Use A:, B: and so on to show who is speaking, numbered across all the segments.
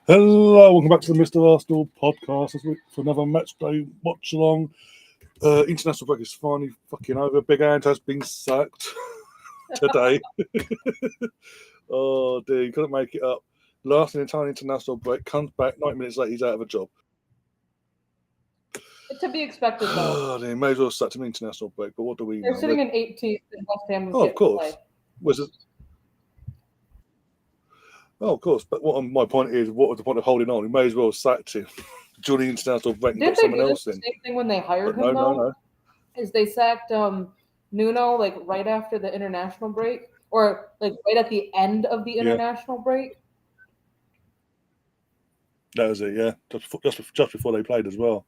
A: Hello, welcome back to the Mr. Arsenal podcast this week for another Matchday Watchalong. International break is finally fucking over. Big Ant has been sacked today. Oh dear, he couldn't make it up. Last entire international break, comes back 90 minutes later, he's out of a job.
B: To be expected, though.
A: Oh dear, may as well sacked an international break, but what do we know?
B: They're sitting in 18th and West Ham
A: Oh, of course. Oh, of course. But my point is, what was the point of holding on? We may as well have sacked him during the international break and
B: Did
A: got
B: they
A: someone
B: do
A: else
B: the
A: in.
B: same thing when they hired
A: But
B: him, though?
A: no.
B: Is they sacked Nuno like right after the international break, or like right at the end of the international break?
A: That was it, yeah. Just before they played as well.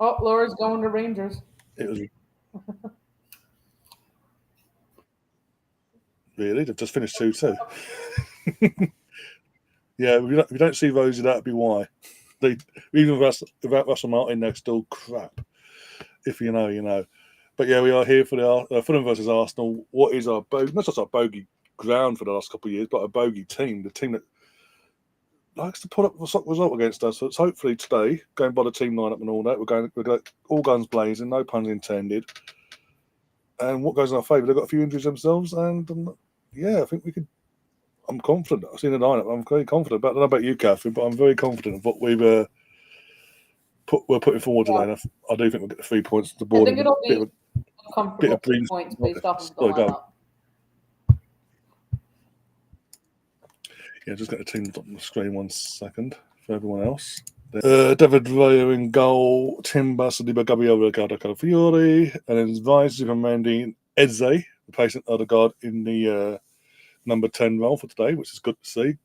B: Oh, Laura's going to Rangers.
A: It was really, they've just finished 2-2. Yeah, if you don't see Rosie, that'd be why. Even without Russell Martin, they're still crap. If you know, you know. But yeah, we are here for the Fulham versus Arsenal. What is our bogey? Not just our bogey ground for the last couple of years, but a bogey team. The team that likes to put up a result against us. So it's hopefully today, going by the team lineup and all that, we're going all guns blazing, no puns intended. And what goes in our favour? They've got a few injuries themselves, and yeah, I think we could. I'm confident. I've seen the lineup. I'm very confident. I don't know about you, Catherine, but I'm very confident of what we're putting forward today. I do think we'll get the 3 points to the board.
B: I think it'll be a comfortable 3 points based off of the lineup.
A: Yeah, just get the teams up on the screen 1 second for everyone else. David Raya in goal, Timber, Saliba, Gabriel, Ricardo, Calafiori, and then Vice, Zuckermandy, Eze, replacing Odegaard in the number 10 role for today, which is good to see.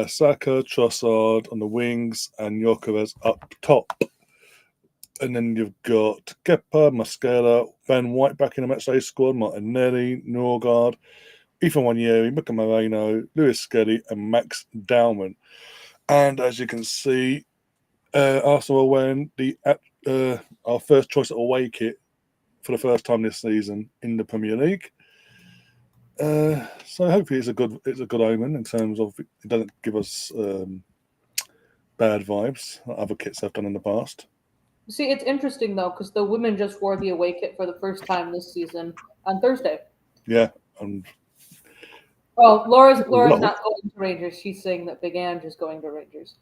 A: Saka, Trossard on the wings, and Gyökeres up top. And then you've got Kepa, Mosquera, Ben White back in the Matchday squad, Martinelli, Norgard, Ethan Wanyeri, Mika Moreno, Lewis Skelly, and Max Dowman. And as you can see, Arsenal are wearing our first choice away kit for the first time this season in the Premier League. So hopefully it's a good omen in terms of it doesn't give us bad vibes that other kits have done in the past.
B: See, it's interesting though because the women just wore the away kit for the first time this season on Thursday.
A: Yeah.
B: Well, Laura's not going to Rangers. She's saying that Big Ange is going to Rangers.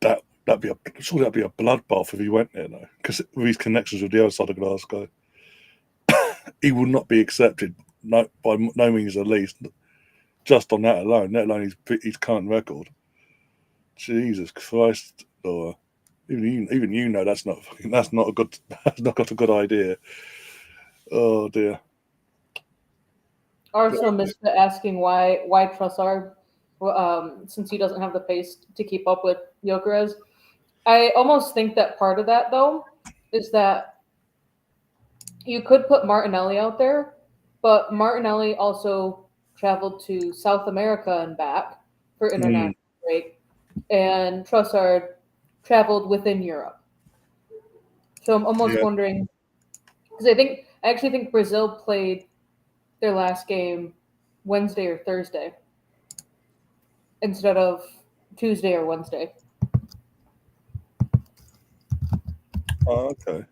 A: That'd be a bloodbath if he went there though, because with his connections with the other side of Glasgow, he would not be accepted. No, by no means at least. Just on that alone, let alone his current record. Jesus Christ, Laura. Even you know that's not a good idea. Oh dear.
B: Arsenal missed asking why Trossard, since he doesn't have the pace to keep up with Gyökeres. I almost think that part of that though is that you could put Martinelli out there, but Martinelli also traveled to South America and back for international break, and Trossard traveled within Europe. So I'm almost wondering, because I actually think Brazil played their last game Wednesday or Thursday instead of Tuesday or Wednesday.
A: Oh, okay.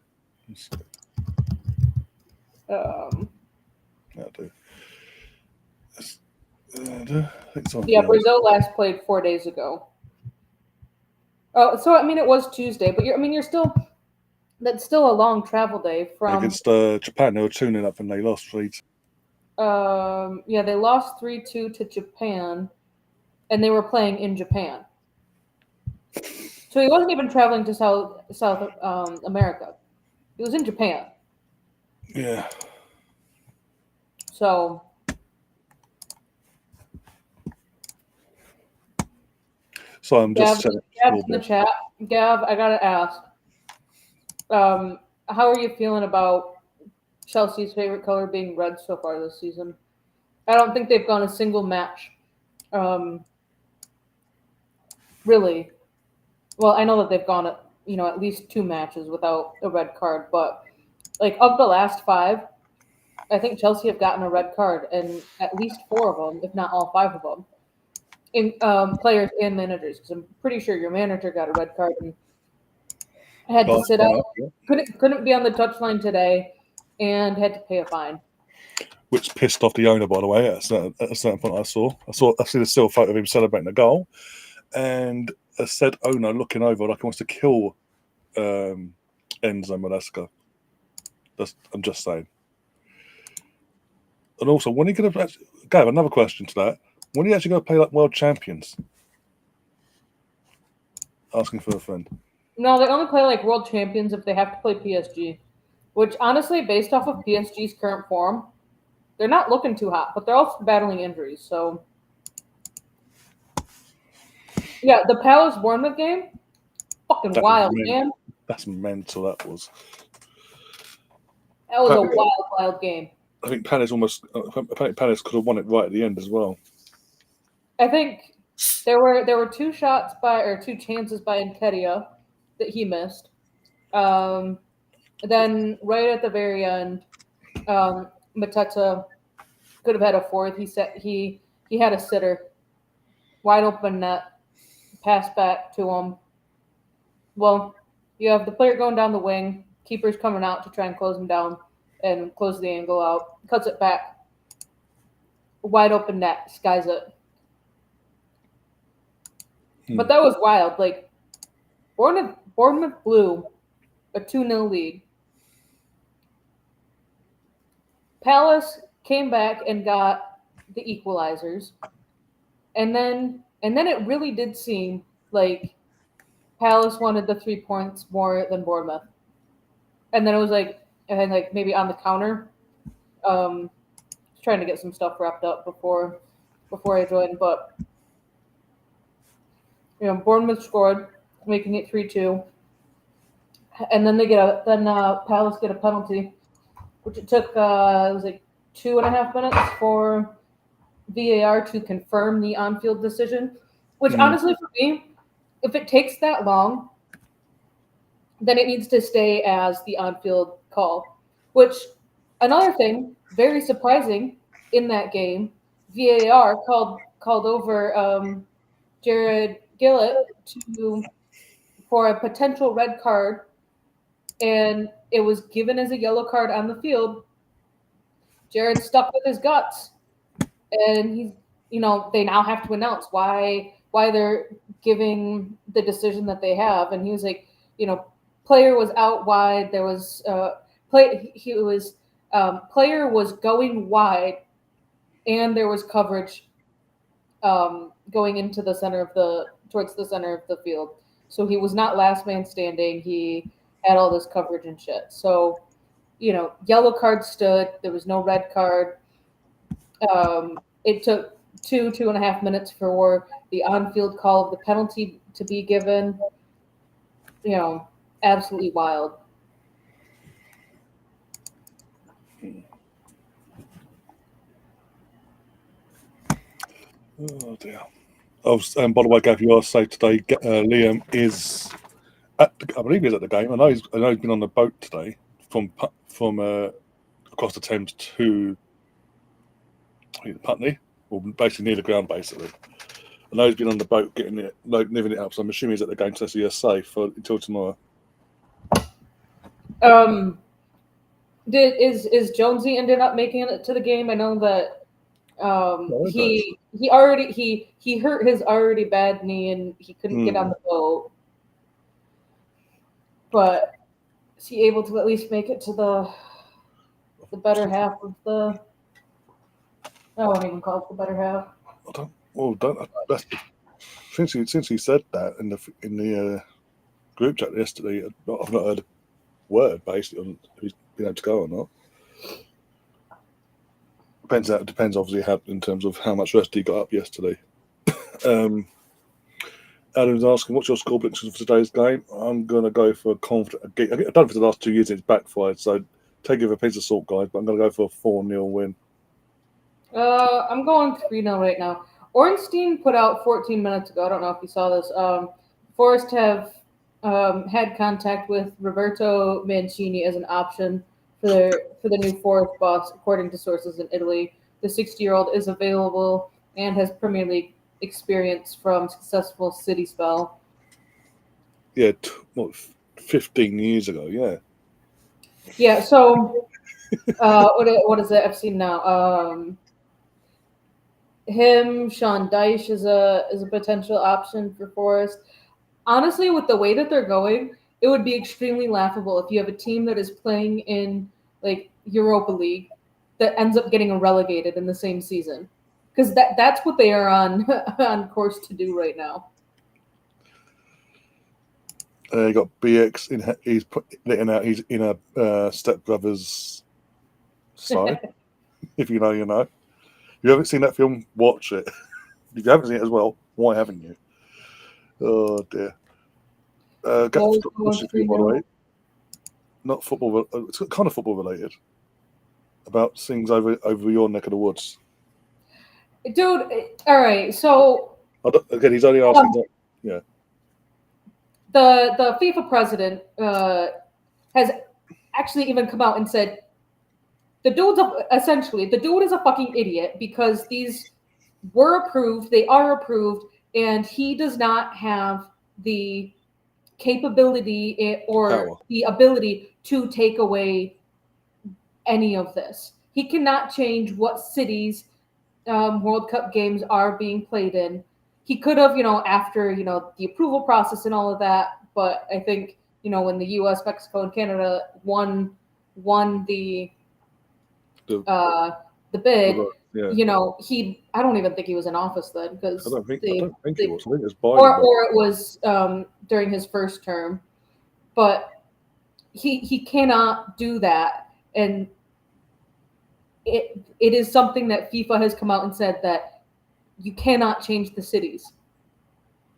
B: Yeah, Brazil last played 4 days ago. Oh, so I mean it was Tuesday, but that's still a long travel day from
A: against Japan. They were tuning up and they lost 3-2.
B: Yeah, they lost 3-2 to Japan, and they were playing in Japan. So he wasn't even traveling to South America. He was in Japan.
A: Yeah.
B: So
A: I'm just
B: Gav's in the chat. Gav, I gotta ask. How are you feeling about Chelsea's favorite color being red so far this season? I don't think they've gone a single match. Really. Well, I know that they've gone at least 2 matches without a red card, but like of the last 5, I think Chelsea have gotten a red card in at least 4 of them, if not all 5 of them. players and managers, because I'm pretty sure your manager got a red card and had to
A: Well,
B: sit out. Couldn't be on the touchline today, and had to pay a fine.
A: which pissed off the owner, by the way. At a certain point, I see the still photo of him celebrating the goal, and a said owner looking over like he wants to kill Enzo Maresca. I'm just saying. And also, when are you going to... Gav, another question to that. When are you actually going to play like world champions? Asking for a friend.
B: No, they only play like world champions if they have to play PSG, which honestly, based off of PSG's current form, they're not looking too hot, but they're also battling injuries. So, yeah, the Palace Bournemouth game, fucking wild, man.
A: That's mental. That was
B: a wild game.
A: I think Palace could have won it right at the end as well.
B: I think there were two chances by Nketiah that he missed. Then right at the very end, Mateta could have had a fourth. He had a sitter, wide open net, pass back to him. Well, you have the player going down the wing, keeper's coming out to try and close him down and close the angle out, cuts it back, wide open net, skies it. But that was wild. Like, Bournemouth blew a 2-0 lead. Palace came back and got the equalizers. And then it really did seem like Palace wanted the 3 points more than Bournemouth. And then it was like, maybe on the counter, trying to get some stuff wrapped up before I joined. But, Bournemouth scored, making it 3-2. And then Palace get a penalty, which it took, it was like 2.5 minutes for VAR to confirm the on-field decision, which honestly for me, if it takes that long, then it needs to stay as the on-field call, which another thing, very surprising in that game, VAR called over Jared Gillett for a potential red card, and it was given as a yellow card on the field. Jared stuck with his guts, and he's, they now have to announce why they're giving the decision that they have. And he was like, player was out wide. There was player was going wide, and there was coverage going into towards the center of the field. So he was not last man standing. He had all this coverage and shit. So, yellow card stood. There was no red card. It took 2.5 minutes for the on-field call of the penalty to be given. Absolutely wild.
A: Oh dear. By the way, Gav, you are safe today. Liam is, I believe he's at the game. I know he's been on the boat today from across the Thames to Putney, or basically near the ground, basically. I know he's been on the boat getting it, living it up. So I'm assuming he's at the game, so you're safe until tomorrow.
B: Is Jonesy ended up making it to the game? I know that he hurt his already bad knee and he couldn't get on the boat. But is he able to at least make it to the better half of the? I won't even call it the better half.
A: Since he said that in the group chat yesterday, I've not heard a word basically on who's been able to go or not. Depends obviously in terms of how much rest he got up yesterday. Adam's asking, what's your score prediction for today's game? I'm going to go for a confident. I've done it for the last 2 years and it's backfired, so take it with a piece of salt, guys, but I'm going to go for a 4-0 win.
B: I'm going 3-0 right now. Ornstein put out 14 minutes ago. I don't know if you saw this. Forest have had contact with Roberto Mancini as an option for the new Forest boss, according to sources in Italy. The 60-year-old is available and has Premier League experience from successful city spell.
A: Yeah, 15 years ago, yeah.
B: Yeah, so what is it I've seen now? Him, Sean Dyche is a potential option for Forest. Honestly, with the way that they're going, it would be extremely laughable if you have a team that is playing in like Europa League that ends up getting relegated in the same season, because that's what they are on on course to do right now.
A: You got BX in. He's letting out. He's in a stepbrother's side. If you know, you know. If you haven't seen that film, watch it. If you haven't seen it as well, why haven't you? Oh dear. Gat's got a question for you, by the way. Not football. It's kind of football related. About things over your neck of the woods.
B: Dude, all right. So
A: again, he's only asking. Yeah.
B: The FIFA president has actually even come out and said the dude is a fucking idiot because these were approved, they are approved, and he does not have the capability or the ability to take away any of this. He cannot change what cities World Cup games are being played in. He could have, after, the approval process and all of that, but I think, when the US, Mexico, and Canada won the bid, I don't even think he was in office then, because
A: I don't think he was. I think it was
B: Biden, or it was during his first term, but he cannot do that, and it is something that FIFA has come out and said that you cannot change the cities.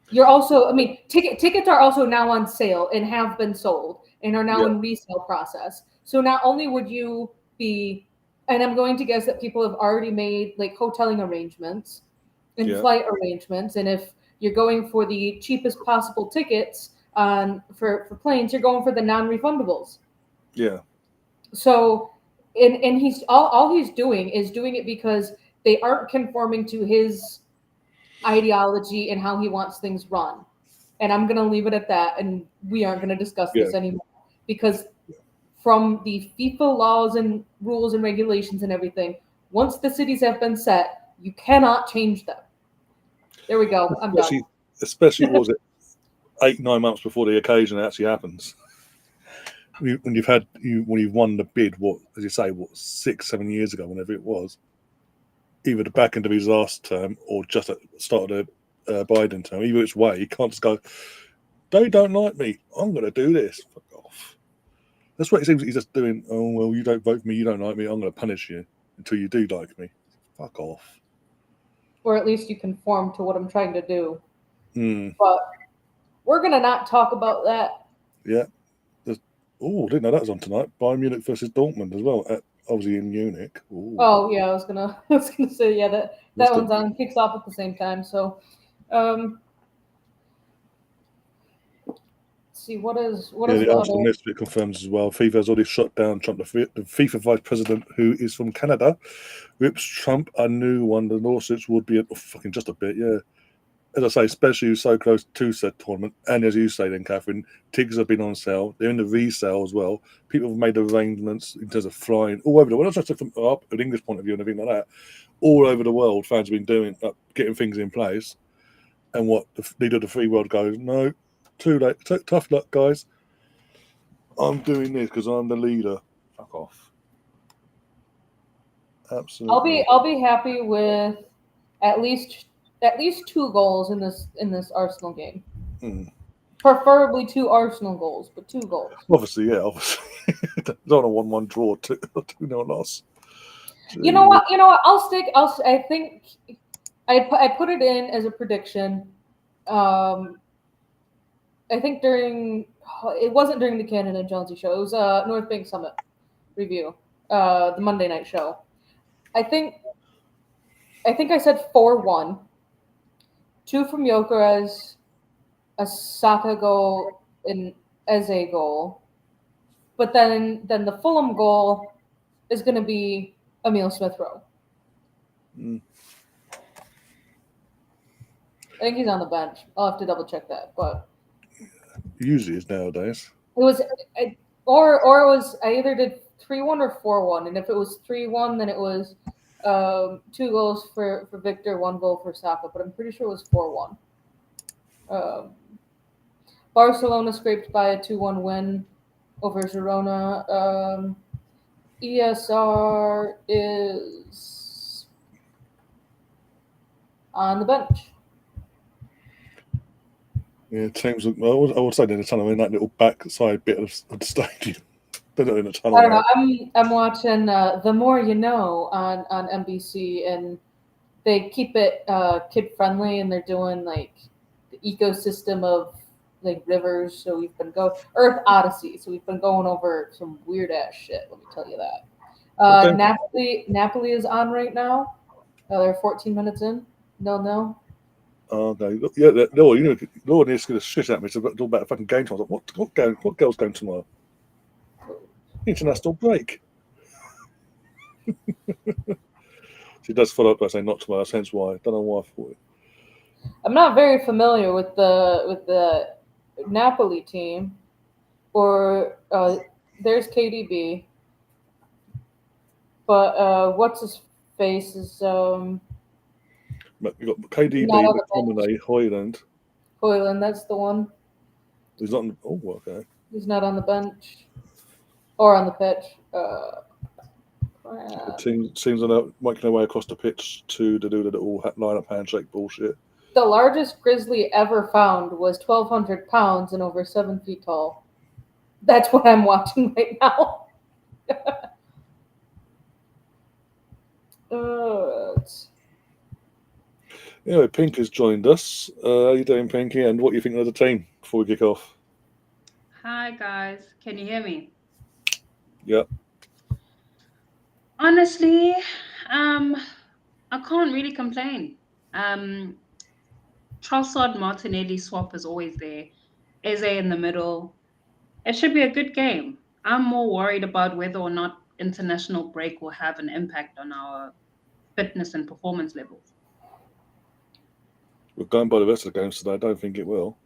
B: You're also, tickets are also now on sale and have been sold and are now in resale process. So not only would you be, and I'm going to guess that people have already made like hoteling arrangements and flight arrangements, and if you're going for the cheapest possible tickets for planes, you're going for the non-refundables.
A: Yeah.
B: So, and he's all he's doing is doing it because they aren't conforming to his ideology and how he wants things run. And I'm going to leave it at that, and we aren't going to discuss this anymore, because from the FIFA laws and rules and regulations and everything, once the cities have been set, you cannot change them. There we go. I'm done.
A: Especially was it 8-9 months before the occasion actually happens. When you've won the bid, as you say, 6-7 years ago, whenever it was, either the back end of his last term or just at the start of the Biden term, either which way, you can't just go, they don't like me, I'm going to do this. Fuck off. That's what it seems like he's just doing. Oh, well, you don't vote for me, you don't like me, I'm going to punish you until you do like me. Fuck off.
B: Or at least you conform to what I'm trying to do.
A: Mm.
B: But we're going to not talk about that.
A: Yeah. Didn't know that was on tonight. Bayern Munich versus Dortmund as well, obviously in Munich. Ooh.
B: Oh yeah, I was gonna say that one's on, kicks off at the same time. So, let's see what is
A: the Arsenal Misfit confirms as well. FIFA has already shut down Trump. The FIFA vice president, who is from Canada, rips Trump a new one. The lawsuits would be fucking just a bit, yeah. As I say, especially so close to said tournament, and as you say, then Catherine, tickets have been on sale. They're in the resale as well. People have made arrangements in terms of flying all over the world, not just from an English point of view and everything like that. All over the world, fans have been doing getting things in place. And what the leader of the free world goes, no, too late. Tough luck, guys. I'm doing this because I'm the leader. Fuck off. Absolutely.
B: I'll be happy with at least 2 goals in this Arsenal game. Preferably 2 Arsenal goals, but 2 goals.
A: Obviously, yeah. Obviously, don't want 1-1 draw, 2-0 loss.
B: You know what? I think I put it in as a prediction. I think it wasn't during the Cannon and Jonesy show. It was North Bank Summit review, the Monday night show. I think I said 4-1. 2 from Gyökeres, a Saka goal, and Eze goal. But then the Fulham goal is going to be Emile Smith-Rowe. think he's on the bench. I'll have to double check that, but
A: Usually is nowadays.
B: it was, or it was. I either did 3-1 or 4-1, and if it was 3-1, then it was 2 goals for Victor, 1 goal for Saka. But I'm pretty sure it was 4-1. Barcelona scraped by a 2-1 win over Girona. ESR is on the bench.
A: Yeah, teams look. Well, I would say they're in the tunnel in that little backside bit of the stadium. They're not in the tunnel.
B: I don't know. I'm watching The More You Know on NBC, and they keep it kid friendly, and they're doing like the ecosystem of like rivers. So we've been Earth Odyssey. So we've been going over some weird ass shit. Let me tell you that. Napoli is on right now. They're 14 minutes in. No.
A: Okay. Yeah, no, you know, Lord is going to shit at me. It's all about fucking game time. I was like, what girl's going tomorrow? International break. She does follow up by saying not tomorrow. Hence why. I don't know why I thought it.
B: I'm not very familiar with the Napoli team. Or there's KDB. But what's his face is
A: But you got KDB, McTominay,
B: Hoyland, that's the one.
A: He's not. Okay.
B: He's not on the bench or on the pitch.
A: Seems are making their way across the pitch to do the little line-up handshake bullshit.
B: The largest grizzly ever found was 1,200 pounds and over 7 feet tall. That's what I'm watching right now.
A: Anyway, Pink has joined us. How you doing, Pinky? And what are you thinking of the team before we kick off?
C: Hi, guys. Can you hear me?
A: Yeah.
C: Honestly, I can't really complain. Trossard Martinelli swap is always there. Eze in the middle. It should be a good game. I'm more worried about whether or not international break will have an impact on our fitness and performance levels.
A: We're going by the rest of the games today. I don't think it will.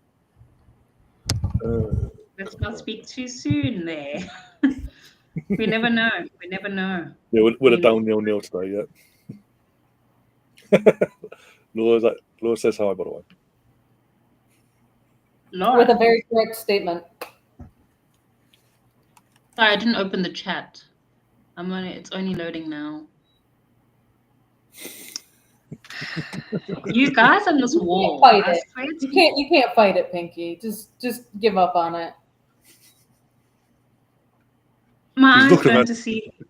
C: Let's not speak too soon there. We never know. We never know.
A: Yeah, we're a down 0-0 today, yeah. Laura says hi, by the way.
C: Laura.
B: With a very correct statement.
C: Sorry, I didn't open the chat. It's only loading now. You guys on this wall.
B: You can't fight it, Pinky. Just give up on it.
C: My eyes don't deceive me.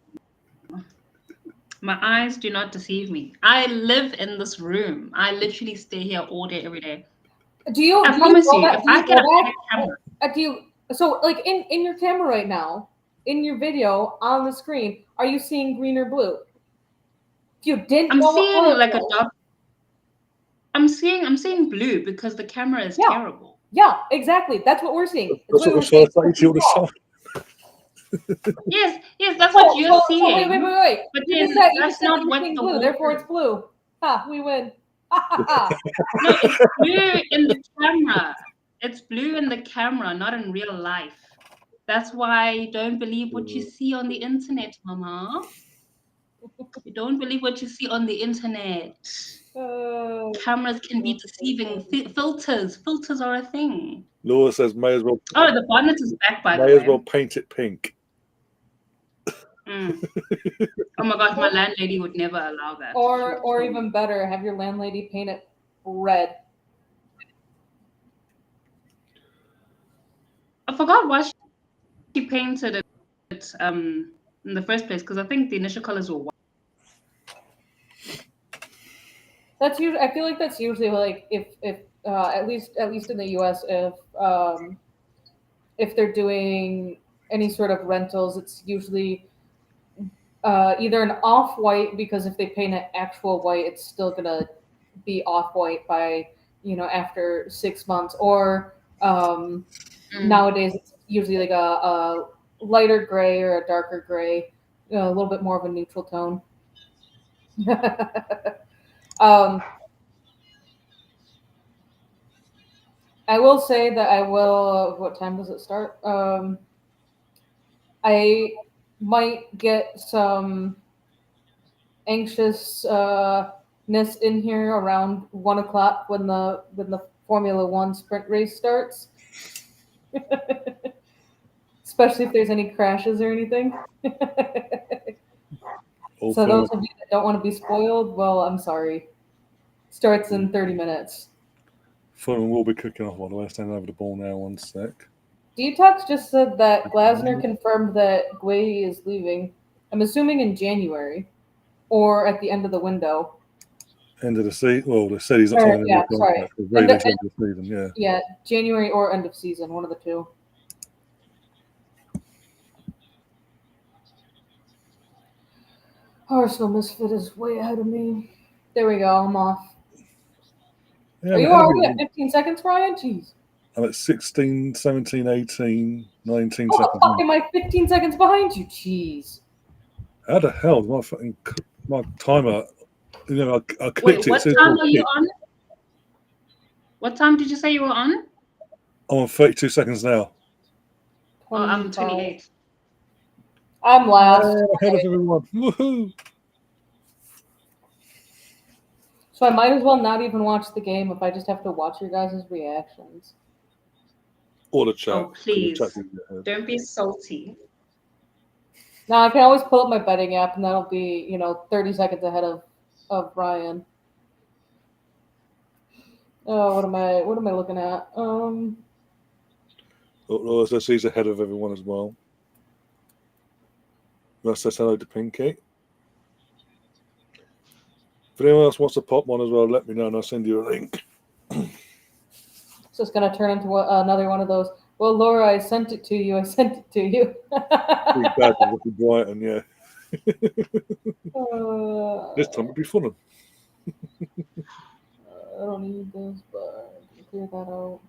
C: My eyes do not deceive me. I live in this room. I literally stay here all day, every day. I promise you, if I get a camera.
B: So like in your camera right now, in your video on the screen, are you seeing green or blue? If you didn't,
C: I'm seeing like a dot. I'm seeing blue because the camera is terrible.
B: Yeah, exactly. That's what we're seeing.
A: That's what we're trying to say to you.
C: Yes, that's what you're seeing.
B: Wait.
C: But
B: then
C: that's not what the
B: blue. Therefore, it's blue. We win.
C: No, it's blue in the camera. It's blue in the camera, not in real life. That's why you don't believe what you see on the internet, Mama. You don't believe what you see on the internet. Cameras can be deceiving. Filters are a thing.
A: Laura says, may as well.
C: Oh, the bonnet is back, by the way.
A: May as well paint it pink.
C: Oh my gosh, my landlady would never allow that.
B: Or even better, have your landlady paint it red.
C: I forgot why she painted it in the first place, because I think the initial colors were white.
B: That's usually. I feel like that's usually like if at least in the U.S. if they're doing any sort of rentals, it's usually either an off-white, because if they paint it actual white, it's still gonna be off-white by after 6 months. Or nowadays it's usually like a lighter gray or a darker gray, a little bit more of a neutral tone. I will say that I will. What time does it start? I might get some anxiousness in here around 1 o'clock when the Formula One sprint race starts, especially if there's any crashes or anything.
A: All
B: So
A: Fulham,
B: those of you that don't want to be spoiled, well, I'm sorry. Starts in 30 minutes.
A: Fulham will be kicking off, by the way. Standing over the ball now, 1 sec.
B: Detox just said that Glasner confirmed that Gueye is leaving. I'm assuming in January or at the end of the window.
A: End of the season. Well, they said he's not
B: Or,
A: signing
B: yeah,
A: a new
B: sorry.
A: contract. At the very least, end of the season, yeah.
B: Yeah, January or end of season, one of the two. Arsenal Misfit is way ahead of me. There we go, I'm off.
A: Yeah,
B: Are
A: I'm
B: you
A: ahead of
B: already
A: you.
B: at 15 seconds, Ryan? Jeez.
A: I'm at 16, 17, 18, 19
B: Oh,
A: seconds.
B: fuck, am I 15 seconds behind you? Jeez.
A: How the hell did my timer? You know, I clicked
C: Wait,
A: it.
C: what
A: Says
C: time are you on? What time did you say you were on?
A: I'm on 32 seconds now.
C: Oh, I'm
B: 25.
C: 28.
B: I'm last.
A: Ahead of everyone. Woohoo!
B: So I might as well not even watch the game if I just have to watch your guys' reactions.
A: Or the chat.
C: Oh, please.
A: The chat is ahead.
C: Don't be salty.
B: Now I can always pull up my betting app, and that'll be 30 seconds ahead of Ryan. Oh, what am I looking at?
A: So she's ahead of everyone as well. Let's say hello to Pinky. If anyone else wants to pop one as well, let me know and I'll send you a link.
B: So it's gonna turn into another one of those. Well, Laura, I sent it to you. I sent it to you.
A: Big bad with Brighton, yeah. This time it'll be Fulham.
B: I don't need this, but I can clear that out.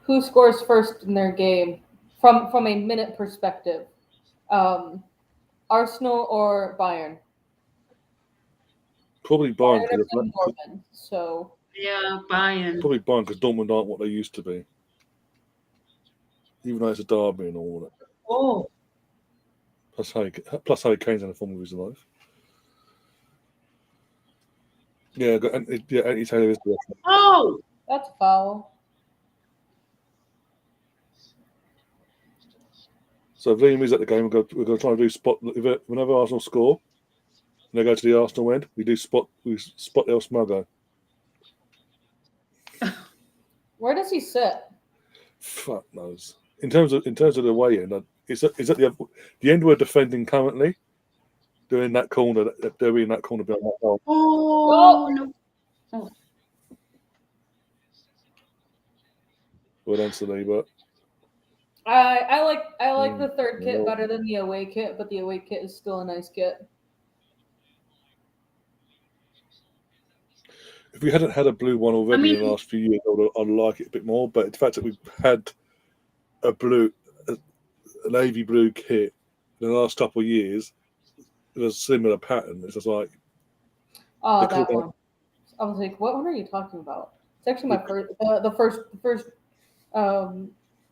B: Who scores first in their game from a minute perspective? Arsenal or Bayern?
A: Probably Bayern
B: Bayern
A: because
B: are in Dortmund, so
C: Yeah, Bayern.
A: probably Bayern because Dortmund aren't what they used to be. Even though it's a derby and all that.
C: Oh,
A: Plus Harry Kane's in the form of his life. Yeah, Anthony Taylor is the referee.
C: oh,
B: that's foul.
A: So if Liam is at the game, we're going to try and do spot. Whenever Arsenal score, and they go to the Arsenal end, we spot El Smugo.
B: Where does he sit?
A: Fuck knows. In terms of the way end, is at the end we're defending currently. Doing that corner, they're in that corner behind that goal.
C: oh, no. Oh.
A: Well done, Saliba.
B: I like the third kit better than the away kit, but the away kit is still a nice kit.
A: If we hadn't had a blue one already in the last few years, I'd like it a bit more. But the fact that we've had a navy blue kit in the last couple of years, there's a similar pattern. It's just like
B: that one. I was like, what one are you talking about? It's actually my first, the first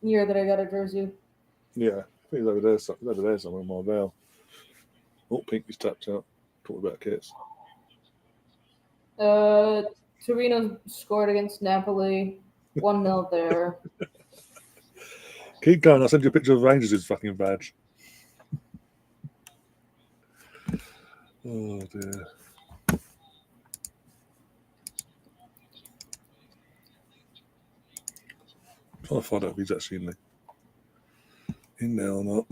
B: year that I got a jersey.
A: Yeah, I think it's over there somewhere in Marvell. Oh, Pinky's tapped out. Talking about kits.
B: Torino scored against Napoli, 1-0 there.
A: Keep going. I'll send you a picture of Rangers' fucking badge. Oh dear. I'm trying to find out if he's actually in there or not.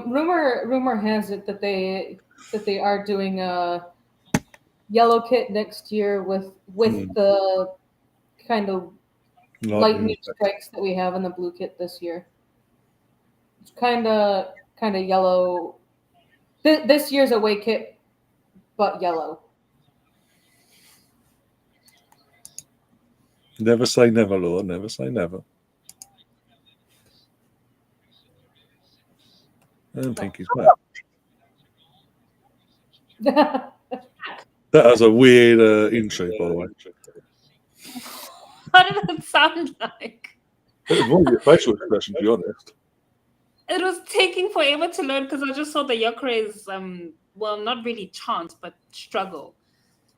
B: Rumor has it that they are doing a yellow kit next year with the kind of lightning strikes that we have in the blue kit this year. It's kind of yellow. This year's away kit, but yellow.
A: Never say never, Laura. Never say never. And Pinky's back. That was a weird intro, by the way.
C: What did it sound like?
A: It was more your facial expression, to be honest.
C: It was taking forever to load because I just saw the Yokres, well, not really chance, but struggle.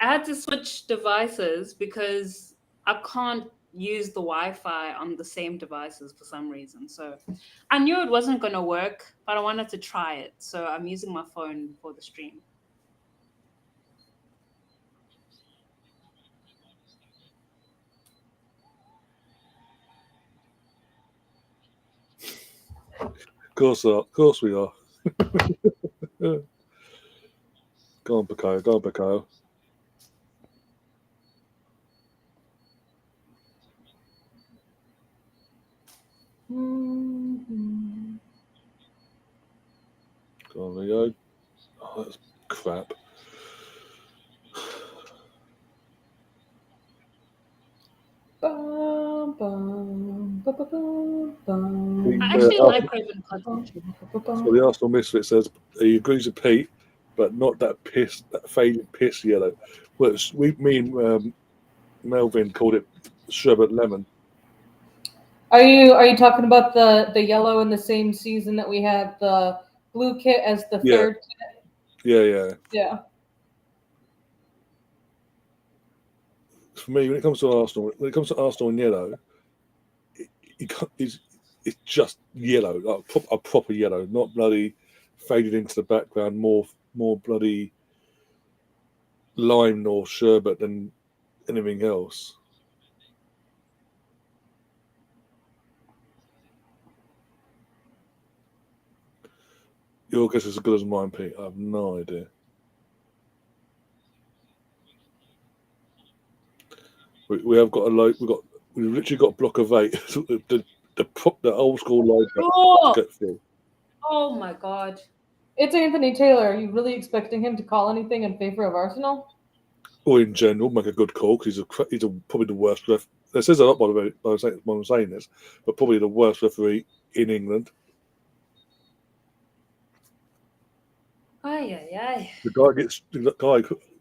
C: I had to switch devices because I can't use the Wi-Fi on the same devices for some reason. So I knew it wasn't going to work, but I wanted to try it. So I'm using my phone for the stream.
A: Of course we are. Go on, Picasso. Go on, Picasso. Go on, Leo. Oh, that's crap.
C: I actually like Craven Cottage.
A: So the Arsenal Misfit says he agrees with Pete, but not that faded piss yellow. Well, me and Melvin called it sherbet lemon.
B: Are you talking about the yellow in the same season that we had the blue kit as the third kit?
A: Yeah. For me, when it comes to Arsenal in yellow, it's just yellow, like a proper yellow, not bloody faded into the background, more bloody lime or sherbet than anything else. Your guess is as good as mine, Pete. I have no idea. We have got we've literally got a block of 8. the old school logo to get through.
C: Oh my god.
B: It's Anthony Taylor. Are you really expecting him to call anything in favor of Arsenal?
A: Or in general, make a good call because he's probably the worst ref. It says a lot by the way when I'm saying this, but probably the worst referee in England.
C: Aye.
A: The guy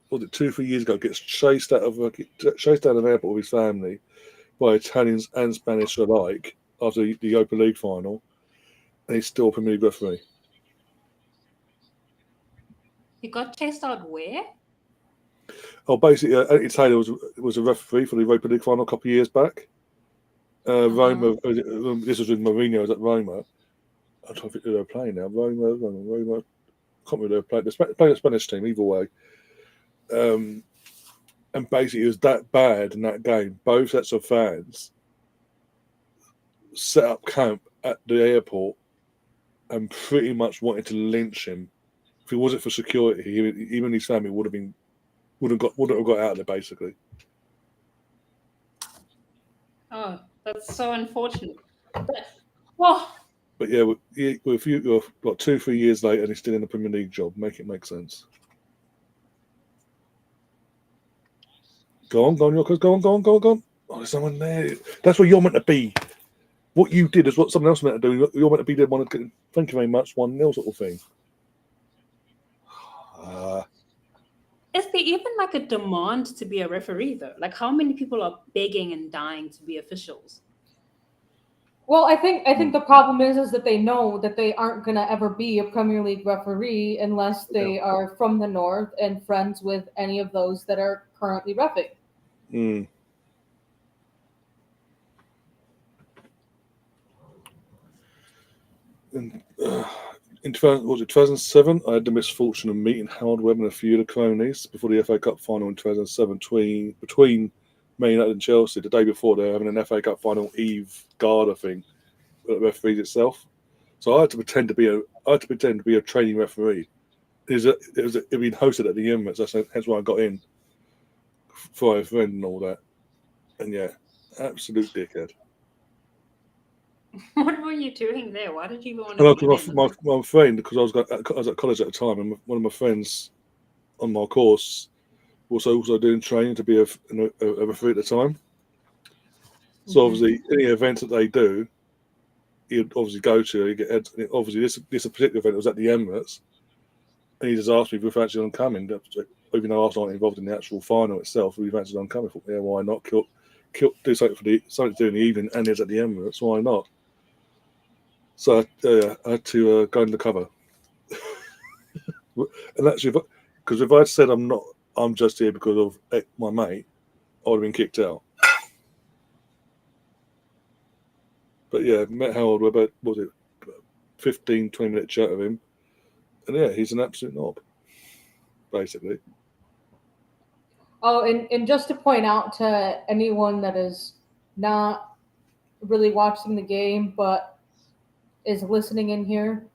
A: was it 2-3 years ago gets chased out of an airport with his family by Italians and Spanish alike after the Europa League final, and he's still a Premier League referee.
C: He got chased out where?
A: Oh, basically, Anthony Taylor was a referee for the Europa League final a couple of years back. Roma. This was with Mourinho. I was at Roma. I'm trying to think who they were playing now. Roma. I can't remember who they were playing. They're playing a Spanish team either way. And basically, it was that bad in that game. Both sets of fans set up camp at the airport and pretty much wanted to lynch him. If it wasn't for security, even his family would have got out of there basically.
C: Oh, that's so unfortunate.
A: But yeah, if you're 2-3 years later and he's still in the Premier League job, make it make sense. Go on, Yorkers. Go on. Oh, there's someone there. That's where you're meant to be. What you did is what someone else meant to do. You're meant to be there. Thank you very much. 1-0 sort of thing.
C: Is there even like a demand to be a referee though? Like how many people are begging and dying to be officials?
B: Well, I think the problem is that they know that they aren't gonna ever be a Premier League referee unless they are from the north and friends with any of those that are currently reffing.
A: In 2007, I had the misfortune of meeting Howard Webb and a few of the cronies before the FA Cup final in 2007 between Man United and Chelsea. The day before, they were having an FA Cup final Eve Garda thing that referees itself. So I had to pretend to be a training referee. It being hosted at the Emirates. That's why I got in for a friend and all that. And yeah, absolute dickhead.
C: What were you doing there? Why did you go on?
A: My friend, because I was at college at the time, and one of my friends on my course was also doing training to be a referee at the time. So obviously, any event that they do, he'd obviously go to. He get obviously this particular event was at the Emirates, and he just asked me if we fancied on coming. Even though I was not involved in the actual final itself, we fancied on coming. I thought, yeah, why not? Do something something to do in the evening, and it's at the Emirates. Why not? So I had to go undercover. And actually, because if I'd said I'm just here because of my mate, I would have been kicked out. But yeah, met Howard. We're about 15, 20-minute chat with him, and yeah, he's an absolute knob, basically.
B: Oh, and just to point out to anyone that is not really watching the game but is listening in here,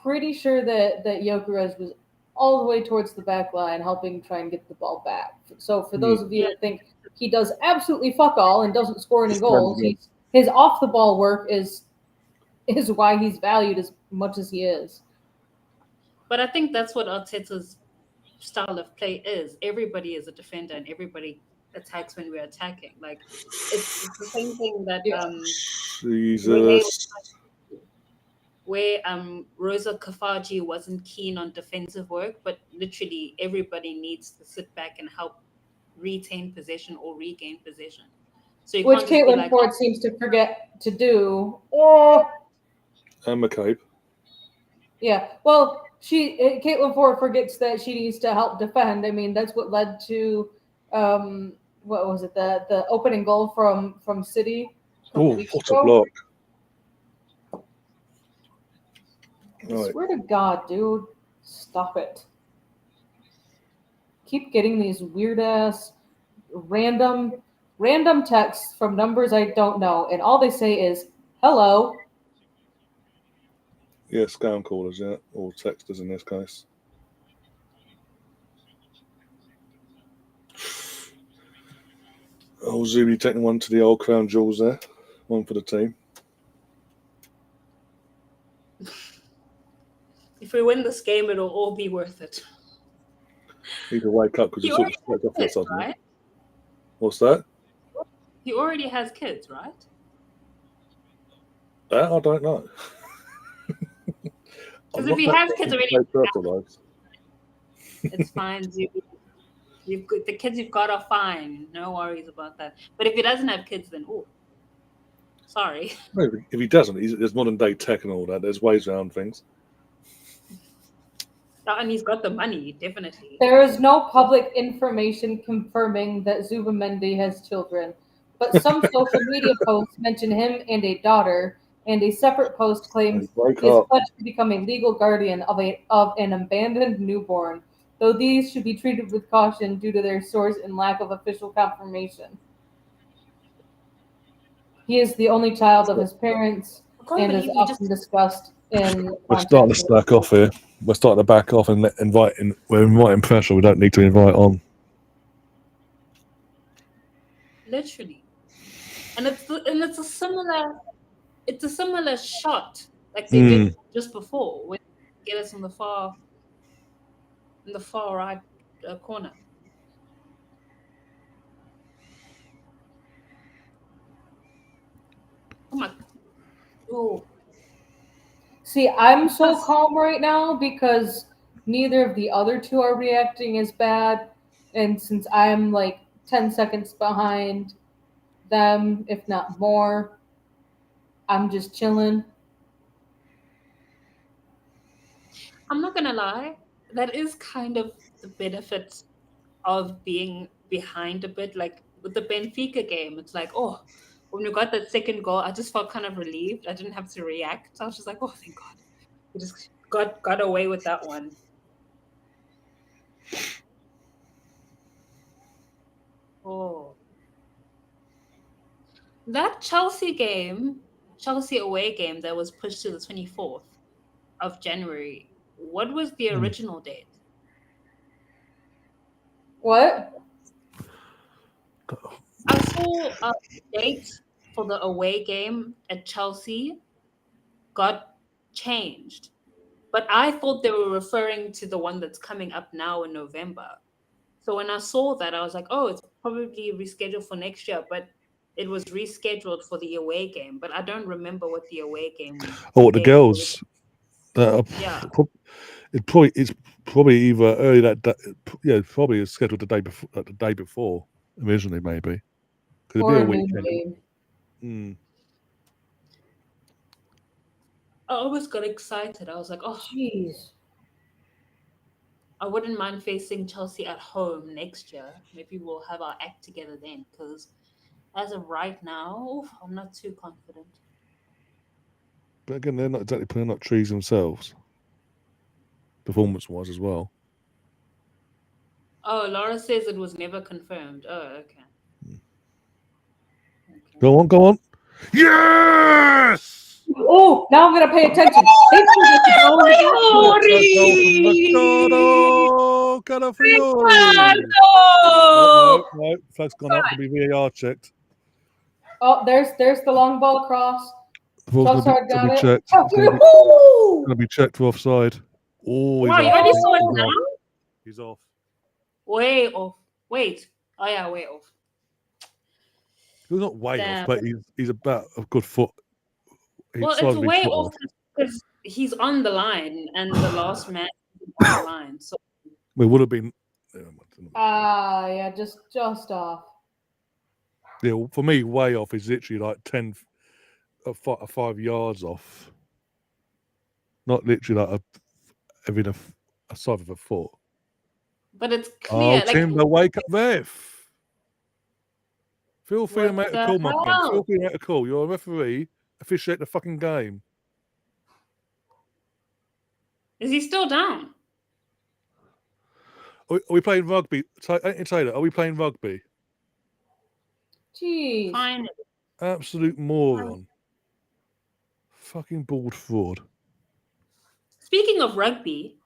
B: pretty sure that Gyökeres was all the way towards the back line helping try and get the ball back. So for those of you that think he does absolutely fuck all and doesn't score any goals, his off the ball work is why he's valued as much as he is.
C: But I think that's what Arteta's style of play is. Everybody is a defender and everybody attacks when we're attacking. Like it's the same thing that
A: Jesus.
C: where Rosa Kafaji wasn't keen on defensive work, but literally everybody needs to sit back and help retain possession or regain possession. So
B: which Caitlin Ford seems to forget to do.
A: And McCabe.
B: Yeah, well, Caitlin Ford forgets that she needs to help defend. I mean, that's what led to what was it, the opening goal from City?
A: Oh, what a block!
B: I swear to God, dude, stop it! Keep getting these weird ass random texts from numbers I don't know, and all they say is hello.
A: Yeah, scam callers, yeah, or texters in this case. Oh, Zuby taking one to the old crown jewels there. One for the team.
C: If we win this game, it'll all be worth it.
A: Need to wake up because you sort of swept off there suddenly. Right? What's that?
C: He already has kids, right?
A: That I don't know.
C: Because if he has kids already, it's fine. The kids you've got are fine. No worries about that. But if he doesn't have kids, then sorry.
A: No, if he doesn't, there's modern day tech and all that. There's ways around things.
C: And he's got the money, definitely.
B: There is no public information confirming that Zubimendi has children, but some social media posts mention him and a daughter, and a separate post claims he is pledged to become a legal guardian of an abandoned newborn, though these should be treated with caution due to their source and lack of official confirmation. He is the only child of his parents and is often discussed in...
A: We're starting to slack off here. We're starting to back off and we're inviting pressure we don't need to invite on.
C: Literally. And it's a similar shot like they did just before when they get us in the far right corner. Oh my! Oh.
B: See, I'm so calm right now because neither of the other two are reacting as bad, and since I'm like 10 seconds behind them, if not more, I'm just chilling.
C: I'm not gonna lie, that is kind of the benefit of being behind a bit. Like with the Benfica game, it's like, when we got that second goal, I just felt kind of relieved. I didn't have to react. I was just like, oh, thank God. We just got away with that one. Oh. That Chelsea away game that was pushed to the 24th of January, what was the original date?
B: What?
C: I saw a date for the away game at Chelsea got changed, but I thought they were referring to the one that's coming up now in November. So when I saw that, I was like, oh, it's probably rescheduled for next year, but it was rescheduled for the away game, but I don't remember what the away game.
A: Oh, the
C: day
A: girls.
C: Yeah.
A: It's probably either early that day. Yeah, probably it's scheduled the day before originally, maybe. Could it be
B: Or
A: a
B: a noon
A: weekend?
B: game.
A: Mm.
C: I always got excited. I was like, oh,
B: Jeez.
C: I wouldn't mind facing Chelsea at home next year. Maybe we'll have our act together then. Because as of right now, I'm not too confident.
A: But again, they're not exactly putting up trees themselves, performance-wise as well.
C: Oh, Laura says it was never confirmed. Oh, okay.
A: Go on. Yes!
B: Oh, now I'm gonna pay attention. They still get the goal in the back.
A: That goal from Ricardo Calafiori. No. Flag's gone up to be VAR checked.
B: Oh, there's the long ball across.
A: The ball's
B: Trossard
A: gonna be
B: got it.
A: checked.
B: Oh,
A: It's gonna be,
B: woohoo!
A: gonna be checked for offside. Oh, he's
C: Wow, you
A: off.
C: already saw it
A: He's
C: now?
A: off. He's off.
C: Way off. Wait. Oh, yeah, way off.
A: He's not way
C: Damn.
A: off, but he's about a good foot.
C: Well, it's way off because he's on the line and the last man is on the line. So
A: It would have been.
B: Yeah, just off.
A: Yeah, for me, way off is literally like 5 yards off. Not literally like having a side of a foot.
C: but it's clear.
A: Oh, Timber, wake up, ref. Feel free to
C: What
A: make a
C: the
A: call, my friend.
C: hell?
A: Feel free to make a call. You're a referee. Officiate the fucking game.
C: Is he still down?
A: Are we playing rugby? Taylor, are we playing rugby?
B: Jeez.
C: Fine.
A: Absolute moron. Fucking bald fraud.
C: Speaking of rugby,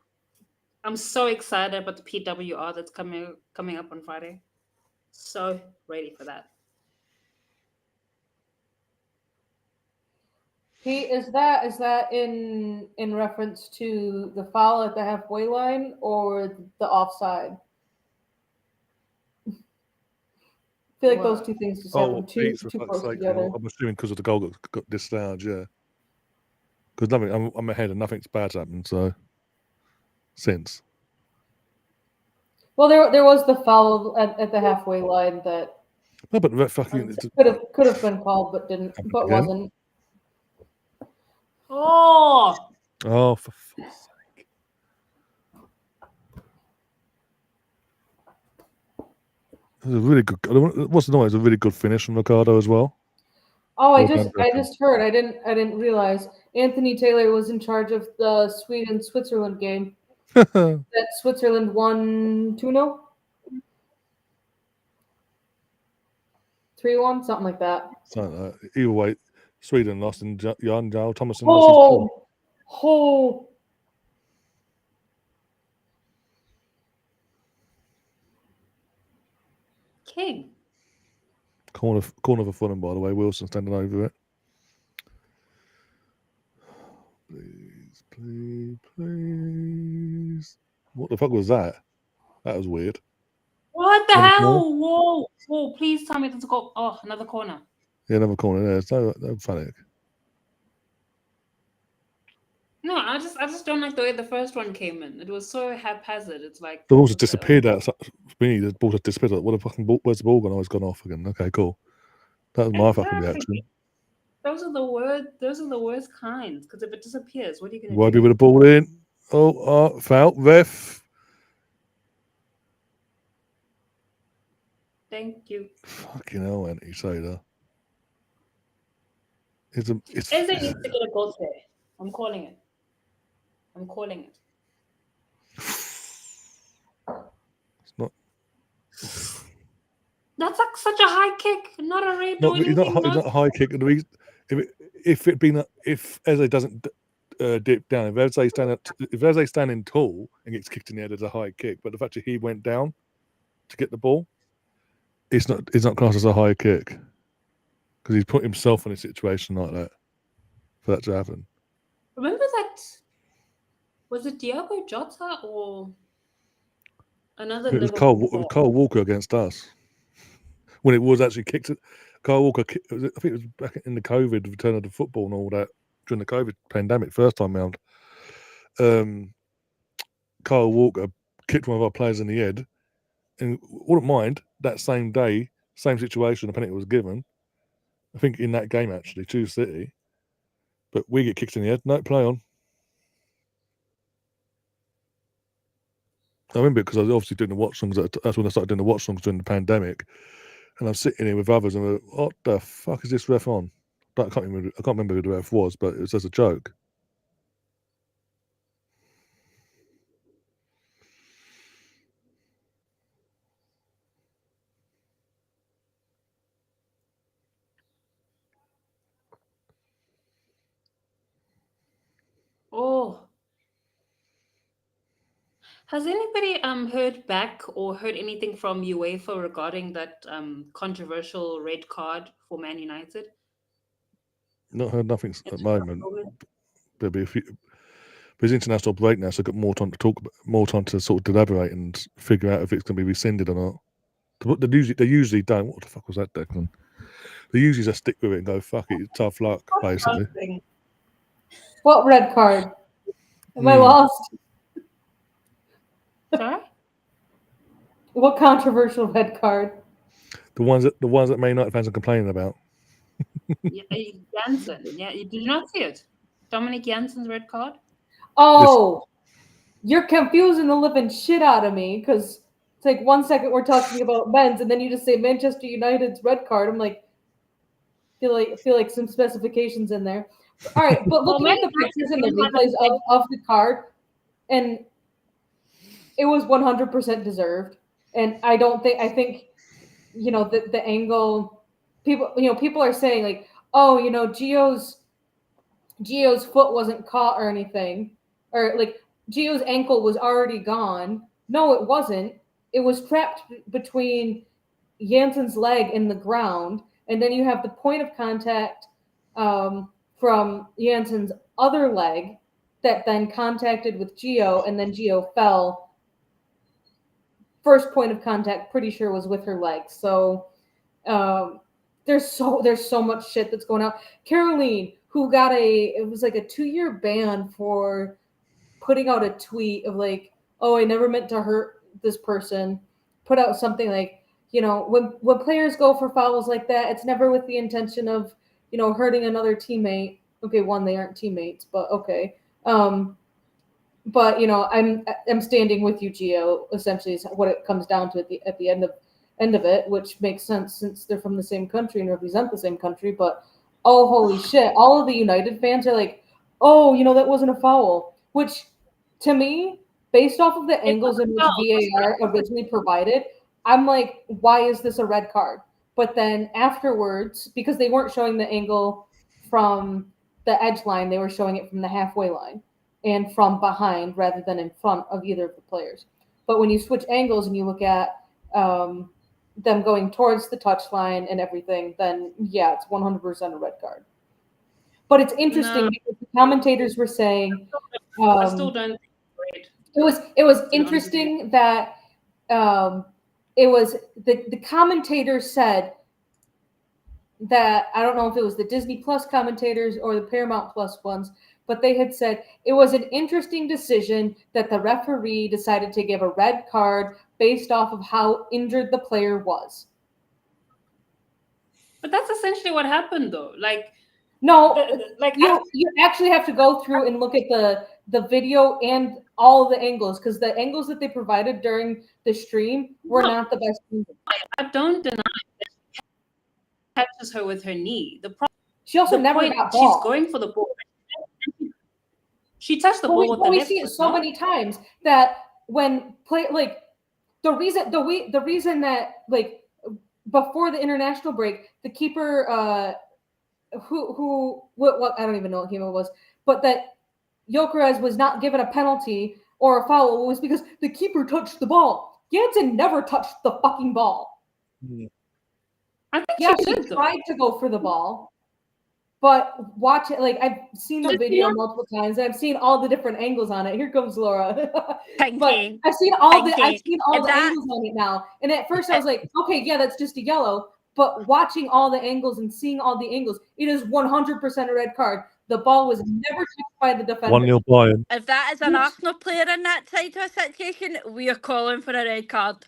C: I'm so excited about the PWR that's coming up on Friday. So ready for that.
B: Pete, is that in reference to the foul at the halfway line or the offside? I feel like those two things just happen too close together.
A: I'm assuming because of the goal got discharged, yeah. Because nothing, I'm ahead and nothing's bad's happened, so since.
B: Well, there was the foul at the halfway line that
A: No, but that fucking
B: could have been called, but didn't, but
A: again?
B: wasn't.
C: Oh,
A: Oh, for fuck's sake! It was a really good. What's the noise? A really good finish from Ricardo as well.
B: Oh, I just heard. I didn't realize Anthony Taylor was in charge of the Sweden-Switzerland game. That Switzerland won 2-0, 3-1, something like that.
A: So, either way, Sweden lost and Jan Jarl Thomason
B: lost his
C: King.
A: corner for Fulham, by the way. Wilson standing over it. Please. What the fuck was that? That was weird.
C: What the hell? Whoa! Please tell me there's a goal. Oh, another corner.
A: Yeah, another corner there. It's no panic.
C: No, I just don't like the way the first one came in. It was so haphazard. It's like
A: The ball just disappeared out. For me, the ball just disappeared. What a fucking ball! Where's the ball gone? Oh, it's gone off again. Okay, cool. That was my fucking reaction.
C: Those are the worst kinds. Because if it disappears, what are you gonna
A: Why
C: do?
A: be with the ball in? Oh, foul, ref.
C: Thank you.
A: Fucking hell, Anthony Taylor. Eze needs
C: to get a goal today. I'm calling it.
A: It's not.
C: That's like such a high kick, not a red.
A: He's not a high kick. If Eze doesn't dip down, if Eze's standing tall and gets kicked in the head, it's a high kick. But the fact that he went down to get the ball, it's not classed as a high kick because he's put himself in a situation like that for that to happen.
C: Remember that? Was it Diogo Jota or another?
A: It was Cole Walker against us when it was actually kicked. Kyle Walker, I think it was back in the COVID return of the football and all that during the COVID pandemic, first time round. Kyle Walker kicked one of our players in the head, and wouldn't mind that same day, same situation, the penalty was given. I think in that game actually, to City, but we get kicked in the head. No, play on. I remember it because I was obviously doing the watch songs. That's when I started doing the watch songs during the pandemic, and I'm sitting here with others, and we're, what the fuck is this ref on? But I can't remember who the ref was, but it was as a joke.
C: Oh, has anybody heard back or heard anything from UEFA regarding that controversial red card for Man United?
A: Not heard nothing at the moment. There'll be a few. But it's international break now, so I've got more time to talk, more time to sort of deliberate and figure out if it's going to be rescinded or not. They usually don't. What the fuck was that, Declan? They usually just stick with it and go, fuck it, tough luck, basically.
B: What red card? Am I lost?
C: Sorry?
B: What controversial red card?
A: The ones that Man United fans are complaining about.
C: Yeah, Janssen. Yeah, did you not see it? Dominic Janssen's red card?
B: Oh, you're confusing the living shit out of me because it's like 1 second we're talking about men's and then you just say Manchester United's red card. I'm like, feel like some specifications in there. All right, but looking at the pictures and the replays of the card, and it was 100% deserved. And I think the angle, people are saying like, oh, Gio's foot wasn't caught or anything, or like Gio's ankle was already gone. No, it wasn't. It was trapped between Janssen's leg and the ground, and then you have the point of contact from Janssen's other leg that then contacted with Gio, and then Gio fell. First point of contact, pretty sure, was with her leg. So there's so much shit that's going on. Caroline, who got it was like a 2-year ban for putting out a tweet of like, oh, I never meant to hurt this person. Put out something like, when players go for fouls like that, it's never with the intention of, hurting another teammate. Okay, one, they aren't teammates, but okay. But I'm standing with you, Gio. Essentially, is what it comes down to at the end of it, which makes sense since they're from the same country and represent the same country. But oh, holy shit! All of the United fans are like, oh, that wasn't a foul. Which, to me, based off of the angles in which VAR originally provided, I'm like, why is this a red card? But then afterwards, because they weren't showing the angle from the edge line, they were showing it from the halfway line and from behind rather than in front of either of the players. But when you switch angles and you look at them going towards the touchline and everything, then yeah, it's 100% a red card. But it's interesting because the commentators were saying
C: I still don't think
B: it was interesting that it was the commentators said that, I don't know if it was the Disney Plus commentators or the Paramount Plus ones, but they had said it was an interesting decision that the referee decided to give a red card based off of how injured the player was.
C: But that's essentially what happened, though. Like,
B: no, you actually have to go through and look at the video and all the angles, because the angles that they provided during the stream were not the best.
C: I don't deny that she catches her with her knee.
B: She also never got ball.
C: She's going for the ball. She touched the ball with the left.
B: We see it so many times that when the reason that like before the international break, the keeper what I don't even know who it was, but that Gyökeres was not given a penalty or a foul was because the keeper touched the ball. Janssen never touched the fucking ball.
C: I think
B: she tried to go for the ball. But watch it, like I've seen the video multiple times, and I've seen all the different angles on it. Here comes Laura. I've seen all the angles on it now. And at first I was like, okay, yeah, that's just a yellow. But watching all the angles and seeing all the angles, it is 100% a red card. The ball was never touched by the defender.
A: 1-0 Bayern.
D: If that is an Arsenal player in that type of situation, we are calling for a red card.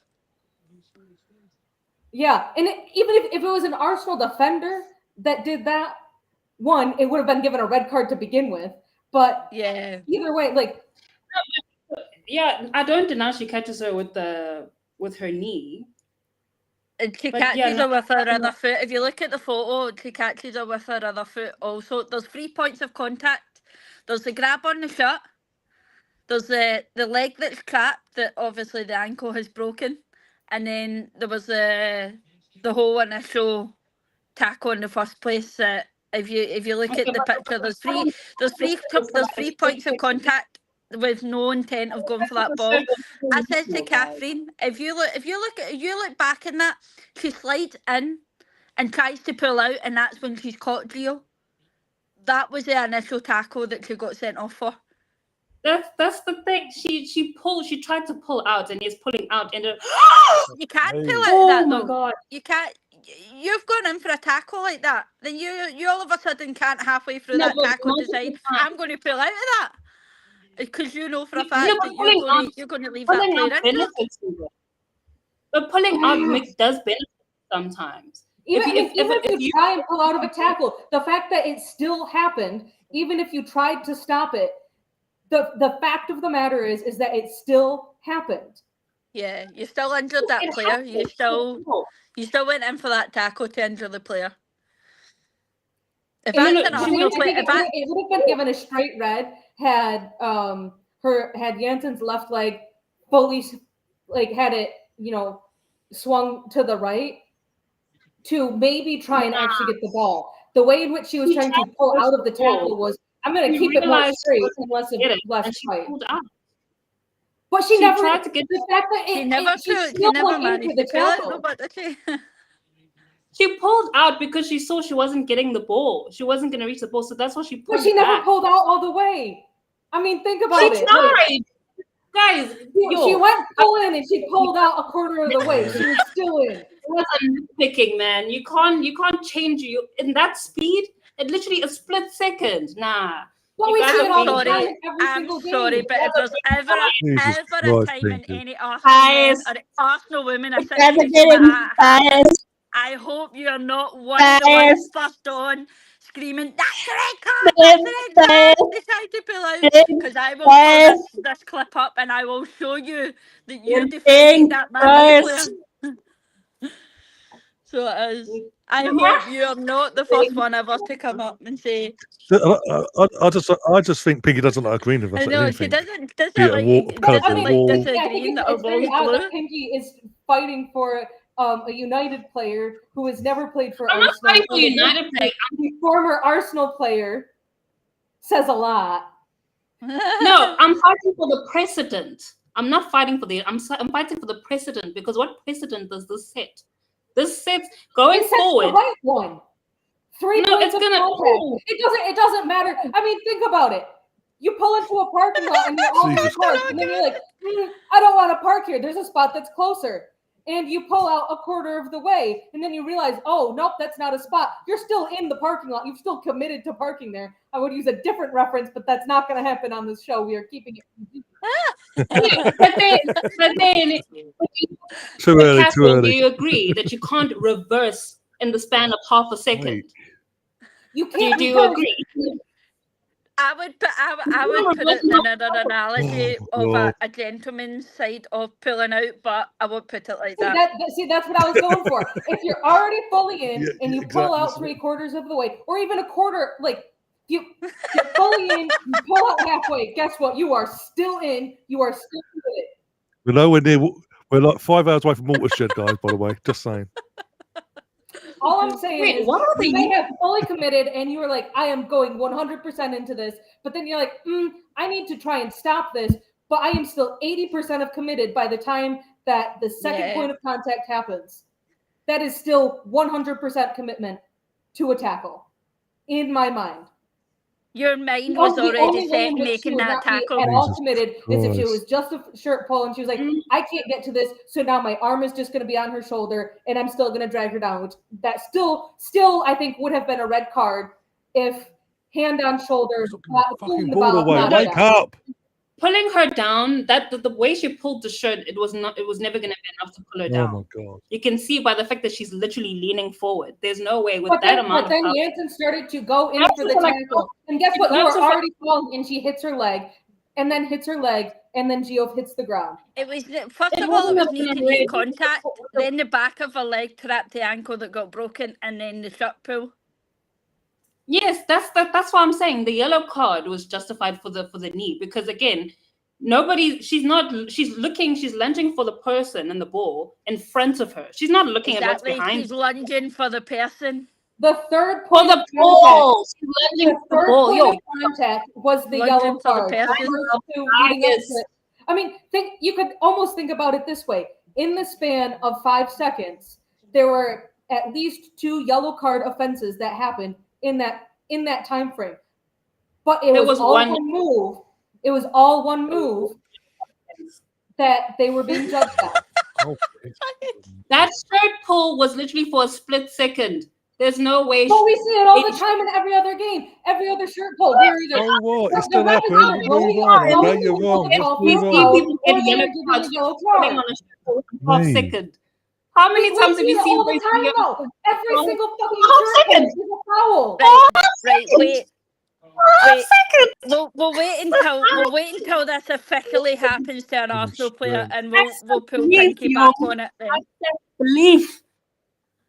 B: Yeah, and even if it was an Arsenal defender that did that, one, it would have been given a red card to begin with. But
D: yeah,
B: either way, like,
C: yeah, I don't deny she catches her with her knee.
D: and she catches her with her other foot. If you look at the photo, she catches her with her other foot also. There's 3 points of contact. There's the grab on the shirt. There's the leg that's trapped, that obviously the ankle has broken. And then there was the whole initial tackle in the first place. If you look at the picture, there's three points of contact with no intent of going for that ball. I said to Catherine, if you look back in that, she slides in and tries to pull out, and that's when she's caught Gio. That was the initial tackle that she got sent off for.
C: That's the thing. She tried to pull out, and he's pulling out, and
D: you can't pull out
C: oh
D: that
C: my
D: though.
C: God.
D: You can't. You've gone in for a tackle like that, then you all of a sudden can't halfway through that tackle decide I'm going to pull out of that, because you know for a fact that you're going to leave that player in.
C: But pulling out does benefit sometimes.
B: Even if you try and pull out of a tackle, the fact that it still happened, even if you tried to stop it, the fact of the matter is that it still happened.
D: Yeah, you still injured that player. You still went in for that tackle to injure the player. If that's an Arsenal player,
B: it would have been given a straight red had Jansen's left leg fully, like, had it, swung to the right to maybe try and actually get the ball. The way in which she was trying to pull out of the tackle was, I'm going to keep it more straight and less right. But she never
C: tried to get
B: the fact that
D: she never managed to pull out, but okay.
C: She pulled out because she saw she wasn't getting the ball. She wasn't going to reach the ball, so that's why she pulled.
B: But she never pulled out all the way. I mean, think about it.
C: She tried. Guys,
B: she went full in and she pulled out a quarter of the way. She was still in.
C: It was a nitpicking, man. You can't change you in that speed. It literally a split second. Nah.
B: Well, we see it all the time.
D: I'm sorry, but if there's ever a time in any Arsenal women, I hope you're not one of the ones first on screaming, "That's the red card! That's the red card!" They tried to pull out, because I will pull this clip up and I will show you that you're defending that man player. So it is. I hope you're not the first one ever to come up and say.
A: I just think Piggy doesn't like agreeing with us.
D: No, she doesn't like disagreeing that our ball's blue.
B: Piggy is fighting for a United player who has never played for
C: Arsenal. I'm not fighting for
B: United player. The former Arsenal player says a lot.
C: No, I'm fighting for the precedent. I'm not fighting for I'm fighting for the precedent, because what precedent does this set? This sets going forward.
B: The right one. 3 points of contact. It doesn't matter. I mean, think about it. You pull into a parking lot and you're all in park, and then you're like, I don't want to park here. There's a spot that's closer. And you pull out a quarter of the way, and then you realize, oh, nope, that's not a spot. You're still in the parking lot. You've still committed to parking there. I would use a different reference, but that's not going to happen on this show. We are keeping it.
C: but then
A: too early.
C: Do you agree that you can't reverse in the span of half a second?
A: Wait.
B: You can't.
C: Do you agree?
D: I would put it in an analogy of a gentleman's side of pulling out, but I won't put it like that.
B: That's what I was going for. If you're already fully in and you pull out 3/4 of the way, or even a quarter, like you're fully in, you pull out halfway. Guess what? You are still in. You are still in it.
A: We're nowhere near. We're like 5 hours away from Watershed, guys. By the way, just saying.
B: All I'm saying is you may have fully committed and you were like, I am going 100% into this. But then you're like, I need to try and stop this. But I am still 80% of committed by the time that the second point of contact happens. That is still 100% commitment to a tackle in my mind.
D: Your mind was
B: the
D: already
B: only way
D: set
B: in which she
D: making
B: would
D: that
B: not be
D: tackle.
B: at all
A: Jesus
B: committed is if it
A: Christ.
B: was just a shirt pull, and she was like, I can't get to this, so now my arm is just going to be on her shoulder, and I'm still going to drag her down, which that still I think would have been a red card if hand on shoulder,
A: Fucking ball away.
C: No,
A: Wake up.
C: Pulling her down, that the way she pulled the shirt, it was never going to be enough to pull her down.
A: Oh my God.
C: You can see by the fact that she's literally leaning forward. There's no way with
B: But
C: that
B: then,
C: amount of power.
B: Jansen started to go in for the
C: Like,
B: tackle, and guess
C: she
B: what? You
C: grabs
B: were
C: her
B: already falling, and she hits her leg, and then hits her leg, and then Gio hits the ground.
D: It was first
C: It
D: of all, it was
C: wasn't
D: knee
C: a
D: to knee
C: red.
D: contact. Then the back of her leg trapped the ankle that got broken, and then the shirt pull.
C: Yes, that's why I'm saying the yellow card was justified for the knee, because again, she's lunging for the person and the ball in front of her. She's not looking at what's
D: Exactly,
C: behind
D: she's lunging for the person.
B: The third
C: for
B: point
C: the
B: of
C: ball. She's lunging
B: the
C: for the
B: third
C: ball.
B: point
C: Yo,
B: of contact was the
D: Lunging
B: yellow
D: for the
B: card.
D: person.
B: The first two leading up to it. I mean, you could almost think about it this way. In the span of 5 seconds, there were at least 2 yellow card offenses that happened in that time frame. But it was all one move. It was all one move that they were being judged at.
A: Oh,
C: that shirt pull was literally for a split second. There's no way.
B: But we see it all the time in every other game. Every other shirt pull.
A: oh what? It still happens. You move on. Okay, you're wrong. Let's
C: We
A: move
C: see
A: on.
C: people get yellow cards for putting on a shirt pull for half second. How many times have you seen
B: all the time though? Every single fucking shirt pull is a foul.
D: Right, wait. We'll wait until this officially happens to an Arsenal player, and we'll pull Pinky back on it then.
C: Belief.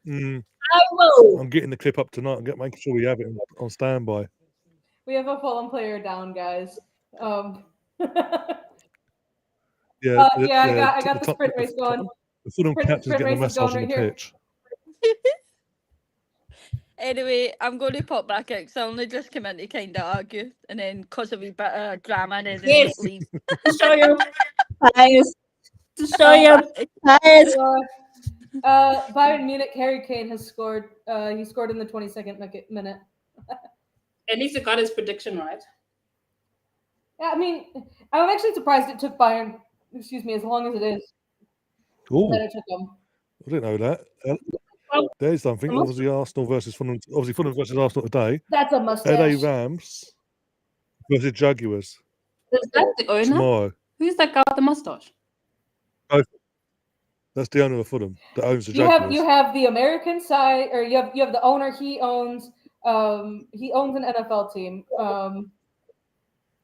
C: I will.
A: I'm getting the clip up tonight and making sure we have it on standby.
B: We have a Fulham player down, guys.
A: Yeah,
B: I got the sprint race going.
A: The Fulham captain's getting a massage on the pitch.
D: Anyway, I'm going to pop back out because I only just come in to kind of argue and then cause a wee bit of drama and then leave.
C: To show you bias. To show you bias.
B: Bayern Munich, Harry Kane has scored. He scored in the 22nd minute.
C: At least it got his prediction right.
B: Yeah, I mean, I'm actually surprised it took Bayern, as long as it is.
A: Oh,
B: That it took them.
A: I didn't know that. There's something. Obviously, Arsenal versus Fulham. Obviously, Fulham versus Arsenal today.
B: That's a mustache.
A: LA Rams versus Jaguars.
C: Is that the owner?
A: Tomorrow.
C: Who's that guy with the mustache?
A: Oh, that's the owner of Fulham that owns the Jaguars.
B: You have the American side, or you have the owner. He owns an NFL team.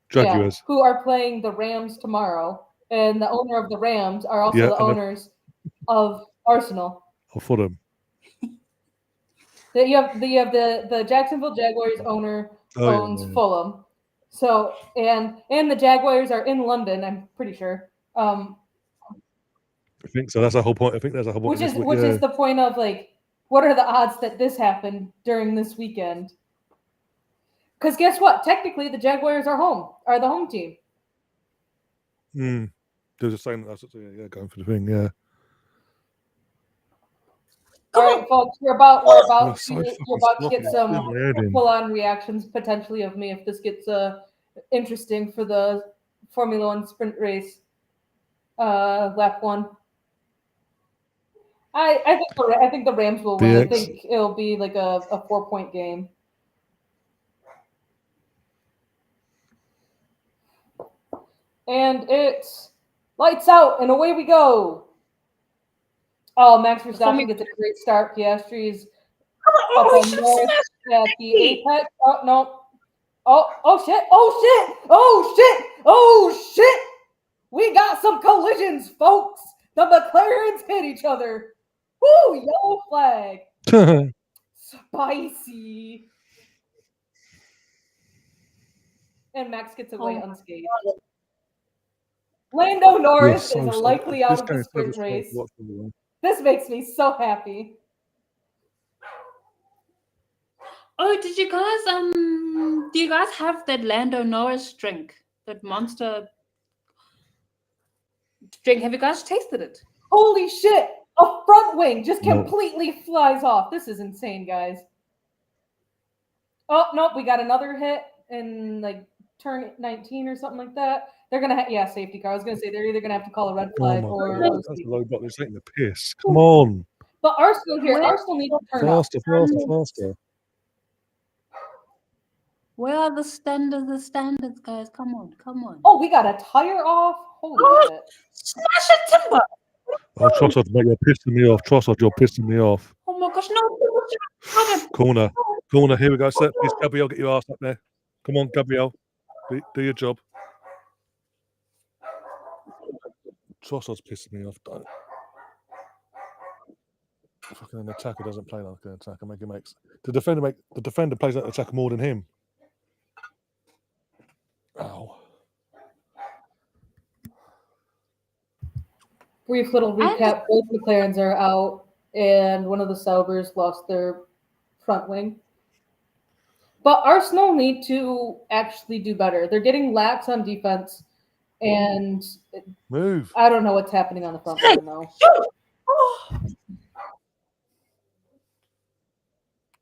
A: Jaguars.
B: Who are playing the Rams tomorrow, and the owner of the Rams are also the owners of Arsenal.
A: Or Fulham.
B: You have the Jacksonville Jaguars owner owns Fulham. So and the Jaguars are in London, I'm pretty sure.
A: I think so. That's the whole point. I think there's a whole point.
B: Which is the point of like, what are the odds that this happened during this weekend? Because guess what? Technically, the Jaguars are the home team.
A: There's a saying that's going for the thing. Yeah.
B: All right, folks, you're about to get some full-on reactions potentially of me if this gets interesting for the Formula One sprint race lap 1. I think the Rams will win. I think it'll be like a 4-point game. And it's lights out and away we go. Oh, Max Verstappen gets a great start. Piastri's up on north at the apex. Oh, no. Oh, shit. Oh, shit. We got some collisions, folks. The McLarens hit each other. Woo, yellow flag. Spicy. And Max gets away unscathed. Lando Norris is likely out of the sprint race. This makes me so happy.
C: Oh, did you guys do you guys have that Lando Norris drink? That monster drink? Have you guys tasted it?
B: Holy shit! A front wing just completely flies off. This is insane, guys. Oh, nope, we got another hit, and like turn 19 or something like that, they're gonna safety car. I was gonna say they're either gonna have to call a red flag or
A: God, that's a low block. They're taking the piss. Come on,
B: but Arsenal need to turn up.
A: faster.
C: Where are the standards, guys? Come on.
B: Oh, we got a tire off. Holy shit!
C: Smash it, Timber!
A: Oh, Trossard, mate, you're pissing me off. Trossard, you're pissing me off.
C: Oh my gosh, no!
A: Corner. Here we go. Set piece. Gabriel, get your ass up there. Come on, Gabriel. Do your job. Trossard's pissing me off. Don't. Fucking an attacker doesn't play like an attacker. The defender plays like an attacker more than him. Ow.
B: Brief little recap: both McLarens are out, and one of the Saubers lost their front wing. But Arsenal need to actually do better. They're getting lax on defense, and
A: Move.
B: I don't know what's happening on the front line though.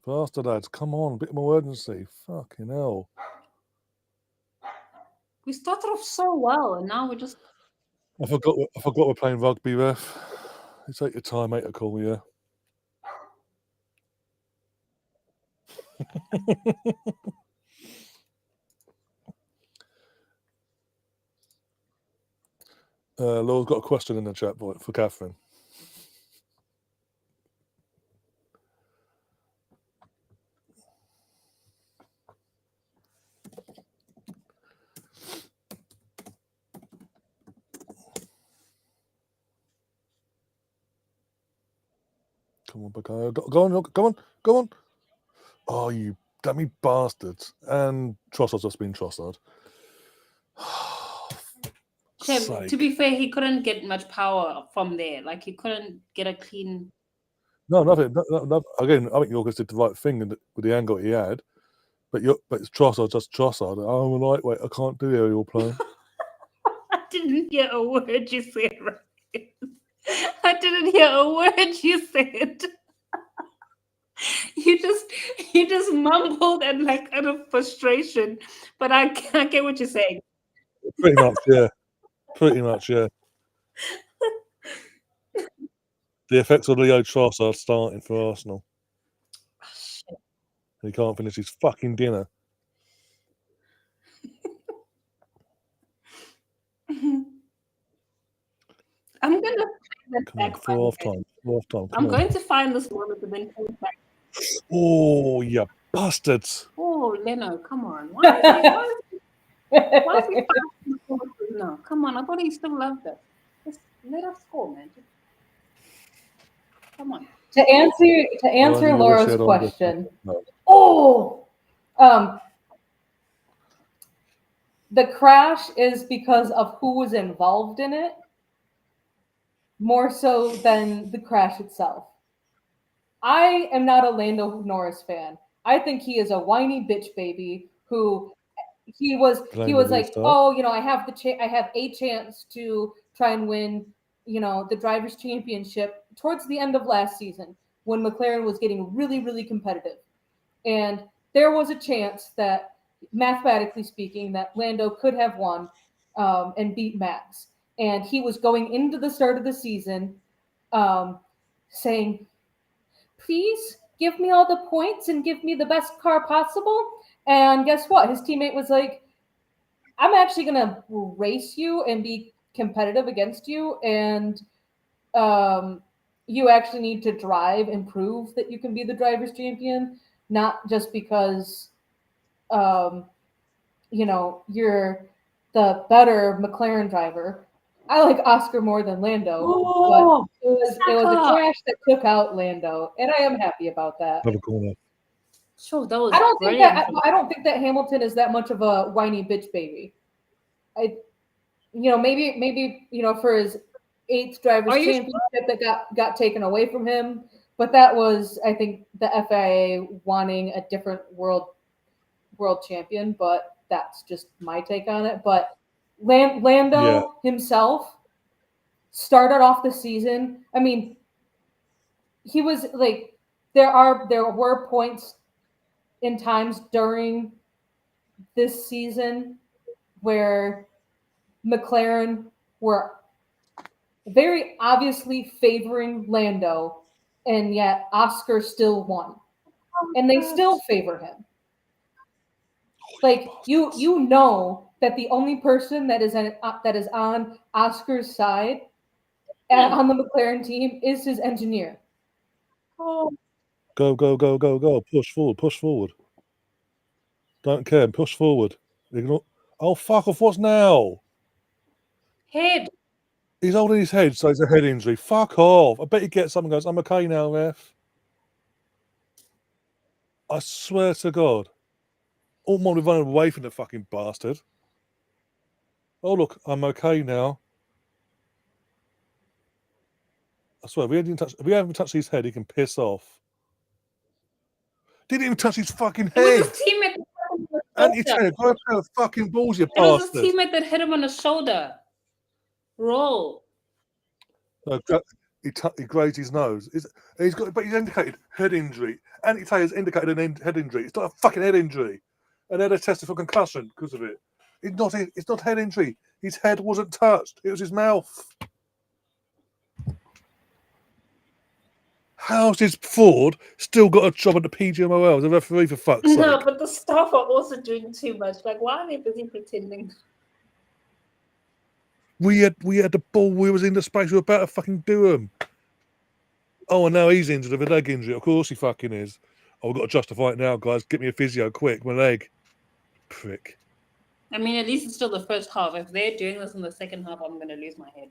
A: Faster, lads. Come on, a bit more urgency. Fucking hell.
C: We started off so well, and now we're just.
A: I forgot we're playing rugby, ref. You take your time, mate, to call me, yeah. Laura's got a question in the chat for Catherine. Come on, Bakayo. Go on. Oh, you dummy bastards. And Trossard's just been Trossard.
C: Tim, to be fair, he couldn't get much power from there. Like, he couldn't get a clean.
A: No, nothing. No, again, I think Yorgos did the right thing with the angle he had. But it's Trossard, just Trossard. I'm a lightweight. I can't do aerial play.
C: I didn't hear a word you said, right? I didn't hear a word you said. You just mumbled and like out of frustration, but I get what you're saying.
A: Pretty much, yeah. The effects of Leo Trossard starting for Arsenal.
C: Oh, shit.
A: He can't finish his fucking dinner.
C: I'm gonna
A: Come on, fourth time.
C: I'm going to find this moment and then come back.
A: Oh, you bastards!
C: Oh, Leno, come on. Why is he No, come on. I thought he still loved us. Just let us score, man. Come on.
B: To answer Laura's question.
A: No.
B: The crash is because of who was involved in it, more so than the crash itself. I am not a Lando Norris fan. I think he is a whiny bitch baby who he was like, oh, I have a chance to try and win, the drivers' championship towards the end of last season when McLaren was getting really, really competitive. And there was a chance that, mathematically speaking, that Lando could have won and beat Max. And he was going into the start of the season saying, please give me all the points and give me the best car possible. And guess what? His teammate was like, I'm actually going to race you and be competitive against you. And you actually need to drive and prove that you can be the driver's champion, not just because, you're the better McLaren driver. I like Oscar more than Lando, but it was a crash that took out Lando, and I am happy about that.
C: Sure, that was.
B: I don't think that Hamilton is that much of a whiny bitch baby. Maybe for his 8th drivers' championship that got taken away from him, but that was, I think, the FIA wanting a different world champion. But that's just my take on it. But Lando himself started off the season. I mean, he was like, there were points in times during this season where McLaren were very obviously favoring Lando, and yet Oscar still won, and they still favor him. Like you know that the only person that is on Oscar's side on the McLaren team is his engineer.
A: Go, go, go, go, go. Push forward. Don't care. Push forward. Ignore. Oh, fuck off. What's now?
C: Head.
A: He's holding his head, so it's a head injury. Fuck off. I bet he gets something and goes, I'm okay now, ref. I swear to God. All morning running away from the fucking bastard. Oh, look, I'm okay now. I swear, if we haven't touched his head, he can piss off. Didn't even touch his fucking head.
C: It was his teammate that hit him on the
A: Anti
C: shoulder.
A: go play with fucking balls, you
C: It was
A: bastard.
C: his teammate that hit him on the shoulder. Roll.
A: No, he grazed his nose. But he's indicated head injury. Andy Taylor's indicated an head injury. It's not a fucking head injury. And then they tested for concussion because of it. It's not head injury. His head wasn't touched. It was his mouth. How's his Ford still got a job at the PGMOL as a referee, for fuck's sake?
C: No, but the staff are also doing too much. Like, why are they busy pretending?
A: We had the ball. We was in the space. We were about to fucking do him. Oh, and now he's injured with a leg injury. Of course he fucking is. Oh, we've got to justify it now, guys. Get me a physio quick. My leg. Prick.
C: I mean, at least it's still the first half. If they're doing this in the second half, I'm going to lose my head.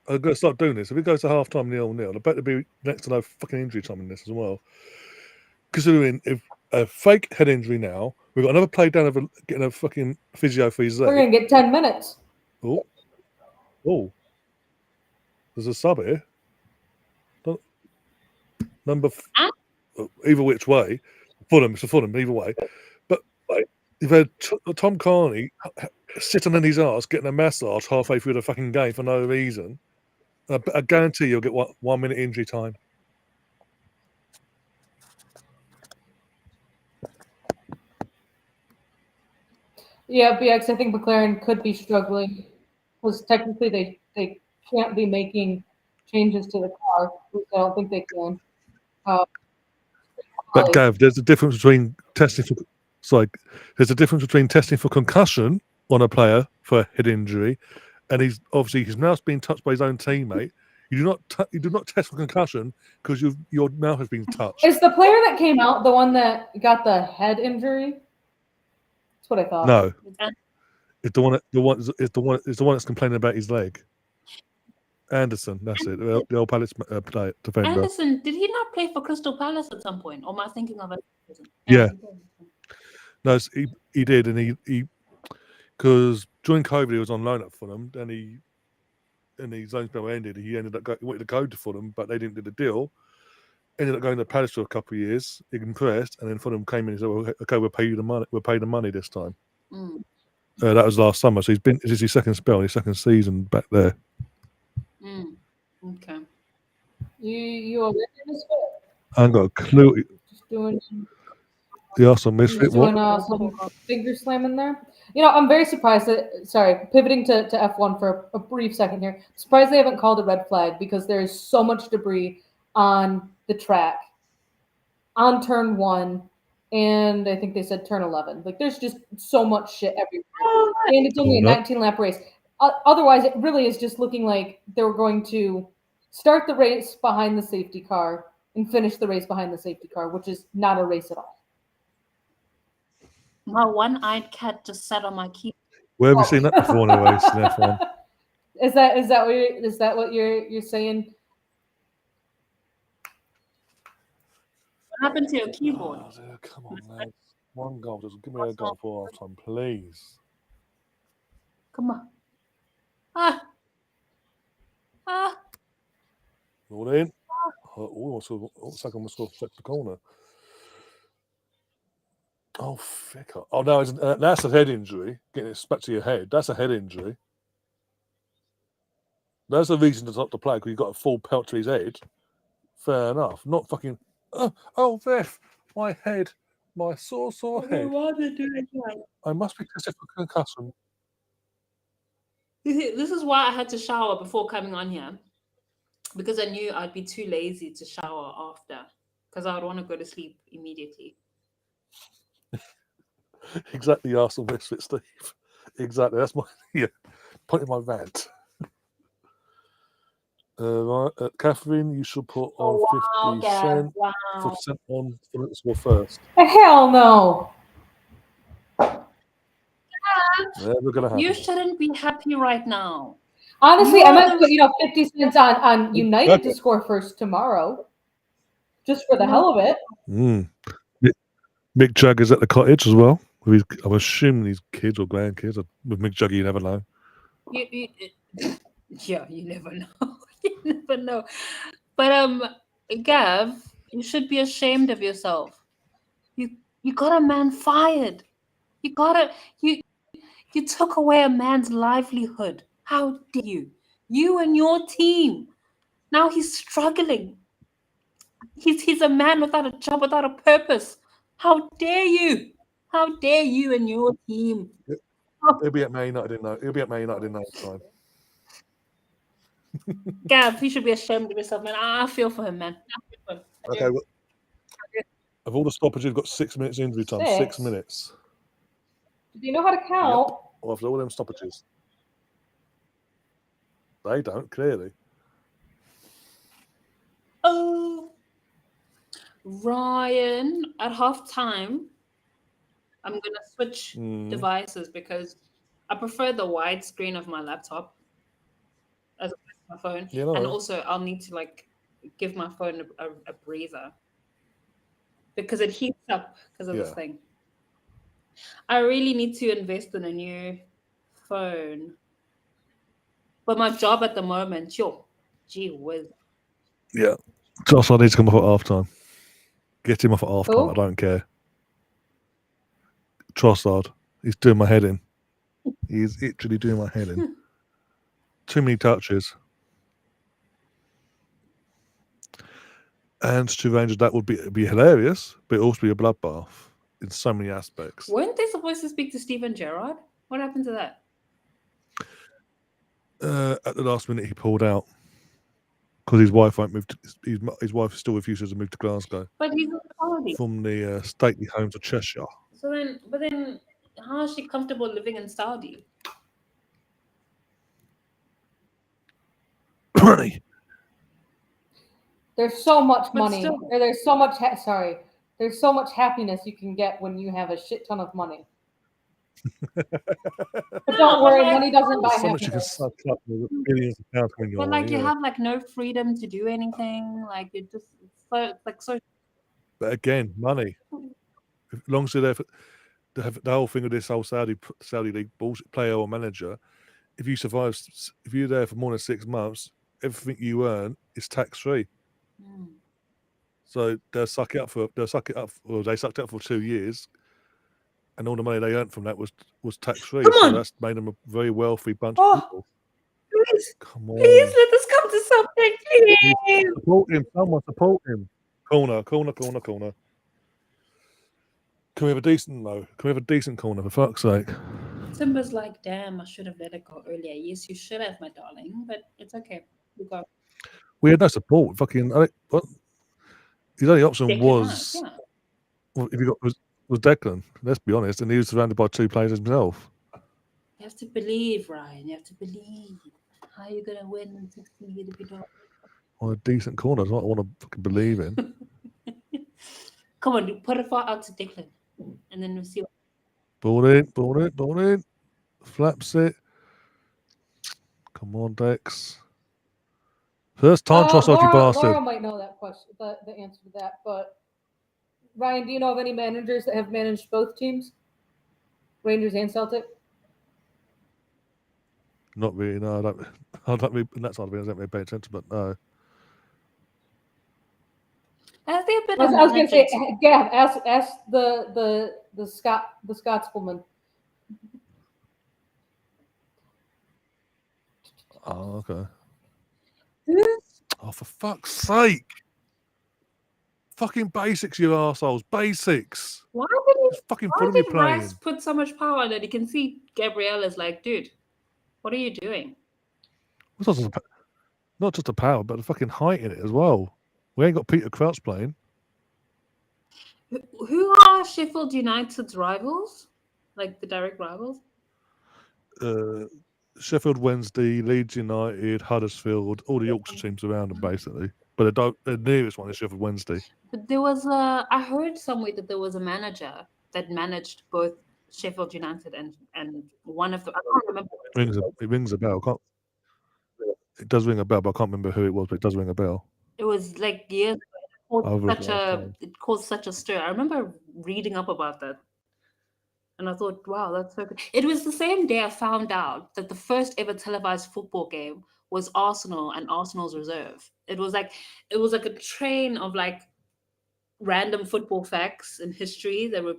A: I'm going to start doing this. If it goes to half-time 0-0, I bet there'll be next to no fucking injury time in this as well. Considering if a fake head injury now, we've got another play down of getting a fucking physio for his leg.
B: We're going to get 10 minutes.
A: Oh. There's a sub here. Either which way. Fulham, it's a Fulham, either way. But you've had Tom Carney sitting on his arse getting a massage halfway through the fucking game for no reason. I guarantee you'll get 1 minute injury time.
B: Yeah, BX, I think McLaren could be struggling because technically they can't be making changes to the car, which I don't think they can.
A: But Gav, there's a difference between testing for concussion on a player for a head injury, and his mouth's being touched by his own teammate. You do not test for concussion because your mouth has been touched.
B: Is the player that came out the one that got the head injury? That's what I thought.
A: No, it's the one that's complaining about his leg. Anderson, that's it. The old Palace defender.
C: Anderson, did he not play for Crystal Palace at some point? Or am I thinking of it?
A: Yeah. No, he did, and he because during COVID he was on loan at Fulham, and his loan spell ended. He ended up he wanted to go to Fulham, but they didn't do the deal. Ended up going to Palace for a couple of years, impressed, and then Fulham came in and said, "Well, okay, we'll pay you the money. We'll pay the money this time." That was last summer, so this is his second spell, his second season back there.
C: Okay.
B: You already in this bit?
A: I ain't got a clue.
B: Just doing
A: The Arsenal misfit.
B: doing some finger slamming there. I'm very surprised that. Sorry, pivoting to F1 for a brief second here. Surprised they haven't called a red flag because there is so much debris on the track, on turn 1, and I think they said turn 11. Like there's just so much shit everywhere, and it's only a 19-lap race. Otherwise, it really is just looking like they were going to start the race behind the safety car and finish the race behind the safety car, which is not a race at all.
C: My one-eyed cat just sat on my key.
A: Where have we seen that before in a race in F1?
B: Is that what you're saying?
C: What happened to your keyboard?
A: Oh, dear, come on, lads. One goal. Just give me a goal for half time, please.
C: Come on.
A: All in. Looks like I'm going to check the corner. Oh, thick up. Oh, no, that's a head injury. Getting it back to your head. That's a head injury. That's a reason to stop the play because you've got a full pelt to his head. Fair enough. Not fucking. Oh, ref, my head. My sore
C: Okay,
A: head.
C: why are they doing that?
A: I must be tested for concussion.
C: This is why I had to shower before coming on here, because I knew I'd be too lazy to shower after, because I would want to go to sleep immediately.
A: Exactly, Arsenal misfit, Steve. Exactly. That's my point of my rant. Right, Catherine, you should put on 50 cent
C: Wow.
A: 50% on for it to go first.
B: Hell no.
A: Never gonna happen.
C: You shouldn't be happy right now.
B: Honestly,
C: You're
B: I might
C: the-
B: put 50 cents on United to score first tomorrow, just for the hell of it.
A: Mick Jagger's at the cottage as well. I'm assuming these kids or grandkids. With Mick Jagger, you never know.
C: Yeah, you never know. You never know. But Gav, you should be ashamed of yourself. You got a man fired. You took away a man's livelihood. How dare you? You and your team. Now he's struggling. He's a man without a job, without a purpose. How dare you? How dare you and your team?
A: He'll be at Man United in no time.
C: Gav, you should be ashamed of yourself, man. I feel for him, man.
A: Okay, well, of all the stoppages, you've got 6 minutes injury time. 6 minutes.
B: Do you know how to count?
A: Yep. Well, after all them stoppages. They don't, clearly.
C: Oh, Ryan, at half time, I'm going to switch devices because I prefer the widescreen of my laptop as opposed to my phone.
A: You know.
C: And also, I'll need to give my phone a breather because it heats up because of this thing. I really need to invest in a new phone. But my job at the moment, gee whiz.
A: Yeah. Joshua needs to come off at half time. Get him off at half time.
B: Who?
A: I don't care. Trossard. He's doing my head in. He's literally doing my head in. Too many touches. And to Rangers, that would be hilarious, but also be a bloodbath in so many aspects.
C: Weren't they supposed to speak to Steven Gerrard? What happened to that?
A: At the last minute, he pulled out because his wife won't move. His wife still refuses to move to Glasgow.
C: But he's a Saudi.
A: From the stately homes of Cheshire.
C: But then, how is she comfortable living in Saudi?
A: Money.
B: There's so much money.
C: still-
B: Or there's so much. There's so much happiness you can get when you have a shit ton of money. But don't worry, money doesn't buy
A: So much you can
B: happiness.
A: suck up with billions of pounds when you're.
C: But you have no freedom to do anything. It just so.
A: But again, money. As long as they're there, the whole thing of this whole Saudi league bullshit player or manager. If you're there for more than 6 months, everything you earn is tax free. So they sucked it up for 2 years, and all the money they earned from that was tax free. So that's made them a very wealthy bunch of people.
C: Please,
A: come on,
C: please let this come to something, please.
A: Support him, someone support him. Corner. Can we have a decent corner for fuck's sake?
C: Timber's like, damn, I should have let it go earlier. Yes, you should have, my darling, but it's okay. You go.
A: We had no support. Fucking what? His only option
C: Declan
A: was
C: Rice, yeah.
A: well, if you got was Declan. Let's be honest, and he was surrounded by 2 players himself.
C: You have to believe, Ryan. You have to believe. How are you gonna win and succeed if you don't?
A: On a decent corner, that's what I want to fucking believe in.
C: Come on, put it far out to Declan, and then we'll see.
A: Ball in. Flaps it. Come on, Dex. First time, Trossard, you bastard.
B: Laura might know that question, the answer to that. But Ryan, do you know of any managers that have managed both teams, Rangers and Celtic?
A: Not really. No, I don't really. That side of it, I don't really pay attention. But no.
C: Has there been
B: I was going to say,
C: manager-
B: Gav, ask the Scotswoman.
A: Oh, okay. Oh, for fuck's sake! Fucking basics, you arseholes. Basics.
C: Why
A: It's fucking
C: why
A: Fulham you're
C: did
A: playing.
C: Rice put so much power that you can see Gabriel is like, dude, what are you doing?
A: It's not just the power, but the fucking height in it as well. We ain't got Peter Crouch playing.
C: Who are Sheffield United's rivals? Like the direct rivals?
A: Sheffield Wednesday, Leeds United, Huddersfield, all the Yorkshire teams around them basically. But the nearest one is Sheffield Wednesday.
C: But there was I heard somewhere that there was a manager that managed both Sheffield United and one of the I can't remember.
A: It rings a bell. It does ring a bell, but I can't remember who it was, but it does ring a bell.
C: It was like years ago. It caused such a stir. I remember reading up about that. And I thought, wow, that's so good. It was the same day I found out that the first ever televised football game was Arsenal and Arsenal's reserve. It was like a train of like random football facts and history that were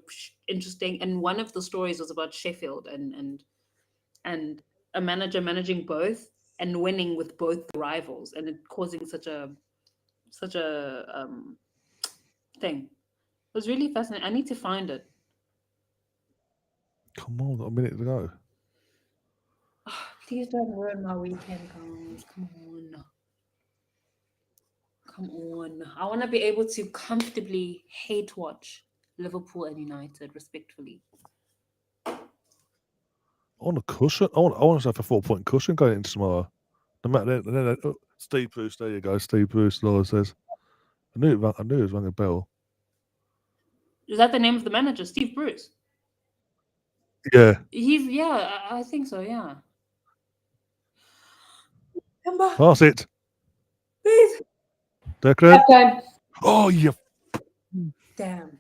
C: interesting. And one of the stories was about Sheffield and a manager managing both and winning with both the rivals and it causing such a thing. It was really fascinating. I need to find it.
A: Come on, got a minute to go.
C: Please don't ruin my weekend, guys. Come on. Come on. I want to be able to comfortably hate watch Liverpool and United respectfully.
A: On a cushion? I want to have a 4-point cushion going into tomorrow. No matter Steve Bruce, there you go. Steve Bruce, Laura says. I knew it was rang a bell.
C: Is that the name of the manager, Steve Bruce?
A: Yeah.
C: I think so, yeah.
A: Pass it.
C: Please.
A: Declan.
B: Halftime.
A: Oh, you.
C: Damn.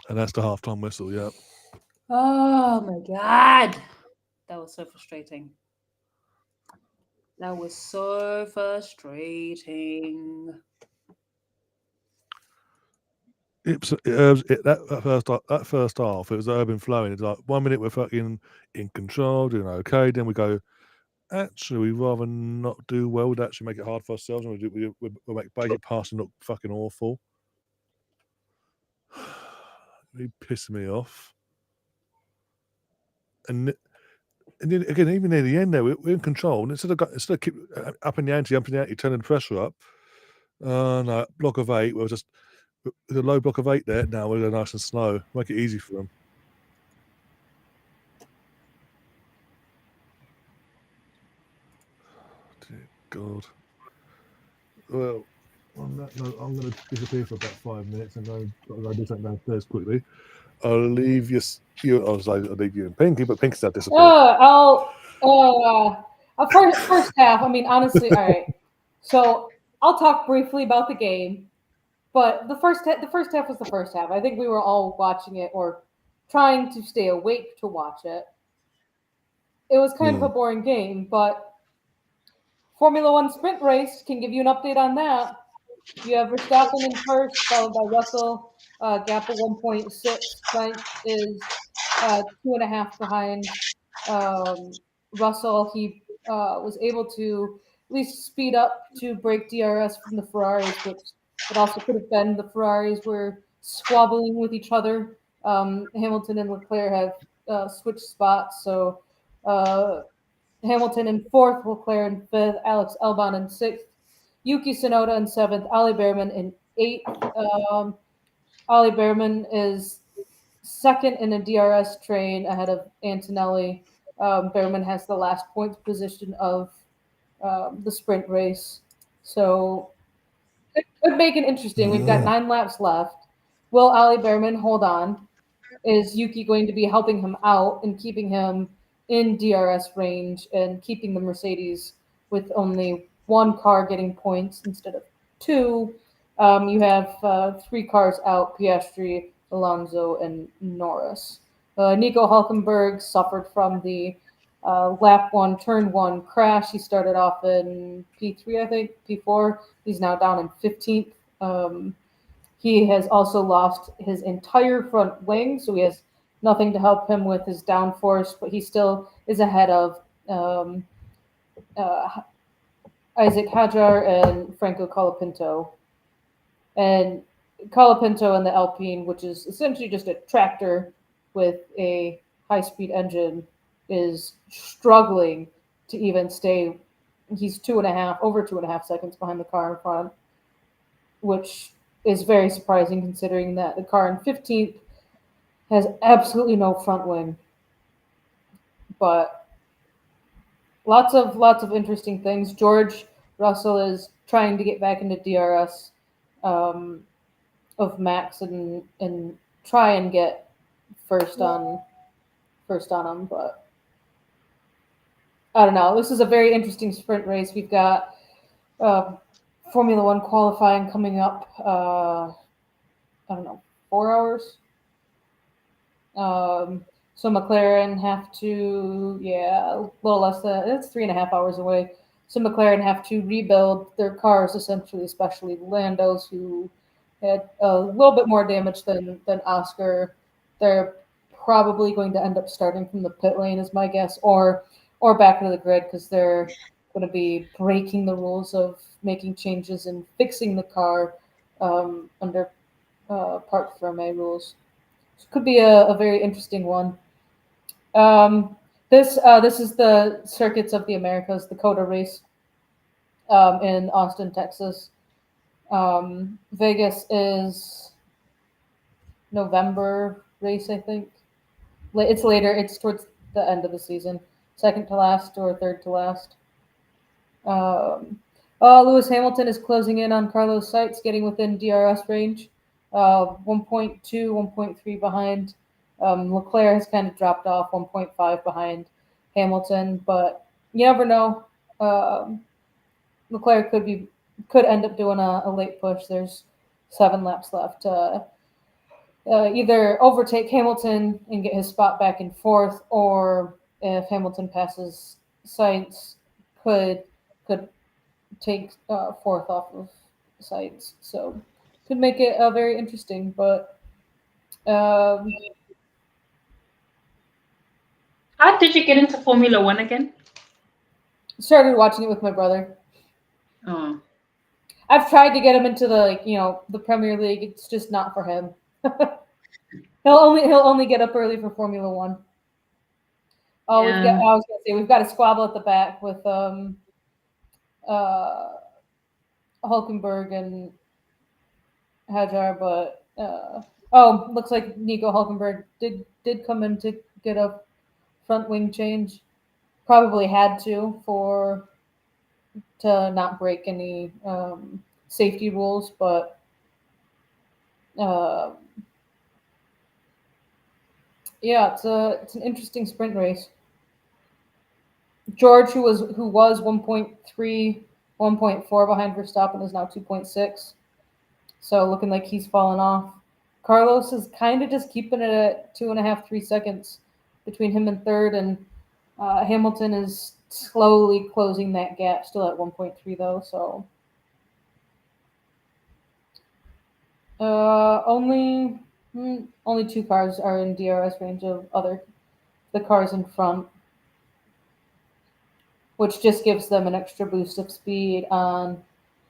A: And that's the halftime whistle, yeah.
C: Oh my God. That was so frustrating. That was so frustrating.
A: That first half, it was urban flowing. It's like 1 minute we're fucking in control, doing okay. Then we go, actually, we'd rather not do well. We'd actually make it hard for ourselves, and we'll make basic passing look fucking awful. Really pissing me off. And then, again, even near the end, there we're in control, and instead of keep upping the ante, turning the pressure up. No, block of 8. We're just with a low block of 8 there. Now we're nice and slow. Make it easy for them. Dear God. Well, on that note, I'm going to disappear for about 5 minutes and go do something downstairs quickly. I'll leave you. I'll leave you and Pinky, but Pinky's not disappearing.
B: First half. I mean, honestly, all right. So I'll talk briefly about the game, but the first half was the first half. I think we were all watching it or trying to stay awake to watch it. It was kind of a boring game, but Formula One sprint race can give you an update on that. You have Verstappen in first, followed by Russell. Gap of 1.6. Sainz is 2.5 behind Russell. He was able to at least speed up to break DRS from the Ferraris, which it also could have been the Ferraris were squabbling with each other. Hamilton and Leclerc have switched spots, so Hamilton in fourth, Leclerc in fifth, Alex Albon in sixth, Yuki Tsunoda in seventh, Ollie Behrman in eighth. Ollie Behrman is second in a DRS train ahead of Antonelli. Behrman has the last points position of the sprint race. So it could make it interesting. We've got 9 laps left. Will Ollie Behrman hold on? Is Yuki going to be helping him out and keeping him in DRS range and keeping the Mercedes with only 1 car getting points instead of 2? You have 3 cars out, Piastri, Alonso, and Norris. Nico Hulkenberg suffered from the lap 1, turn 1 crash. He started off in P3, I think, P4. He's now down in 15th. He has also lost his entire front wing, so he has nothing to help him with his downforce, but he still is ahead of Isaac Hajar and Franco Colapinto. And Colapinto in the Alpine, which is essentially just a tractor with a high-speed engine, is struggling to even stay. He's over 2.5 seconds behind the car in front, which is very surprising considering that the car in 15th has absolutely no front wing. But lots of interesting things. George Russell is trying to get back into DRS of Max and try and get first on him, but I don't know. This is a very interesting sprint race. We've got Formula One qualifying coming up. I don't know, 4 hours. So McLaren have to, a little less than, it's 3.5 hours away. So McLaren have to rebuild their cars, essentially, especially Lando's, who had a little bit more damage than Oscar. They're probably going to end up starting from the pit lane, is my guess, or back into the grid, because they're going to be breaking the rules of making changes and fixing the car under Parc Fermé rules. So it could be a very interesting one. This is the Circuits of the Americas, the COTA race in Austin, Texas. Vegas is November race, I think. It's later. It's towards the end of the season, second to last or third to last. Lewis Hamilton is closing in on Carlos Sainz, getting within DRS range. 1.2, 1.3 behind. Leclerc has kind of dropped off, 1.5 behind Hamilton, but you never know. Leclerc could end up doing a late push. There's 7 laps left. Either overtake Hamilton and get his spot back in 4th, or if Hamilton passes Sainz, could take 4th off of Sainz. So could make it very interesting. But
C: how did you get into Formula One again?
B: Started watching it with my brother.
C: Oh.
B: I've tried to get him into the Premier League. It's just not for him. He'll only get up early for Formula One. Oh,
C: Yeah.
B: we've got a squabble at the back with Hulkenberg and Hajar, but looks like Nico Hulkenberg did come in to get a front wing change. Probably had to not break any safety rules, but it's an interesting sprint race. George, who was 1.3, 1.4 behind Verstappen, is now 2.6. So looking like he's fallen off. Carlos is kind of just keeping it at 2.5, 3 seconds between him and third, and Hamilton is slowly closing that gap, still at 1.3 though. So only 2 cars are in DRS range of the cars in front, which just gives them an extra boost of speed on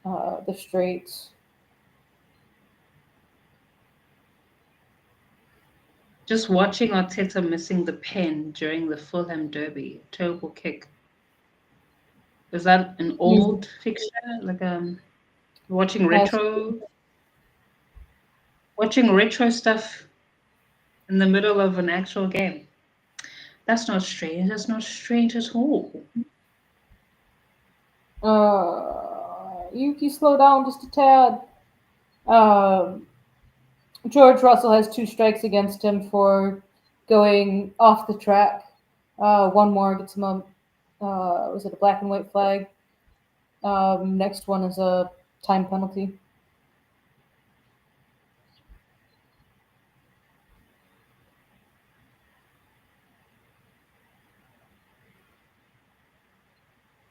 B: the straights.
C: Just watching Arteta missing the pen during the Fulham derby, terrible kick. Is that an old fixture? Like watching retro stuff in the middle of an actual game. That's not strange. That's not strange at all.
B: Yuki, slow down just a tad. George Russell has 2 strikes against him for going off the track. One more gets him a was it a black and white flag? Next one is a time penalty.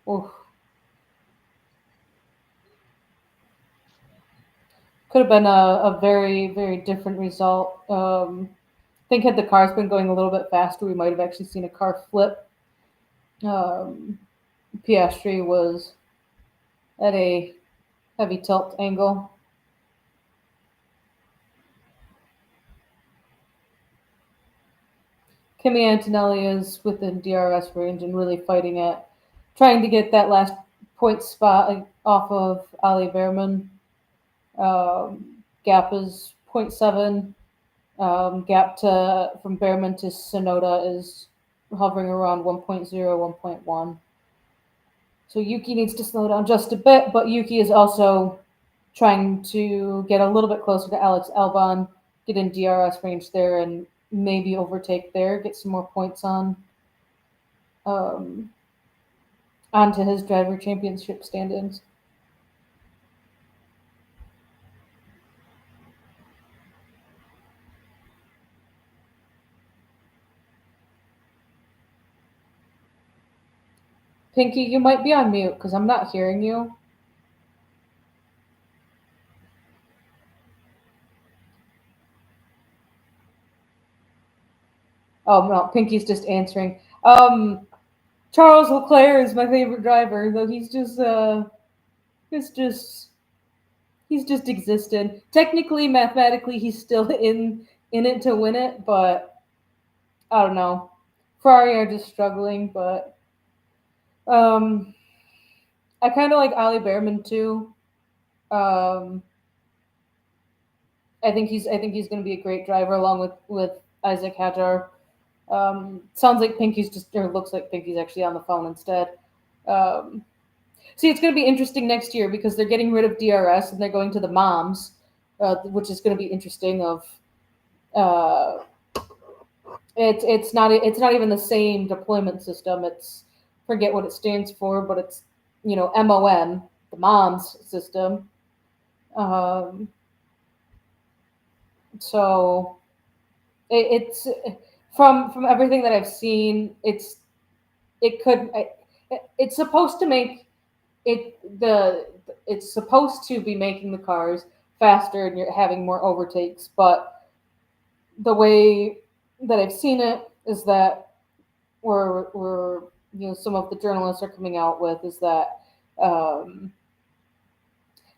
B: Oof. Could have been a very, very different result. I think had the cars been going a little bit faster, we might have actually seen a car flip. Piastri was at a heavy tilt angle. Kimi Antonelli is within DRS range and really fighting it, trying to get that last point spot off of Ali Behrman. Gap is 0.7. Gap from Behrman to Sonoda is hovering around 1.0, 1.1. So Yuki needs to slow down just a bit, but Yuki is also trying to get a little bit closer to Alex Albon, get in DRS range there, and maybe overtake there, get some more points on onto his driver championship standings. Pinky, you might be on mute because I'm not hearing you. Oh no, Pinky's just answering. Charles Leclerc is my favorite driver, though he's just existed. Technically, mathematically, he's still in it to win it, but I don't know. Ferrari are just struggling, but I kind of like Ali Behrman too. I think he's going to be a great driver along with Isaac Hadjar. Sounds like Pinky's looks like Pinky's actually on the phone instead. See, it's going to be interesting next year because they're getting rid of DRS and they're going to the moms, which is going to be interesting. It's not even the same deployment system. It's forget what it stands for, but it's MOM, the moms system. So it's from everything that I've seen, it's supposed to make it's supposed to be making the cars faster and you're having more overtakes, but the way that I've seen it is that we're some of the journalists are coming out with is that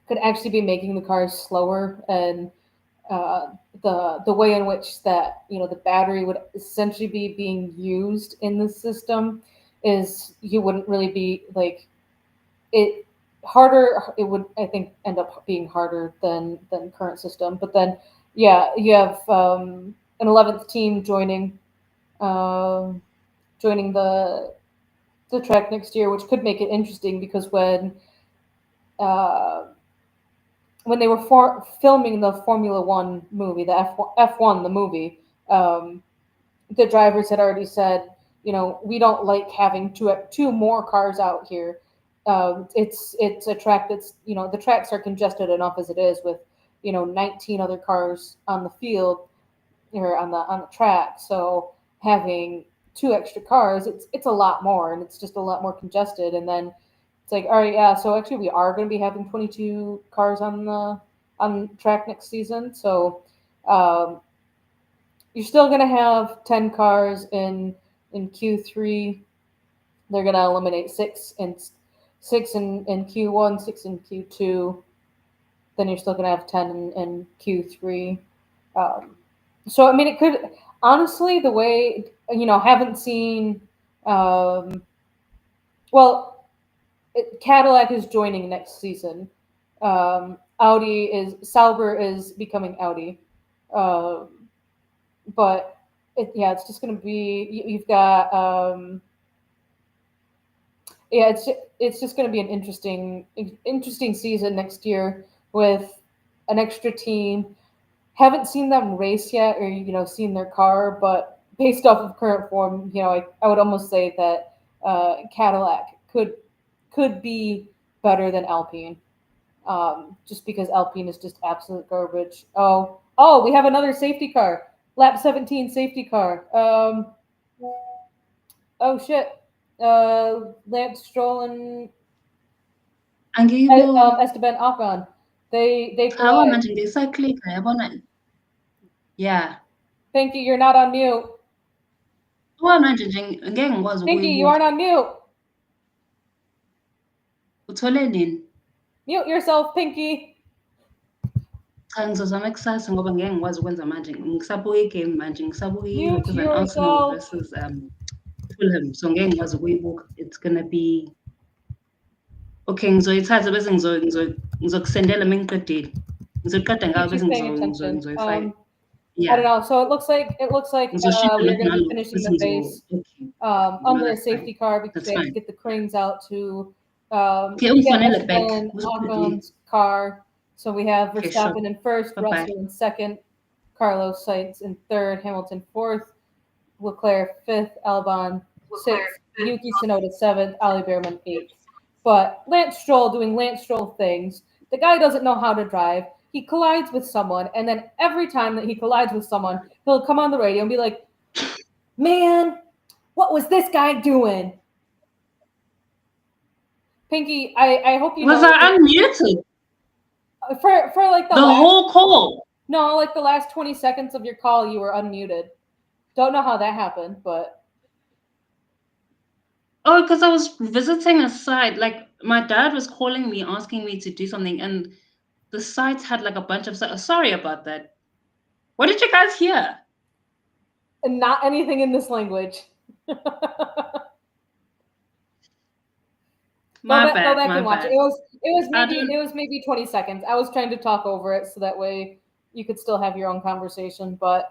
B: could actually be making the cars slower, and the way in which that the battery would essentially be being used in the system is you wouldn't really be like it harder. It would, I think, end up being harder than current system. But then you have an 11th team joining the track next year, which could make it interesting because when they were filming the Formula One movie, the F1 the movie, the drivers had already said, we don't like having two more cars out here. It's a track that's, the tracks are congested enough as it is with, 19 other cars on the field or on the track. So having two extra cars, it's a lot more, and it's just a lot more congested. And then it's like, all right, yeah. So actually, we are going to be having 22 cars on track next season. So you're still going to have 10 cars in Q3. They're going to eliminate six in Q1, 6 in Q2. Then you're still going to have 10 in Q3. So I mean, it could honestly, the way haven't seen. Cadillac is joining next season. Sauber is becoming Audi, but it's just going to be. You've got it's just going to be an interesting season next year with an extra team. Haven't seen them race yet, or seen their car, but based off of current form, I would almost say that Cadillac could be better than Alpine, just because Alpine is just absolute garbage. Oh, we have another safety car, lap 17 safety car. Oh shit, Lance Stroll and Esteban Ocon. They collide.
C: Yeah.
B: Pinky, you're not on mute. Pinky, you aren't on mute.
C: Uthole nini?
B: Mute yourself, Pinky.
C: Cha ngizozama kusasa ngoba ngeke ngikwazi ukwenza manje. Ngisabuka igame manje, ngisabuka
B: Mute
C: i-Rotterdam Arsenal
B: yourself.
C: versus Fulham. So ngeke ngikwazi ukuyibuka. It's gonna be okay, ngizoyithatha bese ngizokusendela mengiqedile. Ngizoqeda ngayo bese
B: Paying attention.
C: ngizoyifaka.
B: I don't know. So it looks like we're going to be finishing the race under a safety car because they have to get the cranes out to get Ocon's car. So we have Verstappen in first, Russell in second, Carlos Sainz in third, Hamilton fourth, Leclerc fifth, Albon sixth, Yuki Tsunoda seventh, Ali Behrman eighth. But Lance Stroll doing Lance Stroll things. The guy doesn't know how to drive. He collides with someone, and then every time that he collides with someone, he'll come on the radio and be like, "Man, what was this guy doing?" Pinky, I hope you
C: was
B: know.
C: Was I unmuted?
B: For like the
C: whole call?
B: No, like the last 20 seconds of your call, you were unmuted. Don't know how that happened, but.
C: Oh, because I was visiting a site. Like my dad was calling me, asking me to do something, and the site had like a bunch of. Sorry about that. What did you guys hear?
B: Not anything in this language. Go back and watch it. It was maybe 20 seconds. I was trying to talk over it so that way you could still have your own conversation. But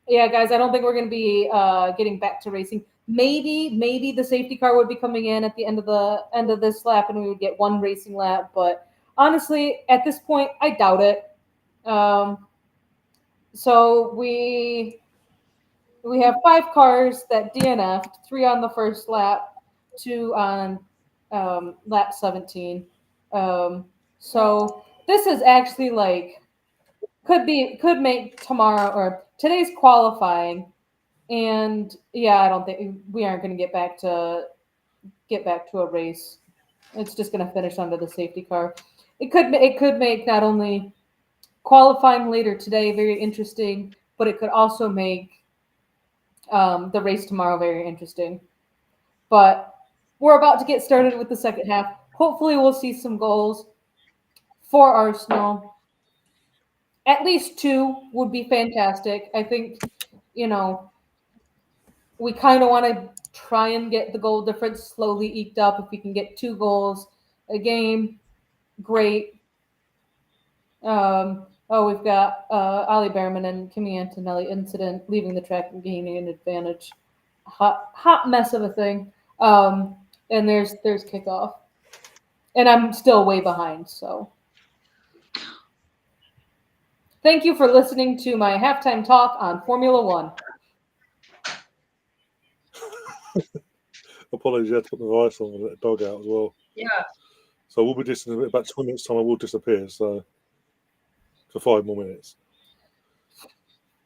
B: yeah, guys, I don't think we're going to be getting back to racing. Maybe the safety car would be coming in at the end of this lap, and we would get one racing lap. But honestly, at this point, I doubt it. So we have 5 cars that DNF'd, 3 on the first lap, 2 on lap 17. So this is actually like could make tomorrow or today's qualifying. And yeah, I don't think we aren't going to get back to a race. It's just going to finish under the safety car. It could make not only qualifying later today very interesting, but it could also make the race tomorrow very interesting. But we're about to get started with the second half. Hopefully, we'll see some goals for Arsenal. At least 2 would be fantastic. I think, we kind of want to try and get the goal difference slowly eked up. If we can get 2 goals a game, great. We've got Ali Behrman and Kimi Antonelli incident, leaving the track and gaining an advantage. Hot mess of a thing. And there's kickoff. And I'm still way behind, so. Thank you for listening to my halftime talk on Formula One.
A: Apologies, I had to put the ice on and let the dog out as well.
C: Yeah.
A: So we'll be distant in about 20 minutes' time. I will disappear. So for 5 more minutes.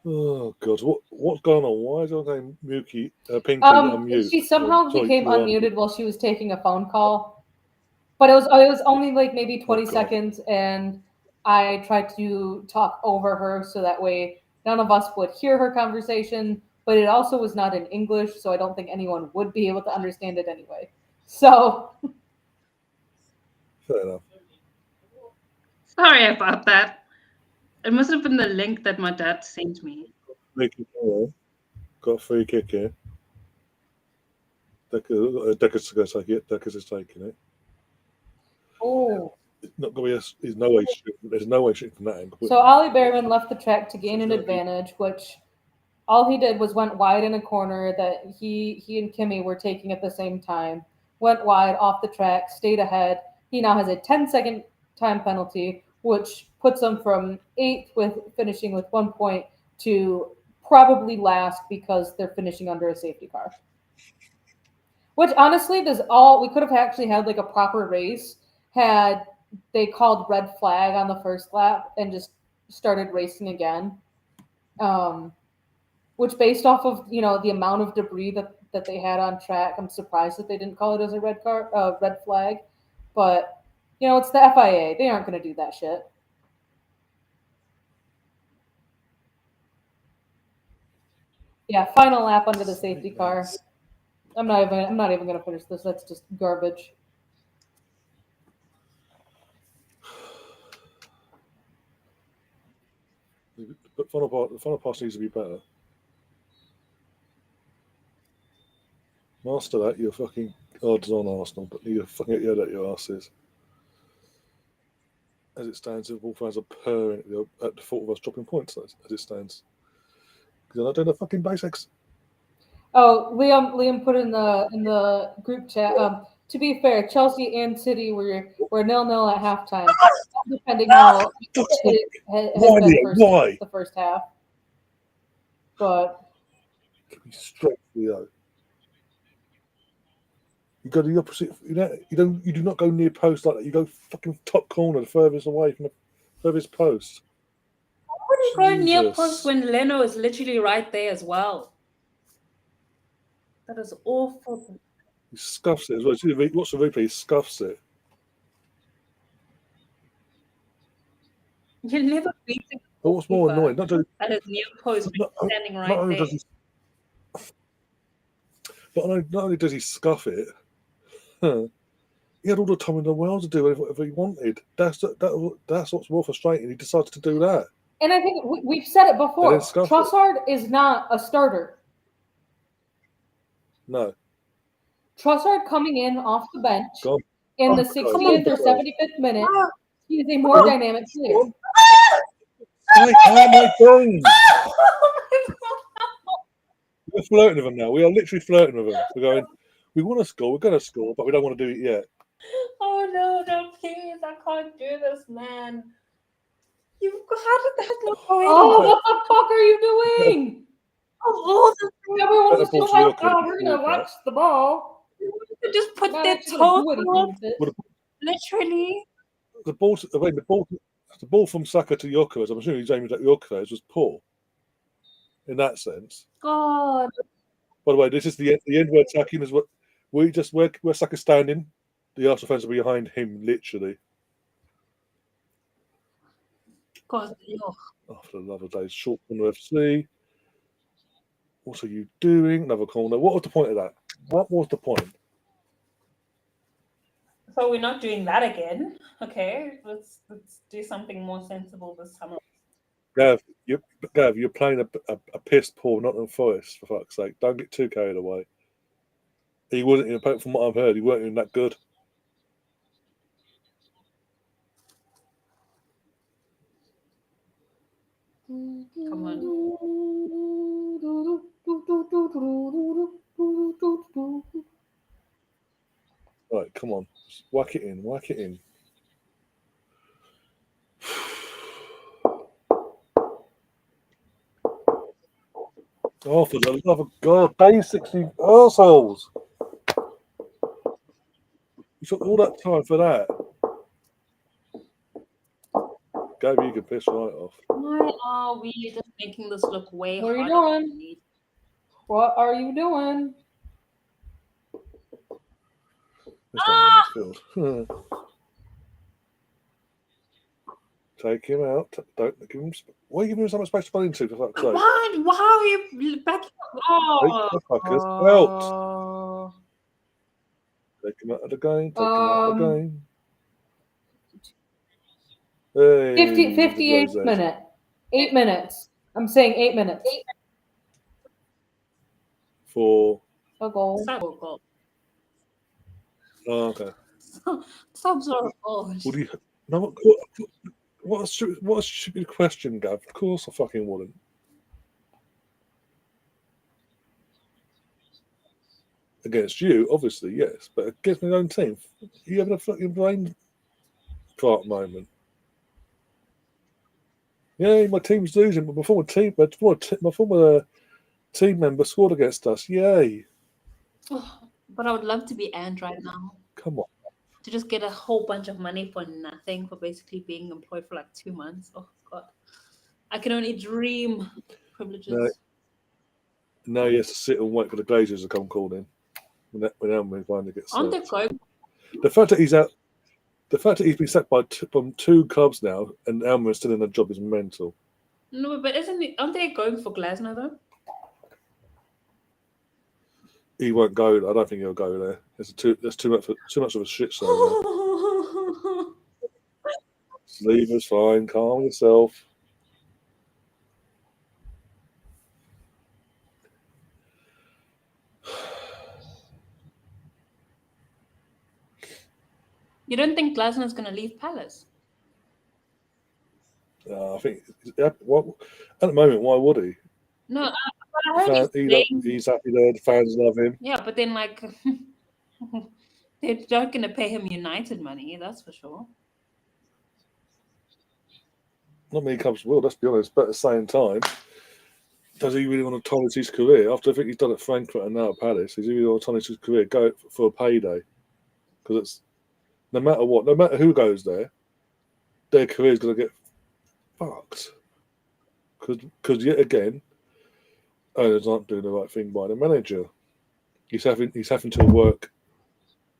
A: Oh God, what's going on? Why is your name Pinky unmuted?
B: She somehow became unmuted while she was taking a phone call, but it was only like maybe 20 seconds, and I tried to talk over her so that way none of us would hear her conversation. But it also was not in English, so I don't think anyone would be able to understand it anyway. So.
A: Fair enough.
C: Sorry about that. It must have been the link that my dad sent me.
A: Got a free kick here. Decker's going to take it. Decker's is taking it.
B: Oh.
A: Not going to be. There's no way shooting from that angle.
B: So Ali Behrman left the track to gain an advantage, which all he did was went wide in a corner that he and Kimi were taking at the same time. Went wide off the track, stayed ahead. He now has a 10-second time penalty, which puts him from 8th with finishing with 1 point to probably last because they're finishing under a safety car. Which honestly we could have actually had like a proper race had they called red flag on the first lap and just started racing again. Which based off of, the amount of debris that they had on track, I'm surprised that they didn't call it as a red flag. But, it's the FIA. They aren't going to do that shit. Yeah, final lap under the safety car. I'm not even going to finish this. That's just garbage.
A: But the final pass needs to be better. Master that, you're fucking odds on Arsenal, but you fucking get your head at your asses. As it stands, the fans are purring at the thought of us dropping points as it stands. Because they're not doing the fucking basics.
B: Oh, Liam put in the group chat. To be fair, Chelsea and City were 0-0 at halftime, depending how it has been the first half. But
A: be straight for you. You go to the opposite. You do not go near post like that. You go fucking top corner, the furthest away from the furthest post.
C: Why would you go near post when Leno is literally right there as well? That is awful.
A: He scuffs it as well. What's the replay? He scuffs it.
C: You'll never beat him.
A: But what's more annoying? Not just
C: at his near post, standing right there.
A: But not only does he scuff it, he had all the time in the world to do whatever he wanted. That's what's more frustrating. He decided to do that.
B: And I think we've said it before. Trossard is not a starter.
A: No.
B: Trossard coming in off the bench in the 60th or 75th minute. He's a more dynamic player.
A: My phone. We're flirting with him now. We are literally flirting with him. We're going, we want to score, we're going to score, but we don't want to do it yet.
C: Oh no, please, I can't do this, man. How did that look going?
B: Oh, what the fuck are you doing?
C: Oh,
B: everyone was just like, we're going to watch the ball.
C: You just put their toe literally.
A: The ball from Saka to Gyökeres, I'm assuming he's aiming at Gyökeres, was poor. In that sense.
C: God.
A: By the way, this is the end we're attacking is what where Saka's standing. The Arsenal fans are behind him, literally.
C: God,
A: after the love of days, short corner FC. What are you doing? Another corner. What was the point of that? What was the point?
C: So we're not doing that again. Okay, let's do something more sensible this time.
A: Gav, you're playing a piss poor Nottingham Forest, for fuck's sake. Don't get too carried away. He wasn't, from what I've heard, he weren't even that good.
C: Come on.
A: Right, come on. Just whack it in. Oh, for the love of God, basics, you assholes. You took all that time for that. Gabe, you can piss right off.
C: Why are we just making this look way harder?
B: What are you doing? What are you doing?
A: Take him out. Don't give him. Why are you giving him so much space to run into? For fuck's sake?
C: Why are you backing up?
A: Take the fuckers out. Take him out of the game. Hey,
B: 58 minute. 8 minutes. I'm saying 8 minutes.
A: For
B: a goal.
A: Oh, okay.
C: Some sort of goal.
A: Would you? No. What a stupid question, Gav. Of course I fucking wouldn't. Against you, obviously, yes. But against my own team, you having a fucking brain fart moment. Yeah, my team's losing, but my former team member scored against us. Yay.
C: Oh, but I would love to be Ant right now.
A: Come on.
C: To just get a whole bunch of money for nothing, for basically being employed for like 2 months. Oh, God. I can only dream privileges.
A: No, he has to sit and wait for the Glazers to come calling when Elmer finally gets
C: on the go.
A: The fact that he's out, the fact that he's been sacked from 2 clubs now and Elmer is still in the job is mental.
C: No, but aren't they going for Glasner though?
A: He won't go. I don't think he'll go there. There's too much of a shit show. Leave us fine. Calm yourself.
C: You don't think Glasner's going to leave Palace?
A: I think at the moment, why would he?
C: No, but I heard
A: He's happy there. The fans love him.
C: Yeah, but then like they're not going to pay him United money. That's for sure.
A: Not many clubs will. Let's be honest. But at the same time, does he really want to tarnish his career after everything he's done at Frankfurt and now at Palace? Does he really want to tarnish his career? Go for a payday? Because it's no matter what, no matter who goes there, their career is going to get fucked. Because yet again, owners aren't doing the right thing by the manager. He's having to work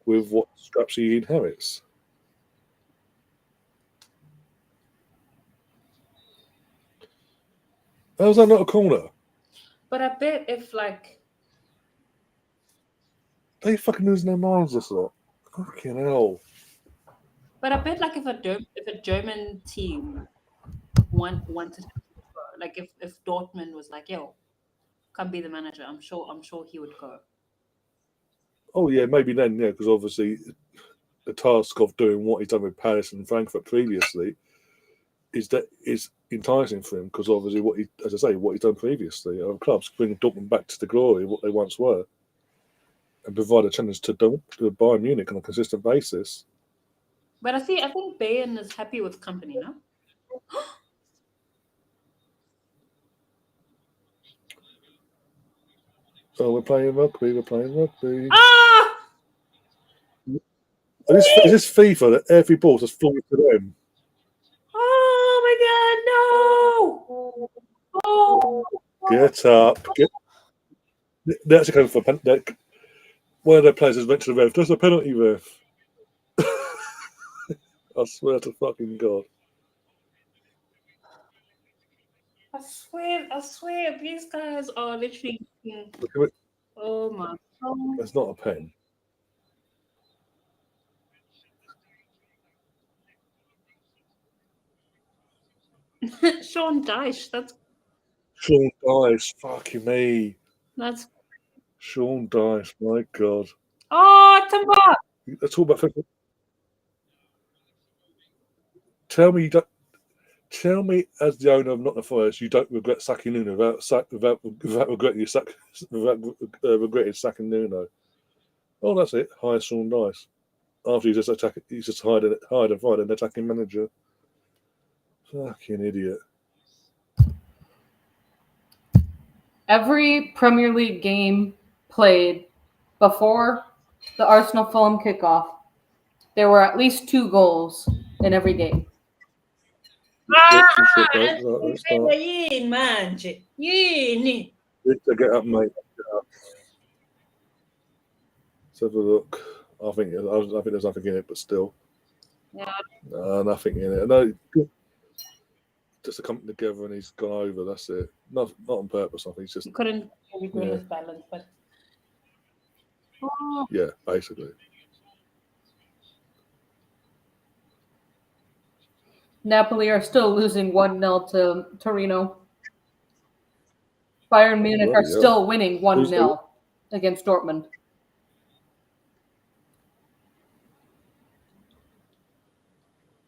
A: with what scraps he inherits. How's that not a corner?
C: But I bet if like
A: they fucking losing their minds, this lot. Fucking hell.
C: But I bet like if a German team wanted to, like if Dortmund was like, yo, come be the manager, I'm sure he would go.
A: Oh yeah, maybe then, yeah, because obviously the task of doing what he's done with Palace and Frankfurt previously is enticing for him, because obviously what he's done previously. Our clubs bring Dortmund back to the glory of what they once were, and provide a challenge to Bayern Munich on a consistent basis.
C: But I think Bayern is happy with company, no?
A: Oh, we're playing rugby.
C: Ah!
A: Is this FIFA that every ball just falls to them?
C: Oh my God, no! Oh!
A: Get up. They're actually going for a penalty. One of their players has went to the ref. There's a penalty, ref. I swear to fucking God.
C: I swear, these guys are literally. Oh my God.
A: That's not a pen.
C: Sean Dyche, that's
A: Sean Dyche, fucking me.
C: That's
A: Sean Dyche, my God.
C: Oh, Timber!
A: Let's talk about football. Tell me, as the owner of Nottingham Forest, you don't regret sacking Nuno without regretting sacking Nuno. Oh, that's it. Hire Sean Dyche. After he's just hired and fired an attacking manager. Fucking idiot.
B: Every Premier League game played before the Arsenal Fulham kickoff, there were at least 2 goals in every game.
A: Get up, mate. Get up. Let's have a look. I think there's nothing in it, but still.
C: Yeah.
A: Nothing in it. No, just to come together and he's gone over. That's it. Not on purpose. I think he's just.
C: He couldn't regain his balance, but.
A: Yeah, basically.
B: Napoli are still losing 1-0 to Torino. Bayern Munich are still winning 1-0 against Dortmund.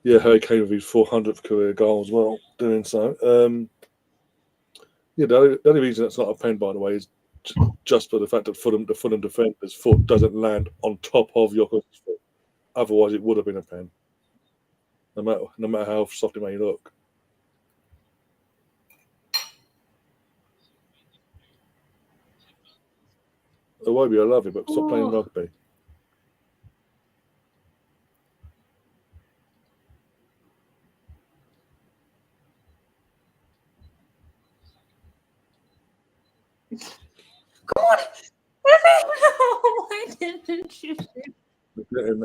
A: Yeah, Harry Kane with his 400th career goal as well, doing so. The only reason it's not a pen, by the way, is just for the fact that the Fulham defender's foot doesn't land on top of Joko's foot. Otherwise, it would have been a pen. No matter how soft it may look. Iwobi, I love you, but stop playing rugby.
C: God! Why didn't you?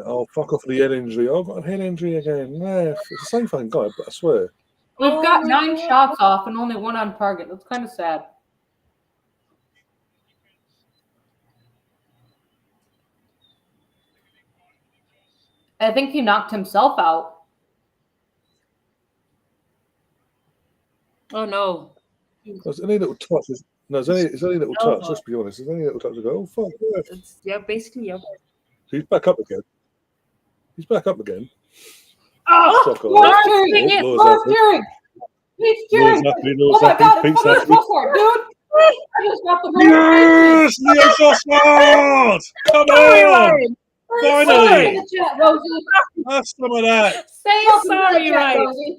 A: Oh, fuck off the head injury. I've got a head injury again. No, it's the same fucking guy, but I swear.
B: We've got 9 shots off and only 1 on target. That's kind of sad. I think he knocked himself out.
C: Oh no.
A: There's any little touch. There's any little touch, let's be honest. There's any little touch to go, oh, fuck.
C: Yeah, basically, yeah.
A: He's back up again. He's back up again.
C: Oh,
A: Fuck off.
B: Laura's cheering!
A: Oh,
B: Laura's cheering! He's cheering!
A: Laura's happy,
B: Oh
A: Laura's
B: my
A: happy,
B: god,
A: Pete's
B: it's
A: happy.
B: Trossard, dude! I just got the notification!
A: Yes! Leo Trossard! Come
C: sorry,
A: on!
C: Ryan.
A: Finally!
B: Welcome to the chat, Rosie.
A: Have some of that.
C: Say
B: Welcome to
C: sorry,
B: the chat,
C: Ryan.
B: Rosie.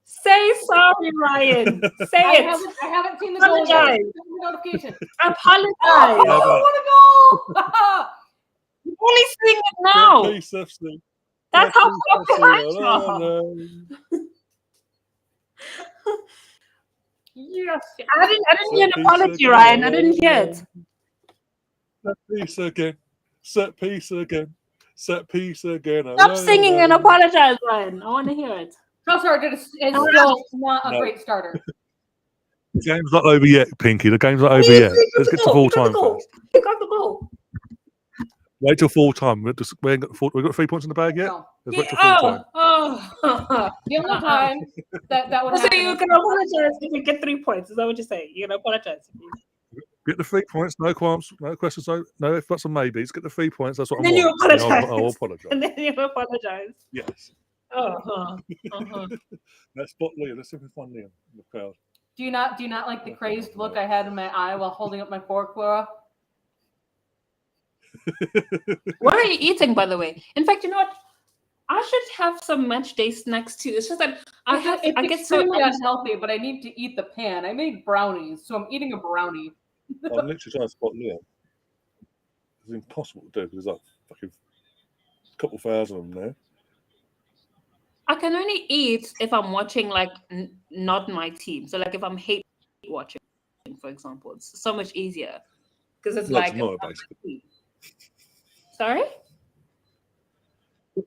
C: Say sorry, Ryan. Say
B: I
C: it.
B: haven't seen the goal yet.
C: Apologize.
B: Send me a notification.
C: Apologize.
B: Oh, what a goal!
C: You're only seeing it
A: Get
C: now.
A: peace, FC.
C: That's
A: Get
C: how
A: peace,
C: popular
A: FC.
C: you are.
A: Hello.
C: Yes. I didn't hear an
A: Set piece
C: apology,
A: again.
C: Ryan. I didn't hear it.
A: Set piece again. Set piece again. Set piece again.
C: Stop singing and apologize, Ryan. I want to hear it.
B: Trossard is still not a great starter.
A: The game's not over yet, Pinky. The game's not over yet. Let's get to full time first.
C: You got the goal.
A: Wait till full time. We ain't got we got 3 points in the bag yet.
B: No.
A: Let's wait till full time.
B: The only time that would
C: So
B: happen
C: you
B: is-
C: can apologize if you get 3 points. Is that what you say? You can apologize.
A: Get the 3 points. No qualms. No questions. No ifs, buts, and maybes. Get the 3 points. That's what
C: And
A: I
C: then you
A: want.
C: apologise.
A: I'll apologise.
C: And then you apologize.
A: Yes. Let's spot Liam. Let's see if we find Liam in the crowd.
B: Do you not like the crazed look I had in my eye while holding up my fork, Laura?
C: What are you eating, by the way? In fact, you know what? I should have some Matchday snacks too. It's just that I get so
B: extremely unhealthy, but I need to eat the pan. I made brownies, so I'm eating a brownie.
A: I'm literally trying to spot Liam. It's impossible to do because there's like fucking a couple thousand of them there.
C: I can only eat if I'm watching like not my team. So like if I'm hate watching, for example, it's so much easier because it's like
A: tomorrow, basically.
C: Sorry.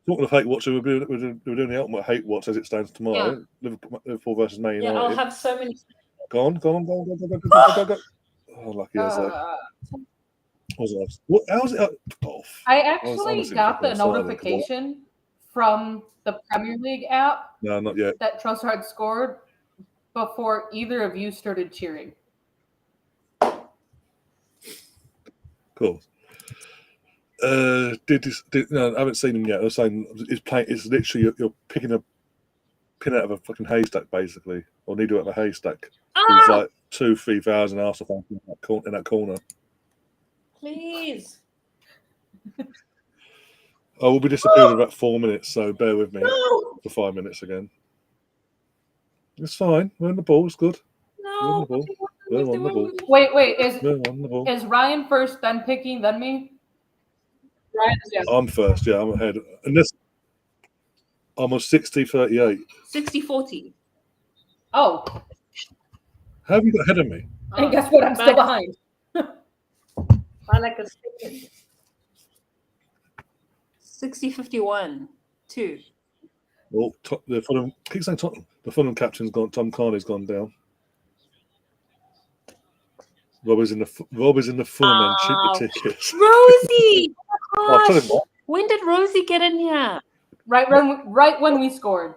A: Talking of hate watch, we're doing the ultimate hate watch as it stands tomorrow.
C: Yeah.
A: Liverpool versus Man United.
C: Yeah, I'll have so many.
A: Go on. Oh, lucky as that. How's it? Oh,
B: I actually
A: honestly
B: got the
A: fucking excited.
B: notification from the Premier League app
A: No, not yet.
B: that Trossard scored before either of you started cheering.
A: Cool. No, I haven't seen him yet. I was saying it's literally you're picking a pin out of a fucking haystack, basically, or needle out of a haystack. There's like 2,000-3,000 Arsenal fans in that corner.
C: Please.
A: I will be disappearing in about 4 minutes, so bear with me for 5 minutes again. It's fine. We're on the ball. It's good. We're on the ball. We're on the ball.
B: Wait,
A: We're on the ball.
B: is Ryan first, then picking, then me?
A: I'm first. Yeah, I'm ahead. And this, I'm on 60-38.
C: 60-40.
B: Oh,
A: How have you got ahead of me?
B: and guess what? I'm still behind.
C: I like a 60-51. 2.
A: Well, the Fulham. Keep saying Tottenham. The Fulham captain's gone. Tom Carney's gone down. Rob is in the Fulham and cheap the tickets.
C: Rosie!
A: I'll tell him what.
C: When did Rosie get in here?
B: Right when we scored.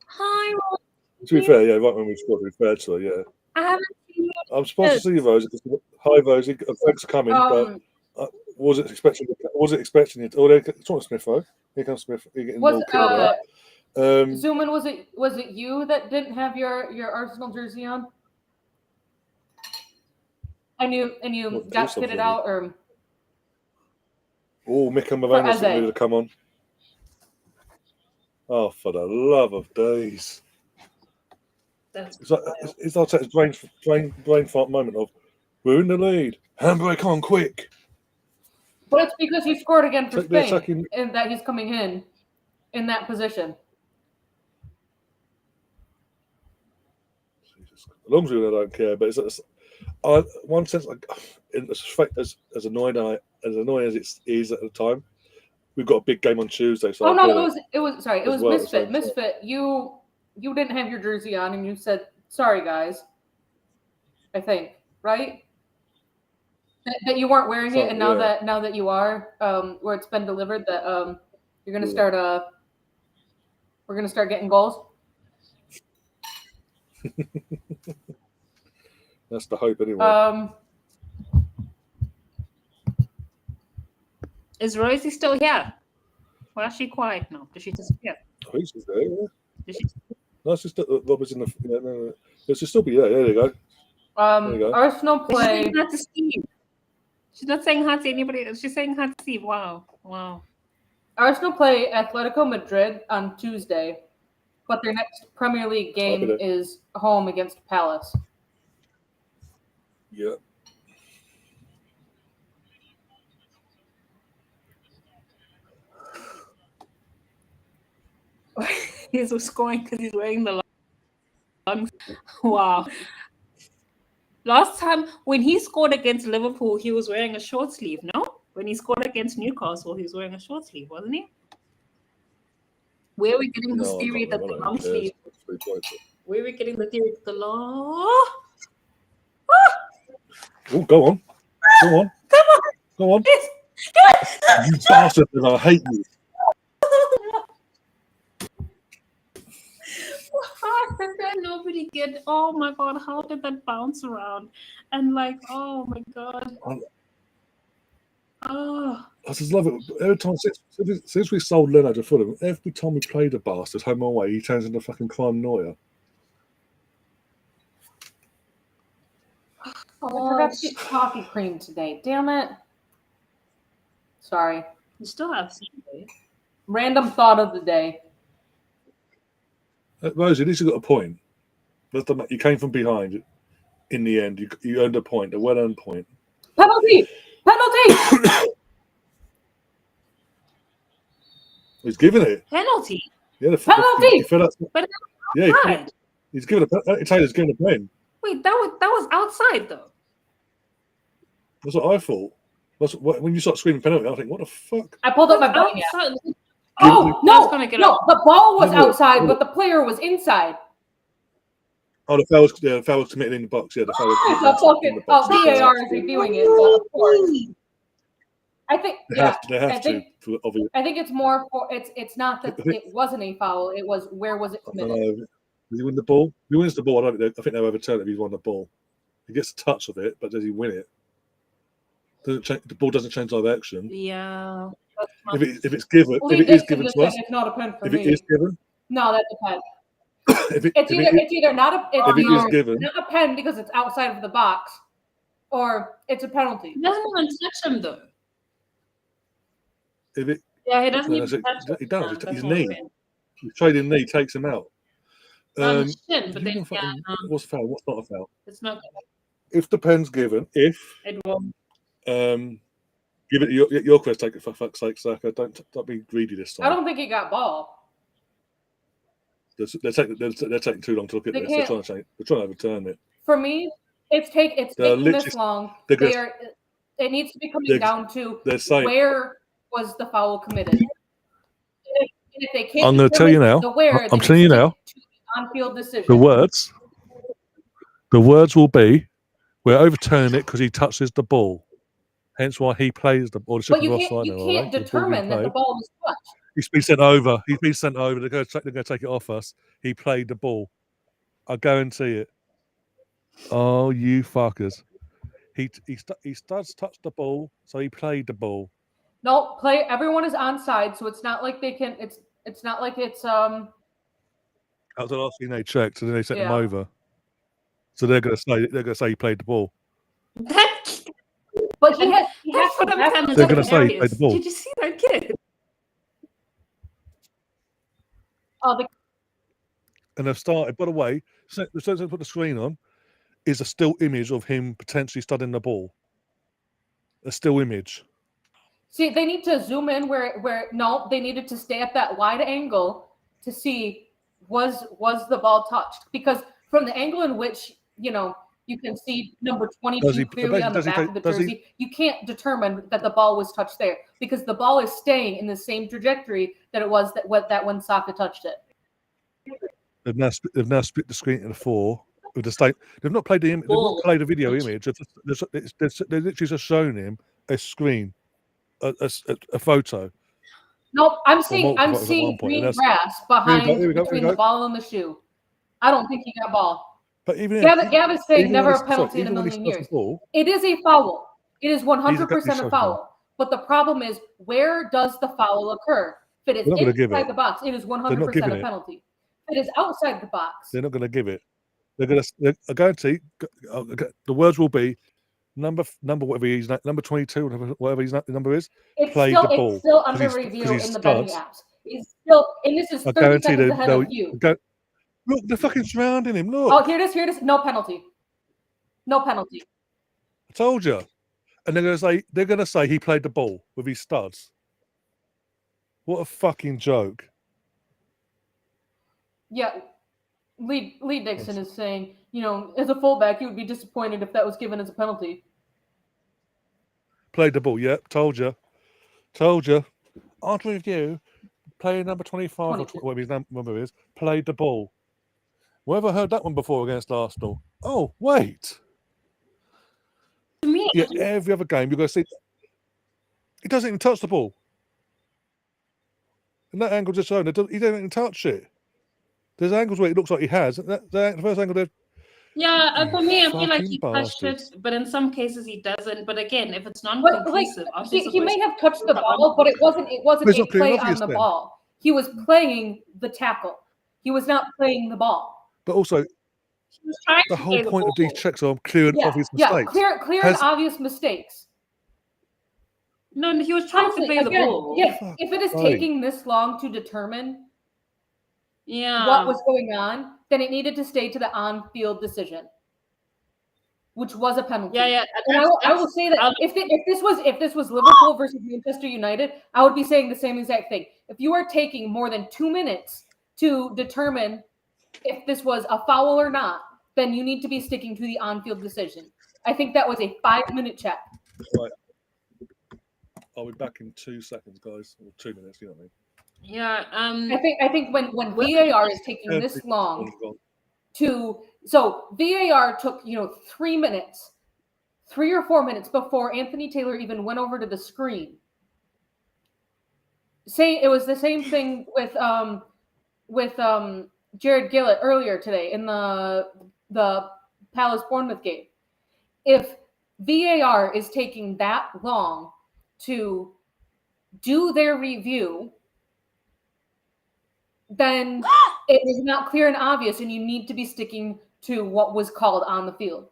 C: Hi, Rosie.
A: To be fair, yeah, right when we scored, to be fair to her, yeah.
C: I haven't seen you.
A: I'm supposed to see you, Rosie. Hi, Rosie. Thanks for coming, but was it expecting you? Oh, it's not Smith, though. Here comes Smith. You're getting
B: Was
A: all killed out.
B: Zuman, was it you that didn't have your Arsenal jersey on? And you got fitted out, or
A: Mika Mavana's
B: Eze.
A: ready to come on. Oh, for the love of days! It's like that brain fart moment of we're in the lead, handbrake on quick.
B: But it's because he scored again for
A: Take the
B: Spain,
A: attacking-
B: and that he's coming in that position.
A: Jesus. As long as we don't care, but it's one sense, like as annoying as it is at the time, we've got a big game on Tuesday. So
B: it was Misfit. Misfit, you didn't have your jersey on, and you said sorry, guys. I think, right? That you weren't wearing it, and now that you are, where it's been delivered, that you're gonna start we're gonna start getting goals.
A: That's the hope, anyway.
C: Is Rosie still here? Why is she quiet now? Did she disappear?
A: I think she's there. Yeah.
C: Did she?
A: No, it's just Robert's in the. Yeah, no. It should still be there. There you go. There you go.
B: Arsenal
C: She's
B: play.
C: saying hi to Steve. She's not saying hi to anybody else. She's saying hi to Steve. Wow.
B: Arsenal play Atletico Madrid on Tuesday, but their next Premier League game is home against Palace.
A: Yeah.
C: He's scoring because he's wearing the long. Wow. Last time when he scored against Liverpool, he was wearing a short sleeve, no? When he scored against Newcastle, he was wearing a short sleeve, wasn't he? Where are we getting this theory that the long sleeve? Where are we getting the theory that the long?
A: Oh, go on. Go on. You bastard, I hate you.
C: How did that nobody get? Oh my god, how did that bounce around? And like, oh my god. Oh.
A: I just love it. Every time since we sold Leno to Fulham, every time we played a bastard home and away, he turns into fucking crime lawyer.
B: Oh, I forgot to get coffee cream today. Damn it. Sorry.
C: You still have Sunday.
B: Random thought of the day.
A: Rosie, at least you got a point. You came from behind. In the end, you earned a point, a well-earned point.
B: Penalty!
A: He's giving it.
C: Penalty?
A: Yeah,
B: penalty!
A: He's giving a Taylor's giving a pen.
C: Wait, that was outside though.
A: That's what I thought. When you start screaming penalty, I think, what the fuck?
B: I pulled up my phone.
C: Oh, no,
B: the ball was outside, but the player was inside.
A: Oh, the foul was committed in the box. Yeah, the foul was committed in the box.
B: VAR is reviewing it, so of course. I think I think it's more for it's not that it wasn't a foul. It was where was it committed?
A: Does he win the ball? If he wins the ball, I think they'll overturn it if he's won the ball. He gets a touch of it, but does he win it? The ball doesn't change direction.
C: Yeah.
A: If it's given, if it is given to us,
B: it's not a pen for
A: if
B: me.
A: it is given,
B: no, that depends. It's either not a pen because it's outside of the box, or it's a penalty.
C: He doesn't even touch him though.
A: He
C: doesn't even touch him.
A: He does. His knee. His trading knee takes him out.
C: But then,
A: what's foul? What's not a foul?
C: It's not.
A: If the pen's given, it won't. Give it your quest. Take it for fuck's sake, Saka. Don't be greedy this time.
B: I don't think he got ball.
A: They're taking too long to look at this. They're trying to overturn it.
B: For me, it's taking this long. It needs to be coming down to where was the foul committed. And if they can't,
A: I'm going to tell you now. I'm telling you now.
B: On-field decision.
A: The words will be, we're overturning it because he touches the ball. Hence why he plays the ball.
B: But you can't determine that the ball was touched.
A: He's been sent over. They're going to take it off us. He played the ball. I guarantee it. Oh, you fuckers! He does touch the ball, so he played the ball.
B: No, everyone is onside, so it's not like they can. It's not like it's
A: That was the last thing they checked, and then they sent him over. So they're going to say he played the ball.
B: But he has
A: they're going to say he played the ball.
C: Did you see that kid?
A: And they've started. By the way, the sense they put the screen on is a still image of him potentially studying the ball. A still image.
B: See, they need to zoom in they needed to stay at that wide angle to see was the ball touched, because from the angle in which you can see number 22 clearly on the back of the jersey, you can't determine that the ball was touched there, because the ball is staying in the same trajectory that it was that when Saka touched it.
A: They've now split the screen into four with the state. They've not played the image. They've not played a video image. They've literally just shown him a screen, a photo.
B: Nope, I'm seeing green grass between the ball and the shoe. I don't think he got ball.
A: But even
B: Gav is saying never a penalty in a million years. It is a foul. It is 100% a foul. But the problem is, where does the foul occur? If it is
A: They're not gonna give
B: inside
A: it.
B: the box, it is 100%
A: giving
B: a
A: it.
B: penalty. If it is outside the box,
A: They're not going to give it. I guarantee the words will be number whatever he's number 22, whatever his number is. Play the ball.
B: it's still under
A: 'cause
B: review
A: he's
B: in the betting
A: studs.
B: apps. It's still, and this is
A: I
B: 30
A: guarantee
B: seconds ahead
A: they'll
B: of you.
A: Look, they're fucking surrounding him. Look.
B: Oh, here it is. No penalty. No penalty.
A: I told you. And they're gonna say he played the ball with his studs. What a fucking joke.
B: Yeah. Lee Dixon is saying, as a fullback, he would be disappointed if that was given as a penalty.
A: Played the ball, yeah. Told you. After review, player number 25
B: 22.
A: or whatever his number is, played the ball. Whoever heard that one before against Arsenal? Oh, wait.
C: To me,
A: Yeah, every other game you're going to see he doesn't even touch the ball. And that angle just shown he doesn't even touch it. There's angles where it looks like he has. The first angle there.
C: yeah, for me, I feel like
A: Fucking
C: he touched it,
A: bastards.
C: but in some cases he doesn't. But again, if it's
B: But
C: non-conclusive,
B: he may have touched the ball, but it wasn't
A: It's
B: a
A: not clear
B: play
A: and
B: on
A: obvious
B: the
A: then.
B: ball. He was playing the tackle. He was not playing the ball.
A: But also,
C: He was trying
A: the
C: to
A: whole
C: play the
A: point of these
C: ball.
A: checks are clear and obvious mistakes.
B: Clear and obvious mistakes.
C: No, he was trying to play the ball.
B: Yeah, if it is taking this long to determine what was going on, then it needed to stay to the on-field decision, which was a penalty.
C: Yeah.
B: And I will say that if this was Liverpool versus Manchester United, I would be saying the same exact thing. If you are taking more than 2 minutes to determine if this was a foul or not, then you need to be sticking to the on-field decision. I think that was a 5-minute check.
A: Right. I'll be back in 2 seconds, guys. Or 2 minutes, you know what I mean?
C: Yeah.
B: I think when VAR is taking this long so VAR took 3 minutes, 3 or 4 minutes before Anthony Taylor even went over to the screen. It was the same thing with Jared Gillett earlier today in the Palace Bournemouth game. If VAR is taking that long to do their review, then it is not clear and obvious, and you need to be sticking to what was called on the field.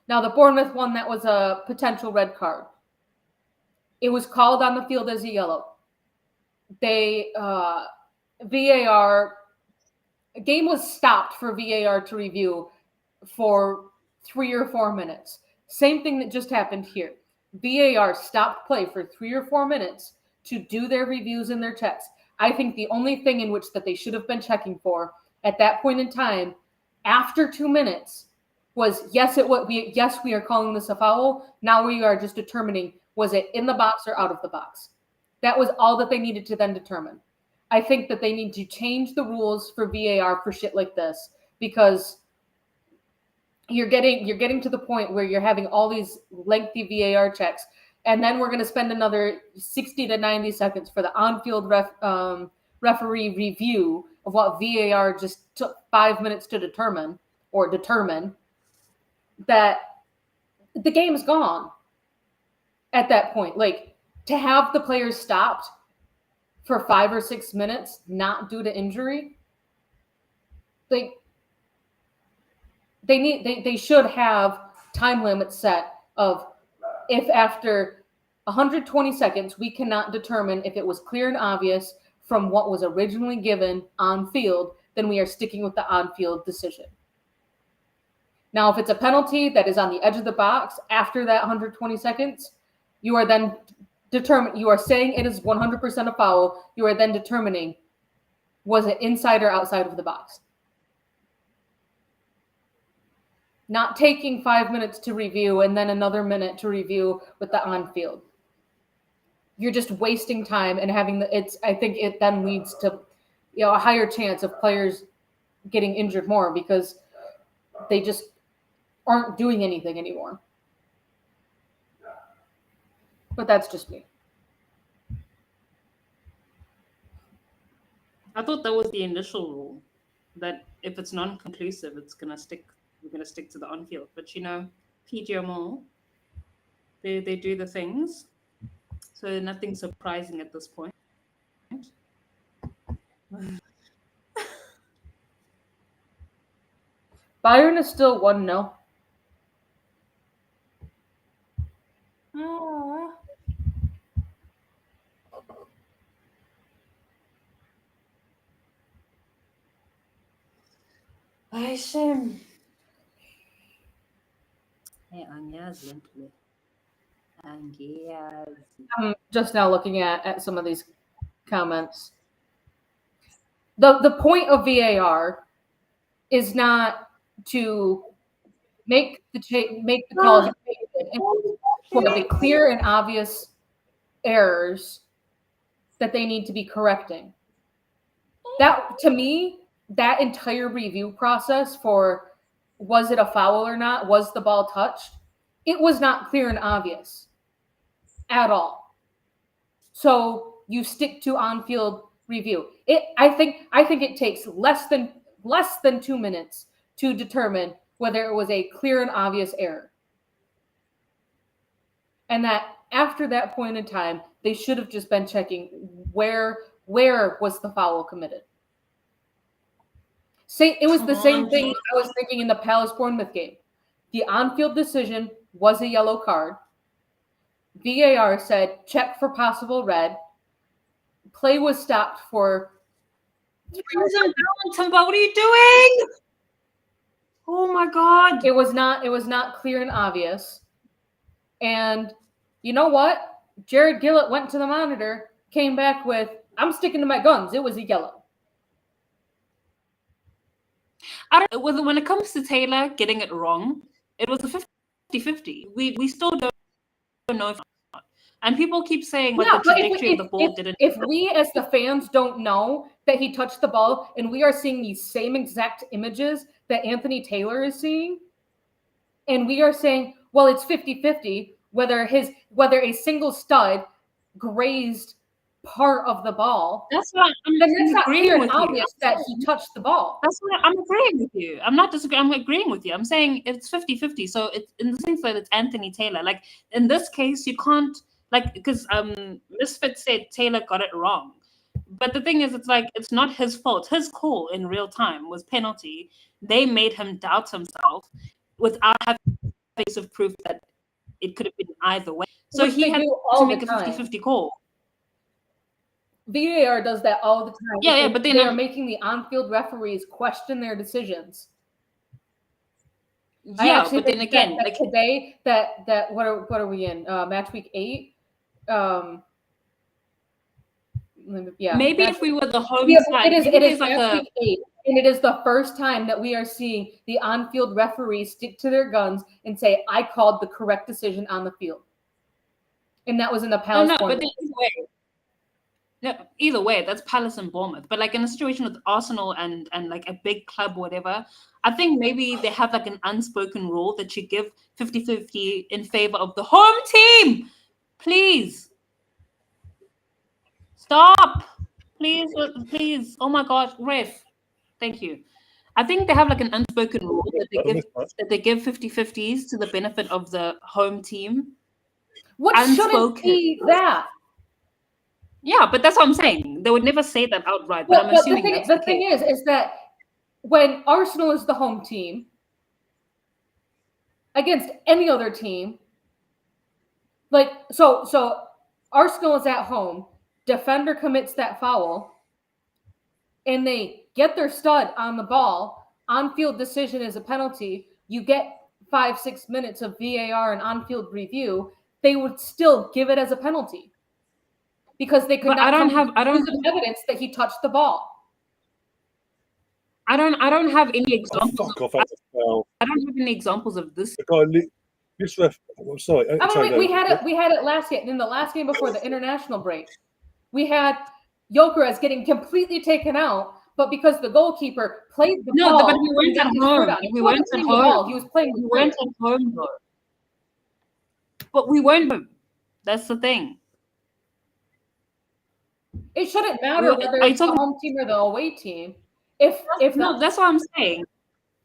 B: Now, the Bournemouth one, that was a potential red card. It was called on the field as a yellow. VAR, a game was stopped for VAR to review for 3 or 4 minutes. Same thing that just happened here. VAR stopped play for 3 or 4 minutes to do their reviews and their checks. I think the only thing in which that they should have been checking for at that point in time, after 2 minutes, was yes, we are calling this a foul. Now we are just determining, was it in the box or out of the box? That was all that they needed to then determine. I think that they need to change the rules for VAR for shit like this, because you're getting to the point where you're having all these lengthy VAR checks, and then we're going to spend another 60 to 90 seconds for the on-field referee review of what VAR just took 5 minutes to determine that the game is gone at that point. Like, to have the players stopped for 5 or 6 minutes, not due to injury, like, they should have time limits set of, if after 120 seconds we cannot determine if it was clear and obvious from what was originally given on field, then we are sticking with the on-field decision. Now, if it's a penalty that is on the edge of the box after that 120 seconds, you are then you are saying it is 100% a foul. You are then determining, was it inside or outside of the box? Not taking 5 minutes to review and then another minute to review with the on-field. You're just wasting time and having I think it then leads to a higher chance of players getting injured more, because they just aren't doing anything anymore. But that's just me.
C: I thought that was the initial rule, that if it's non-conclusive, we're gonna stick to the on-field. But PGMO, They do the things. So nothing surprising at this point.
B: Bayern is still 1-0.
C: Ayşem.
B: I'm just now looking at some of these comments. The point of VAR is not to make the calls for the clear and obvious errors that they need to be correcting. That, to me, that entire review process for was it a foul or not, was the ball touched, it was not clear and obvious at all. So you stick to on-field review. I think it takes less than 2 minutes to determine whether it was a clear and obvious error. And that after that point in time, they should have just been checking where was the foul committed. It was the same thing I was thinking in the Palace-Bournemouth game. The on-field decision was a yellow card. VAR said, check for possible red. Play was stopped for...
C: Timber, what are you doing? Oh my God.
B: It was not clear and obvious. And you know what? Jared Gillett went to the monitor, came back with, I'm sticking to my guns. It was a yellow.
C: When it comes to Taylor getting it wrong, it was a 50-50. We still don't know if not. And people keep saying the trajectory of the ball didn't.
B: If we as the fans don't know that he touched the ball and we are seeing these same exact images that Anthony Taylor is seeing, and we are saying, well, it's 50-50 whether a single stud grazed part of the ball.
C: That's why I'm
B: not clear and
C: obvious
B: that he touched the ball.
C: That's why I'm agreeing with you. I'm not disagreeing. I'm agreeing with you. I'm saying it's 50-50. So it's in the sense that it's Anthony Taylor. Like in this case, you can't because Misfit said Taylor got it wrong. But the thing is, it's not his fault. His call in real time was penalty. They made him doubt himself without having piece of proof that it could have been either way. So he had to make a 50-50 call.
B: VAR does that all the time.
C: Yeah, but
B: they're making the on-field referees question their decisions.
C: Yeah, but then again,
B: that today, that what are we in? Match week 8.
C: Maybe if we were the home side,
B: it is match week 8, and it is the first time that we are seeing the on-field referees stick to their guns and say, "I called the correct decision on the field," and that was in the Palace.
C: No, but either way, that's Palace and Bournemouth. But in a situation with Arsenal and a big club, whatever, I think maybe they have an unspoken rule that you give 50-50 in favor of the home team. Please stop. Please. Oh my God, ref. Thank you. I think they have an unspoken rule that they give 50-50s to the benefit of the home team.
B: What shouldn't be that?
C: Yeah, but that's what I'm saying. They would never say that outright, but I'm assuming
B: the thing is that when Arsenal is the home team against any other team, so Arsenal is at home, defender commits that foul, and they get their stud on the ball, on-field decision is a penalty, you get 5-6 minutes of VAR and on-field review, they would still give it as a penalty. Because they could not have evidence that he touched the ball.
C: I don't have any examples. I don't have any examples of this.
A: This ref. I'm sorry.
B: We had it last game. In the last game before the international break, we had Gyökeres getting completely taken out, but because the goalkeeper played the ball.
C: No, but we weren't at home. We weren't at home.
B: He was playing.
C: We weren't at home though. But we weren't home. That's the thing.
B: It shouldn't matter whether it's the home team or the away team.
C: No, that's what I'm saying.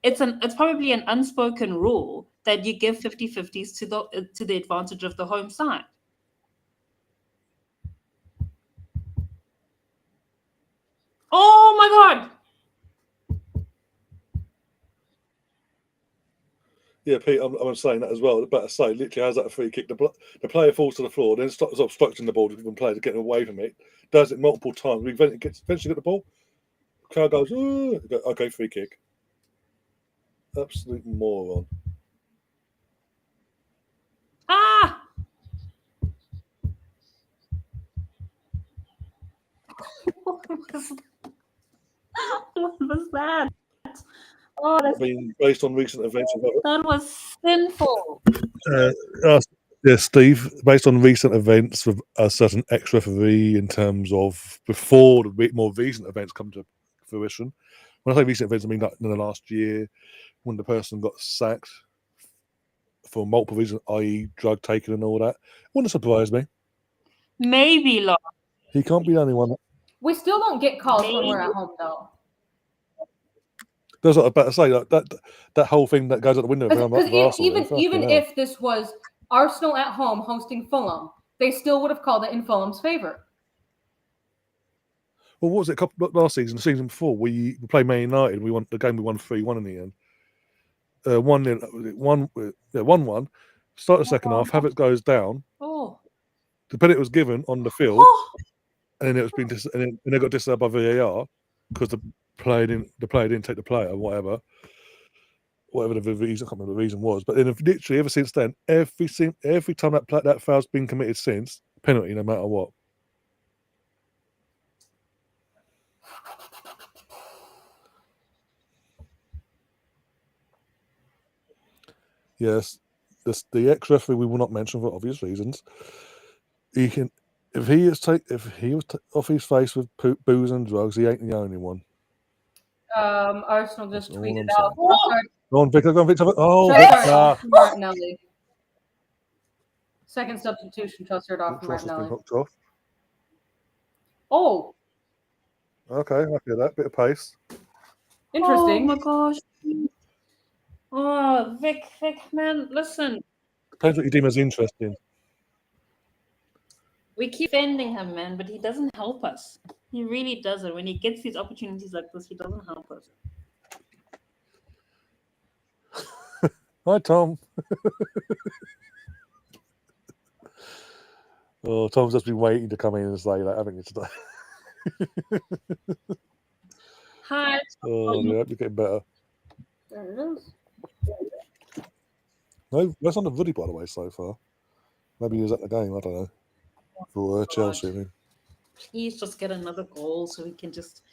C: It's probably an unspoken rule that you give 50-50s to the advantage of the home side. Oh my God!
A: Yeah, Pete, I'm saying that as well. But I say, literally, as that a free kick, the player falls to the floor, then starts obstructing the ball to the player getting away from it. Does it multiple times. We eventually get the ball. The crowd goes, oh, okay, free kick. Absolute moron.
C: Ah! What was that? Oh,
A: I mean, based on recent events.
C: That was sinful.
A: Yeah, Steve, based on recent events with a certain ex-referee in terms of before the more recent events come to fruition. When I say recent events, I mean like in the last year when the person got sacked for multiple reasons, i.e. drug taking and all that. Wouldn't surprise me.
C: Maybe, Lord.
A: He can't be the only one.
B: We still don't get calls when we're at home, though.
A: That's what I was about to say. Like that whole thing that goes out the window.
B: Because even if this was Arsenal at home hosting Fulham, they still would have called it in Fulham's favor.
A: Well, what was it? Last season, the season before, we played Man United. We won the game. We won 3-1 in the end. 1-1. Start the second half. Havertz goes down.
C: Oh.
A: The penalty was given on the field, and then it was and they got disallowed by VAR because the player didn't take the player, whatever the reason. I can't remember the reason was. But then, literally, ever since then, every time that foul's been committed since, penalty, no matter what. Yes, the ex-referee we will not mention for obvious reasons. He can, if he was off his face with booze and drugs, he ain't the only one.
B: Arsenal just
A: That's all
B: tweeted
A: I'm
B: out.
A: Go on, Victor. Oh,
B: Trossard
A: Victor.
B: Martinelli. Second substitution, Trossard off Martinelli.
A: Hooked off.
B: Oh,
A: Okay, I feel that bit of pace.
B: interesting.
C: Oh my gosh. Oh, Vic, man, listen.
A: Depends what you deem as interesting.
C: We keep defending him, man, but he doesn't help us. He really doesn't. When he gets these opportunities like this, he doesn't help us.
A: Hi, Tom. Oh, Tom's just been waiting to come in and say that, haven't you, today?
C: Hi.
A: Oh, I hope you're getting better.
B: There it is.
A: No, that's on the Woody, by the way, so far. Maybe he was at the game, I don't know. For Chelsea, I mean.
C: Please just get another goal so we can just...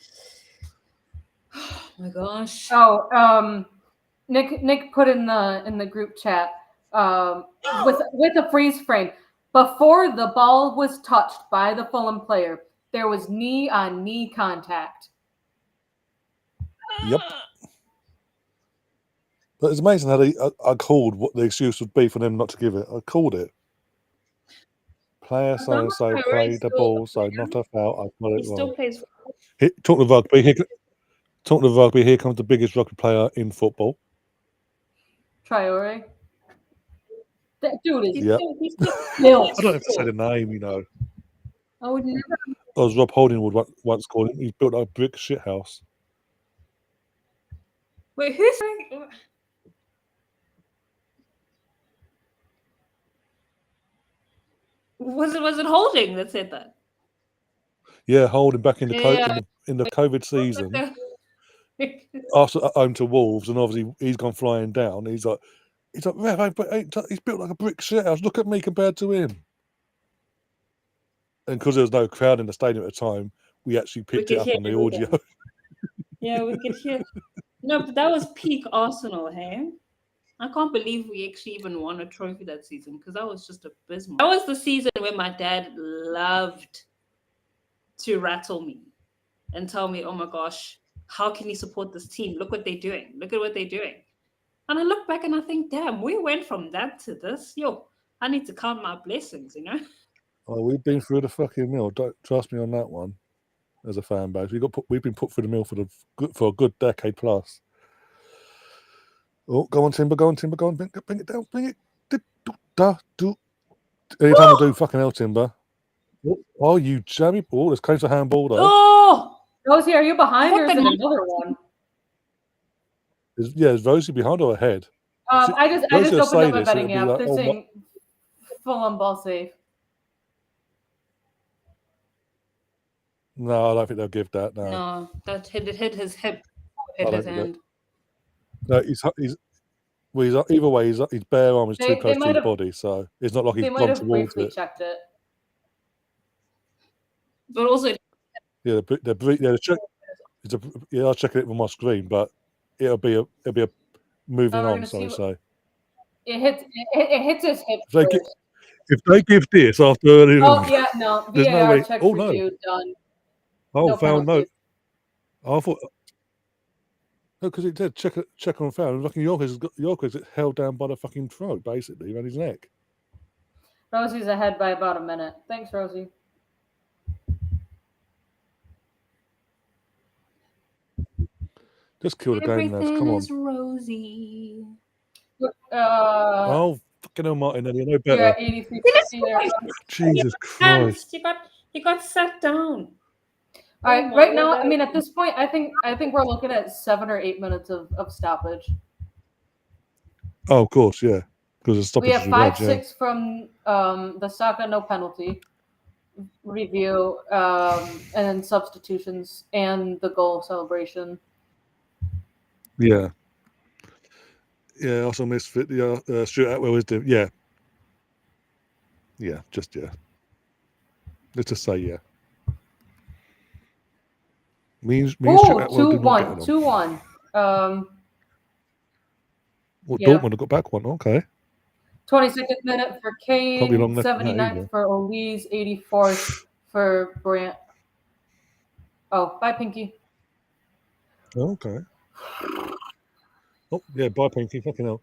C: Oh my gosh.
B: Oh, Nick put in the group chat with a freeze frame. Before the ball was touched by the Fulham player, there was knee-on-knee contact.
A: Yep. But it's amazing how I called what the excuse would be for them not to give it. I called it. Player so-and-so played the ball, so not a foul. I got it
C: He
A: wrong.
C: still plays.
A: Talking of rugby, here comes the biggest rugby player in football.
B: Traore. That dude is
C: He's still
B: built.
A: I don't have to say the name, you know.
C: I would never.
A: As Rob Holding would once call him, he's built a brick shit house.
C: Wait, who's saying? Was it Holding that said that?
A: Yeah, Holding back in the
C: Yeah.
A: in the COVID season, after home to Wolves, and obviously he's gone flying down. He's like, Rev, he's built like a brick shit house. Look at me compared to him. And because there was no crowd in the stadium at the time, we actually picked it up on the audio.
C: Yeah, we could hear. No, but that was peak Arsenal, hey? I can't believe we actually even won a trophy that season because that was just abysmal. That was the season where my dad loved to rattle me and tell me, oh my gosh, how can you support this team? Look what they're doing. Look at what they're doing. And I look back and I think, damn, we went from that to this. Yo, I need to count my blessings, you know?
A: Oh, we've been through the fucking mill. Don't trust me on that one. As a fan base, we've been put through the mill for a good decade plus. Oh, go on, Timber, go on, Timber, go on, bring it down, bring it. Anytime I do, fucking hell, Timber. Oh, you jammy ball. It's close to handball, though.
C: Oh!
B: Rosie, are you behind or is it
C: What the-
B: another one?
A: Is Rosie behind or ahead?
B: I just
A: Rosie will
B: opened
A: say
B: up my
A: this,
B: betting
A: it'll be
B: app.
A: like,
B: They're
A: oh,
B: saying Fulham ball safe.
A: No, I don't think they'll give that. No,
C: No, that hit his hip,
A: I
C: hit
A: don't
C: his
A: think that-
C: hand.
A: no. Well, either way, his bare arm is too
B: They
A: close to
B: might
A: his
B: have-
A: body, so it's not like he's
B: They might
A: gone
B: have
A: towards
B: briefly
A: it.
B: checked it.
C: But also,
A: Yeah, I'll check it on my screen, but it'll be a moving
B: we're
A: on.
B: gonna see
A: So
B: It hits his hip
A: If they
B: first.
A: if they give this after early,
B: Oh yeah, no.
A: there's no
B: VAR
A: way.
B: check
A: Oh
B: for
A: no!
B: you, done.
A: Oh,
B: No
A: foul! No,
B: penalties.
A: I thought no, because it did check on foul. Fucking Yorkers held down by the fucking throat, basically, around his neck.
B: Rosie's ahead by about a minute. Thanks, Rosie.
A: Just kill the game, lads. Come
C: everything
A: on.
C: is rosy.
A: Oh, fucking hell, Martinelli, no
B: You're
A: better.
B: at 83% there.
A: Jesus Christ.
C: You got sat down.
B: All right,
C: Oh my
B: right now,
C: God.
B: I mean, at this point, I think we're looking at 7 or 8 minutes of stoppage.
A: Oh, of course, yeah. Because the
B: We
A: stoppage
B: have
A: is red,
B: 5-6 from the Saka no penalty review, and then substitutions and the goal celebration.
A: yeah. Yeah, also misfit the Stuart Atwell is doing. Yeah. Yeah, just yeah. Let's just say yeah. Me and Stuart Atwell do not get
B: 2-1.
A: along. Well,
B: Yeah.
A: Dortmund have got back one. Okay.
B: 22nd minute for
A: Can't be long
B: Kane,
A: left in that
B: 79th
A: either.
B: for Elise, 84th for Brandt. Oh, bye, Pinky.
A: Okay. Oh, yeah, bye, Pinky. Fucking hell.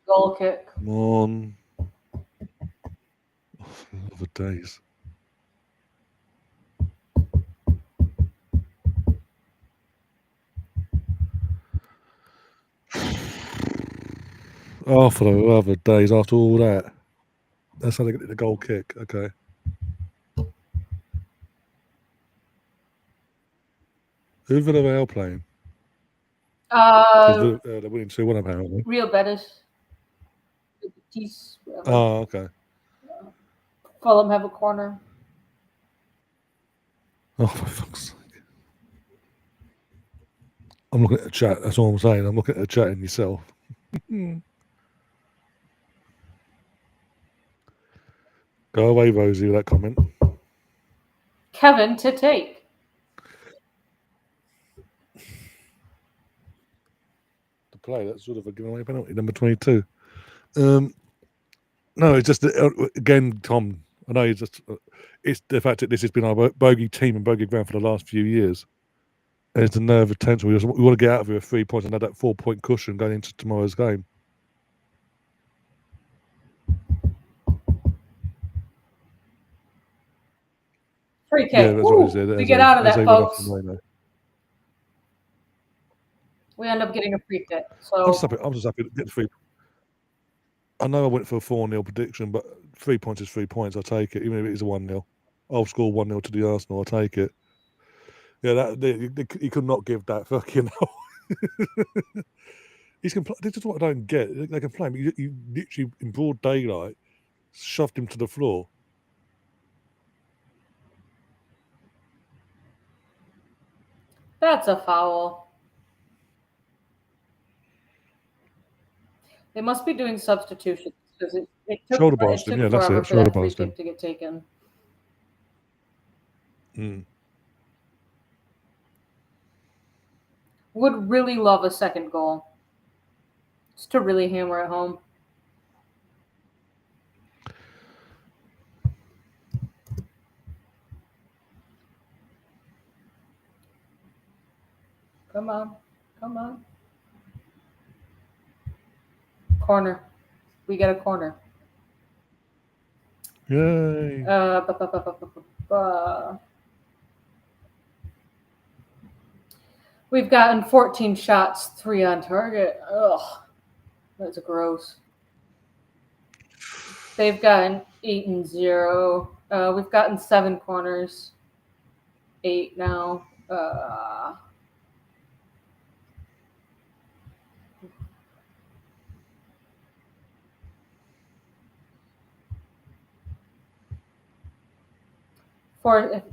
B: Goal kick.
A: Come on. Oh, for the love of days. Oh, for the love of days, after all that. That's how they get the goal kick. Okay. Who's Villarreal playing? They're winning 2-1 apparently.
B: Real Betis. Betis, whatever.
A: Oh, okay.
B: Fulham have a corner.
A: Oh, for fuck's sake. I'm looking at the chat. That's all I'm saying. I'm looking at the chat in yourself. Go away, Rosie, with that comment.
B: Kevin to take.
A: To play, that's sort of a giveaway penalty, number 22. No, it's just, again, Tom, I know it's the fact that this has been our bogey team and bogey ground for the last few years. And it's the nerve of tension. We want to get out of here with 3 points and have that 4-point cushion going into tomorrow's game.
B: Free kick.
A: Yeah, that's what it is.
B: We get out of that, folks.
A: Way,
B: We end up getting a free kick.
A: I'm
B: So
A: just happy to get the 3. I know I went for a 4-0 prediction, but 3 points is 3 points. I'll take it, even if it is a 1-0. I'll score 1-0 to the Arsenal. I'll take it. Yeah, he could not give that fucking hell. This is what I don't get. They complain, but you literally, in broad daylight, shoved him to the floor.
B: that's a foul. They must be doing substitutions because it took
A: Shoulder barged him. Yeah, that's
B: forever
A: it.
B: for
A: Shoulder
B: that free
A: barged him.
B: kick to get taken. Would really love a second goal. Just to really hammer it home. Come on. Come on. Corner. We get a corner.
A: Yay.
B: We've gotten 14 shots, 3 on target. Ugh, that's gross. They've gotten 8 and 0. We've gotten 7 corners, 8 now.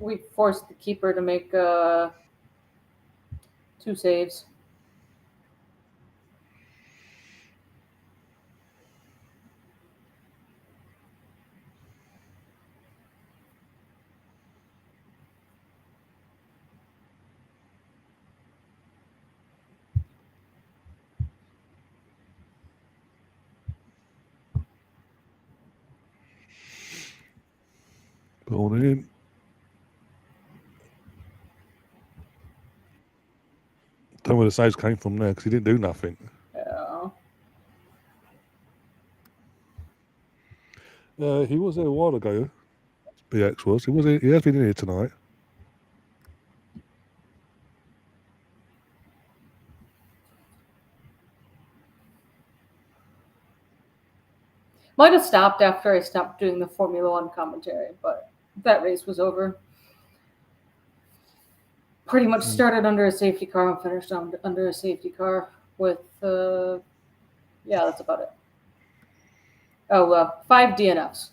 B: We forced the keeper to make 2 saves.
A: Ball in. Don't know where the saves came from there because he didn't do nothing.
B: Yeah.
A: He was there a while ago. BX was. He has been in here tonight.
B: Might have stopped after I stopped doing the Formula One commentary, but that race was over. Pretty much started under a safety car and finished under a safety car with, yeah, that's about it. 5 DNFs.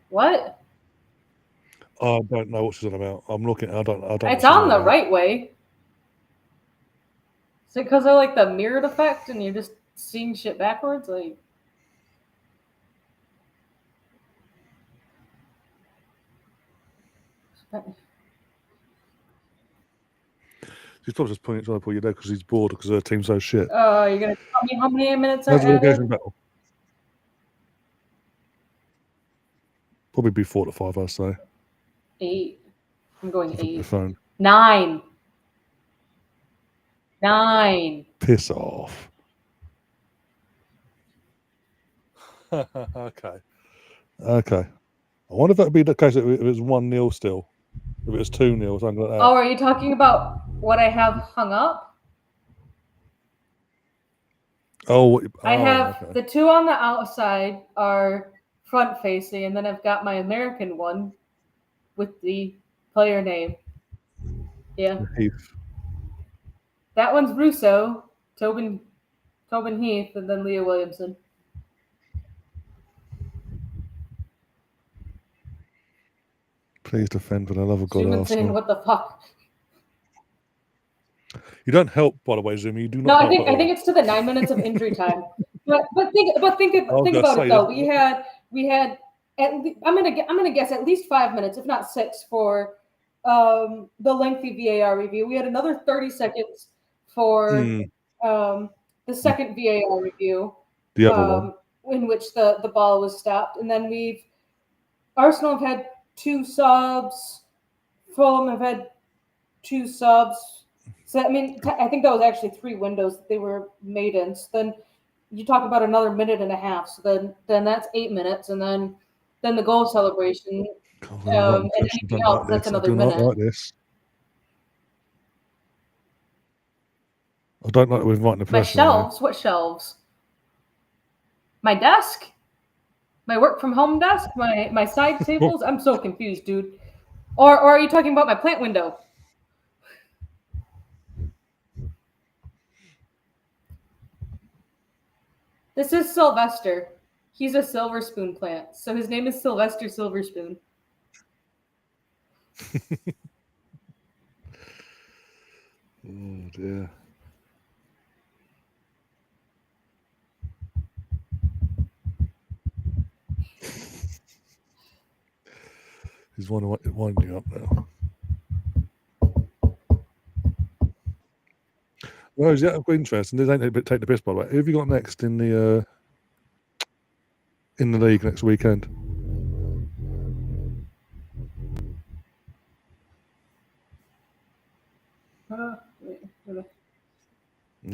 B: What?
A: I don't know what she's on about. I'm looking. I don't.
B: It's on the right way. Is it because of like the mirrored effect and you're just seeing shit backwards? Like,
A: She's probably just trying to pull you there because he's bored because her team's so shit.
B: you're gonna tell me how many minutes are
A: How's the
B: added?
A: relegation battle? Probably be 4 to 5, I'd say.
B: 8. I'm going
A: Look at my
B: 8.
A: phone.
B: 9. 9.
A: Piss off. Okay. I wonder if that would be the case if it was 1-0 still. If it was 2-0 or something like that.
B: Oh, are you talking about what I have hung up? I have the 2 on the outside are front facing, and then I've got my American one with the player name. Yeah.
A: Heath.
B: That one's Russo, Tobin Heath, and then Leah Williamson.
A: Please defend for the love of God,
B: Zuman saying,
A: Arsenal.
B: what the fuck?
A: You don't help, by the way, Zumi. You do
B: No,
A: not.
B: I think it's to the 9 minutes of injury time. But think about it though. We had I'm gonna guess at least 5 minutes, if not 6, for the lengthy VAR review. We had another 30 seconds for the second VAR review,
A: the other one,
B: in which the ball was stopped, and then Arsenal have had 2 subs, Fulham have had 2 subs. So I mean, I think that was actually 3 windows that they were made in. So then you talk about another minute and a half. So then that's 8 minutes, and then the goal celebration and anything else. That's another minute.
A: I do not like this. I don't like inviting the press.
B: My shelves. What shelves? My desk. My work from home desk. My side tables. I'm so confused, dude. Or are you talking about my plant window? This is Sylvester. He's a silver spoon plant, so his name is Sylvester Silverspoon.
A: Oh dear. He's winding up now. Well, is that of interest? And they don't take the piss, by the way. Who have you got next in the league next weekend?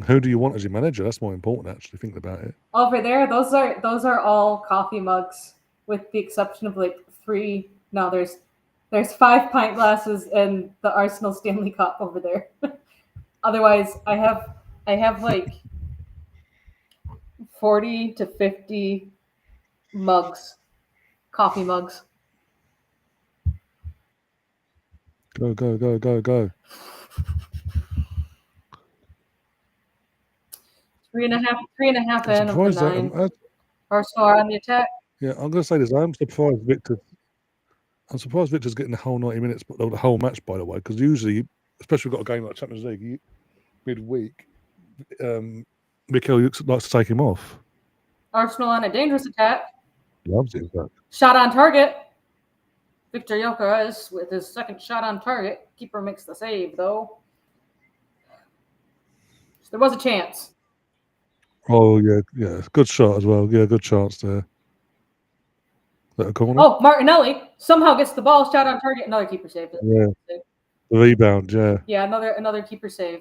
A: Who do you want as your manager? That's more important, actually. Think about it.
B: Over there, those are all coffee mugs, with the exception of like 3. No, there's 5 pint glasses and the Arsenal Stanley Cup over there. Otherwise, I have like 40 to 50 mugs, coffee mugs.
A: Go, go, go, go, go.
B: 3.5
A: I'm
B: in of the
A: surprised that
B: 9. Arsenal are on the attack.
A: yeah, I'm going to say this. I'm surprised Victor's getting the whole 90 minutes, but the whole match, by the way, because usually, especially we've got a game like Champions League midweek, Mikel likes to take him off.
B: Arsenal on a dangerous attack.
A: Loves it. In fact.
B: Shot on target. Victor Gyökeres with his second shot on target. Keeper makes the save, though. So there was a chance.
A: Oh, yeah. Good shot as well. Yeah, good chance there. Is that a corner?
B: Oh, Martinelli somehow gets the ball, shot on target. Another keeper save.
A: Yeah. The rebound, yeah.
B: Yeah, another keeper save.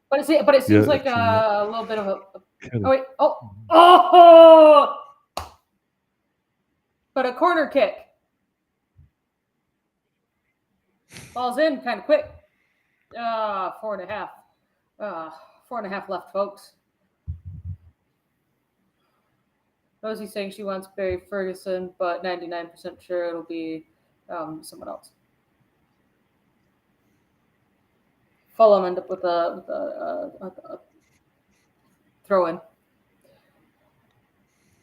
B: But it seems like a little bit of a. Oh wait! Oh! But a corner kick. Ball's in kind of quick. 4.5. 4.5 left, folks. Rosie's saying she wants Barry Ferguson, but 99% sure it'll be someone else. Fulham end up with a throw in.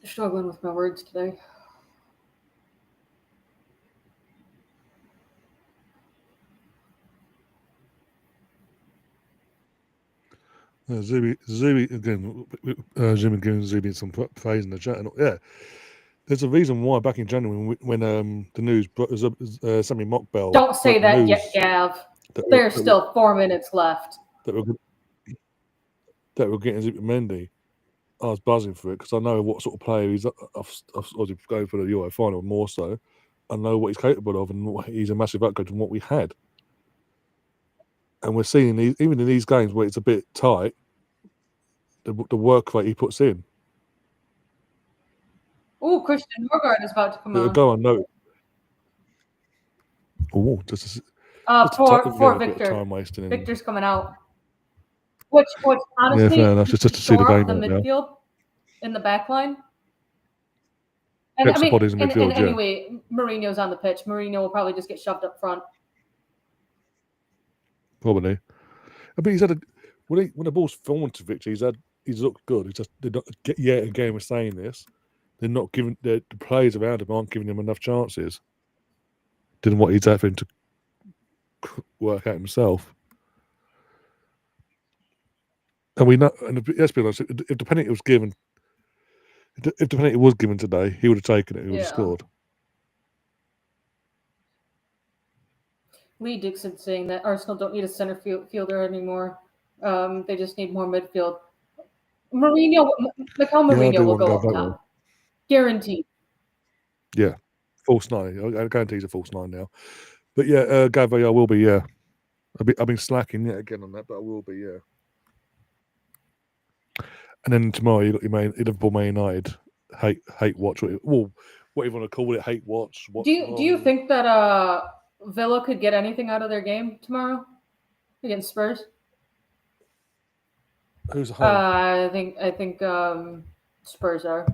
B: Struggling with my words today.
A: Zuby again. Jim giving Zuby some praise in the chat. And yeah, there's a reason why back in January when the news Sammy Mockbell.
B: Don't say that yet, Gav. There's still 4 minutes left.
A: That we're getting Zuby Mendy. I was buzzing for it because I know what sort of player he's. I've obviously going for the Euro final more so. I know what he's capable of, and he's a massive upgrade from what we had. And we're seeing even in these games where it's a bit tight, the work rate he puts in.
B: Oh, Christian Norgard is about to come
A: It'll
B: on.
A: go unnoticed. Oh, just
B: for Victor.
A: Time wasting.
B: Victor's coming out. Which honestly,
A: fair enough. Just to see the game
B: the
A: right
B: midfield in the back line. And
A: Gets the bodies in midfield,
B: and anyway, Mourinho's on the pitch. Mourinho will probably just get shoved up front.
A: Probably. I mean, he's had when the ball's fallen to Victor, he's looked good. He's just again we're saying this. They're not giving the players around him aren't giving him enough chances. Didn't what he's having to work out himself. And we know, and let's be honest, if the penalty was given today, he would have taken it. He would have scored.
B: Lee Dixon saying that Arsenal don't need a center fielder anymore. They just need more midfield. Mourinho will go up top. Guaranteed.
A: Yeah. False 9. I guarantee he's a false 9 now. But yeah, Gavi, I will be, yeah. I've been slacking yet again on that, but I will be, yeah. And then tomorrow you got your Liverpool Man United hate watch. Well, what you want to call it, hate watch.
B: Do you think that Villa could get anything out of their game tomorrow against Spurs?
A: Who's home?
B: I think Spurs are.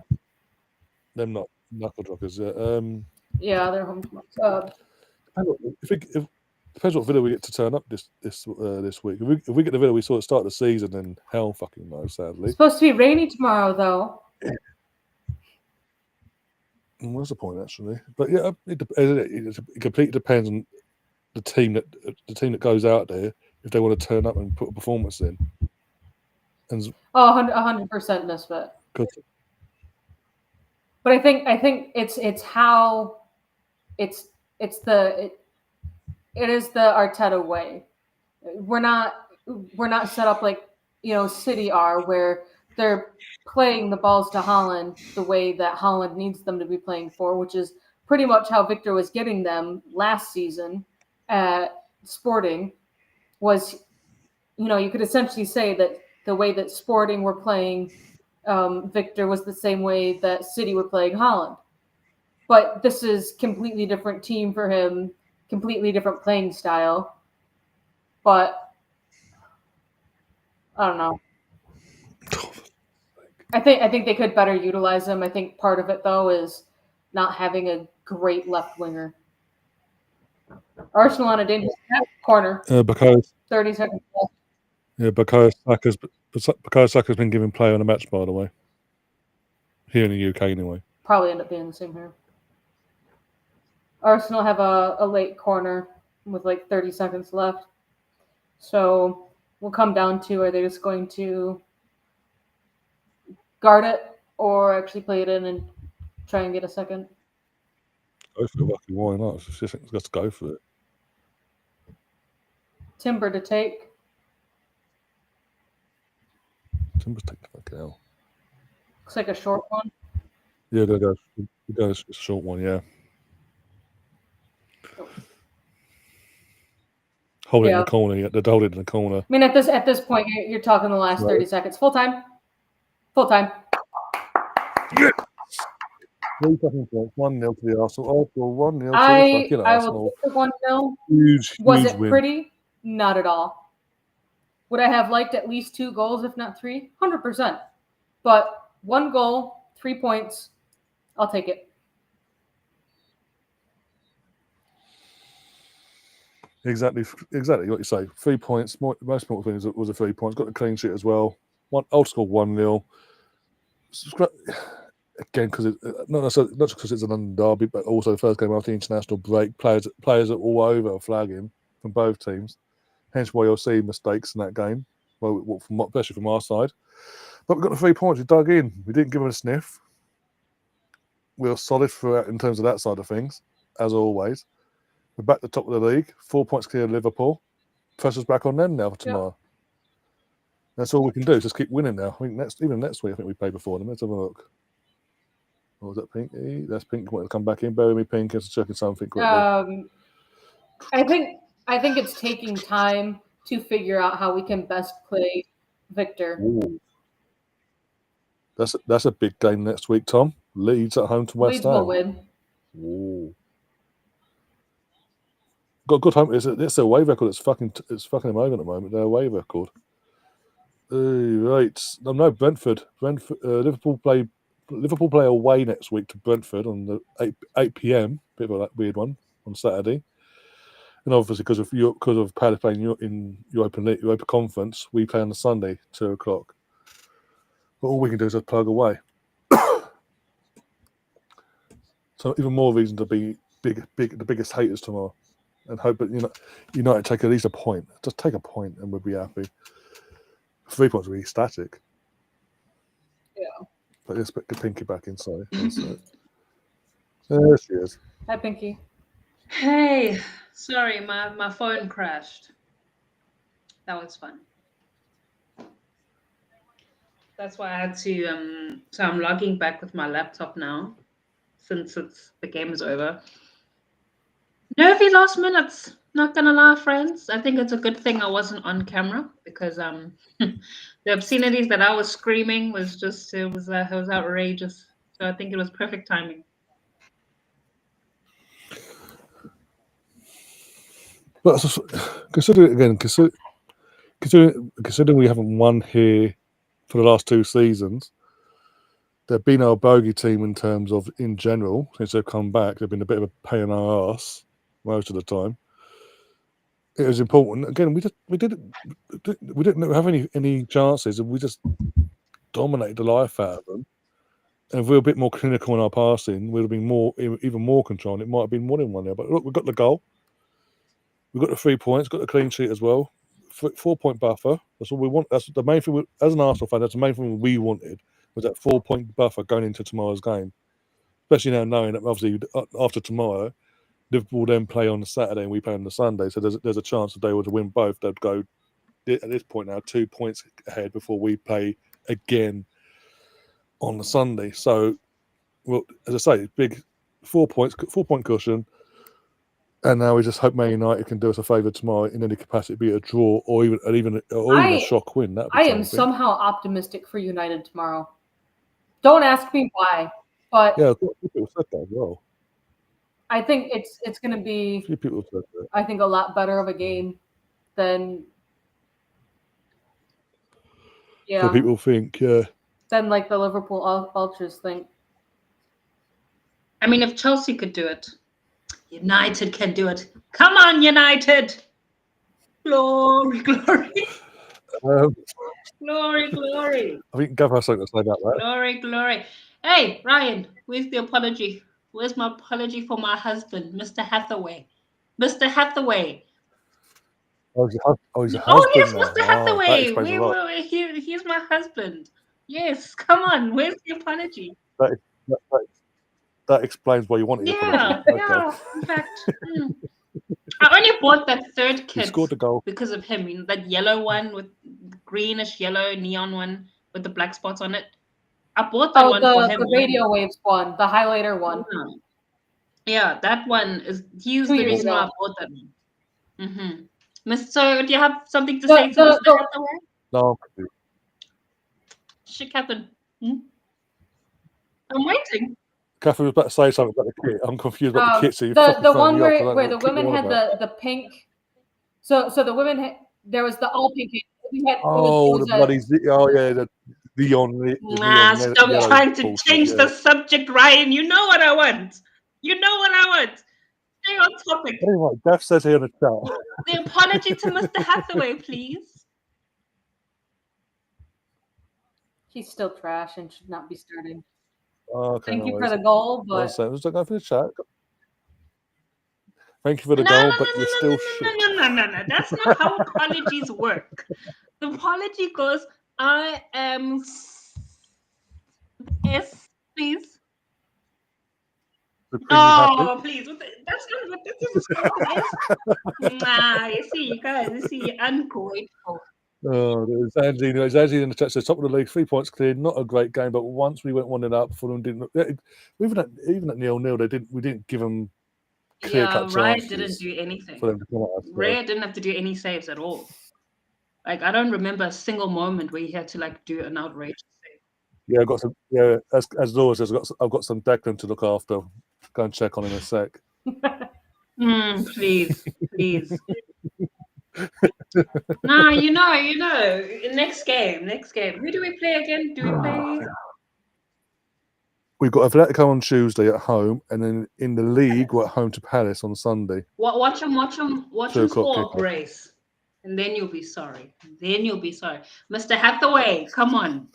A: Them not knuckle droppers.
B: Yeah, they're home tomorrow.
A: Depends what Villa we get to turn up this week. If we get the Villa we saw at the start of the season, then hell fucking no, sadly.
B: It's supposed to be rainy tomorrow, though.
A: What's the point, actually? But yeah, it completely depends on the team that goes out there if they want to turn up and put a performance in. And
B: 100% misfit.
A: Good.
B: But I think it's how it is the Arteta way. We're not set up like City are, where they're playing the balls to Haaland the way that Haaland needs them to be playing for, which is pretty much how Victor was getting them last season at Sporting. Was you could essentially say that the way that Sporting were playing Victor was the same way that City were playing Holland. But this is completely different team for him, completely different playing style. But I don't know. I think they could better utilize him. I think part of it though is not having a great left winger. Arsenal on a dangerous corner.
A: Because
B: 30 seconds left.
A: Yeah, Bukayo Saka's been given play on a match, by the way. Here in the UK, anyway.
B: Probably end up being the same here. Arsenal have a late corner with like 30 seconds left. So we'll come down to, are they just going to guard it or actually play it in and try and get a second?
A: Go for it, lucky. Why not? Let's go for it.
B: Timber to take.
A: Timber's taking the fucking hell.
B: Looks like a short one.
A: Yeah, there goes. It's a short one, yeah. Hold it in the corner. Yeah, they'd hold it in the corner.
B: I mean, at this point, you're talking the last 30 seconds. Full time. Full time.
A: Yeah. 3 seconds left. 1-0 to the Arsenal. Oh, 1-0 to the fucking
B: I
A: Arsenal.
B: will take the 1-0.
A: Huge
B: Was it
A: win.
B: pretty? Not at all. Would I have liked at least 2 goals, if not 3? 100%. But 1 goal, 3 points. I'll take it.
A: Exactly what you say. 3 points. Most important thing was a 3 points. Got the clean sheet as well. I'll score 1-0. Again, because not just because it's an under-derby, but also the first game after the international break. Players are all over flagging from both teams. Hence why you'll see mistakes in that game, especially from our side. But we got the 3 points. We dug in. We didn't give them a sniff. We were solid throughout in terms of that side of things, as always. We're back at the top of the league. 4 points clear of Liverpool. Pressure's back on them now for tomorrow. Yep. That's all we can do. Just keep winning now. I think next week, I think we play before them. Let's have a look. What was that, Pinky? That's Pink. Want to come back in? Bury me, Pink. Just checking something quickly.
B: I think it's taking time to figure out how we can best play Victor.
A: Ooh. That's a big game next week, Tom. Leeds at home to West Ham.
B: Leeds will win.
A: Ooh. Got good home. It's their away record. It's fucking them over at the moment. Their away record. Right. No, Brentford. Liverpool play away next week to Brentford on the 8 p.m. Bit of that weird one on Saturday. And obviously because of Palace playing in Europa League, Europa Conference, we play on the Sunday 2 o'clock. But all we can do is just plug away. So even more reason to be the biggest haters tomorrow. And hope that United take at least a point. Just take a point and we'll be happy. 3 points really static.
B: Yeah.
A: But let's get Pinky back inside. There she is.
B: Hi, Pinky.
C: Hey, sorry, my phone crashed. That was fun. That's why I had to. So I'm logging back with my laptop now, since the game is over. Nervy last minutes. Not gonna lie, friends. I think it's a good thing I wasn't on camera because the obscenities that I was screaming was just it was outrageous. So I think it was perfect timing.
A: But considering we haven't won here for the last 2 seasons, they've been our bogey team in terms of in general since they've come back. They've been a bit of a pain in our ass most of the time. It was important. Again, we didn't have any chances, and we just dominated the life out of them. And if we were a bit more clinical in our passing, we'd have been even more controlling. It might have been more than 1-0. But look, we got the goal. We got the 3 points. Got the clean sheet as well. 4-point buffer. That's all we want. That's the main thing. As an Arsenal fan, that's the main thing we wanted was that 4-point buffer going into tomorrow's game. Especially now knowing that obviously after tomorrow, Liverpool then play on the Saturday and we play on the Sunday. So there's a chance that they were to win both. They'd go at this point now 2 points ahead before we play again on the Sunday. So, well, as I say, big 4 points, 4-point cushion. And now we just hope Man United can do us a favour tomorrow in any capacity, be it a draw or even a shock win. That'd be
B: I am somehow optimistic for United tomorrow. Don't ask me why, but
A: yeah, people said that as well.
B: I think it's going to be.
A: A few people said that.
B: I think a lot better of a game than. Yeah.
A: So people think,
B: than like the Liverpool ultras think.
C: I mean, if Chelsea could do it, United can do it. Come on, United! Glory, glory. Glory, glory.
A: I think Gav has something to say about that.
C: Glory, glory. Hey, Ryan, where's the apology? Where's my apology for my husband, Mr. Hathaway? Mr. Hathaway.
A: Oh, he's a husband.
C: Oh, yes,
A: now.
C: Mr. Hathaway. Here's my husband. Yes, come on. Where's the apology?
A: That explains why you wanted the apology.
C: Yeah, in fact. I only bought that third kit
A: scored the goal
C: because of him. You know, that yellow one with greenish yellow neon one with the black spots on it. I bought that one for him.
B: The radio waves one, the highlighter one.
C: Yeah, that one is. He's the reason why I bought that one. Mm-hmm. So, do you have something to say to Mr. Hathaway?
A: No.
C: Shit, Captain. I'm waiting.
A: Catherine was about to say something about the kit. I'm confused about the kit. So
B: the one where the women had the pink. So the women there was the all pink.
A: The bloody the neon.
C: Stop trying to change the subject, Ryan. You know what I want. Stay on topic.
A: Anyway, Gav says here in the chat.
C: The apology to Mr. Hathaway, please.
B: He's still trash and should not be starting.
A: Okay,
B: Thank you for the goal, but
A: let's go for the chat. Thank you for the goal, but you're still shit.
C: No. That's not how apologies work. The apology goes, I am please. Oh, please. That's not what this is. You see, guys, ungrateful.
A: Oh, there's Angie in the chat says top of the league, 3 points clear, not a great game, but once we went 1-0 up, Fulham didn't. Even at 0-0, we didn't give them clear cut chances.
C: Raya didn't do anything.
A: For them to come out.
C: Raya didn't have to do any saves at all. Like I don't remember a single moment where he had to like do an outrageous save.
A: Yeah, I've got some. Yeah, as always, I've got some Declan to look after. Go and check on in a sec.
C: Please. No, you know. Next game. Who do we play again?
A: We've got Atletico on Tuesday at home, and then in the league we're at home to Palace on Sunday.
C: Watch them score, Grace, and then you'll be sorry. Mr. Hathaway, come on.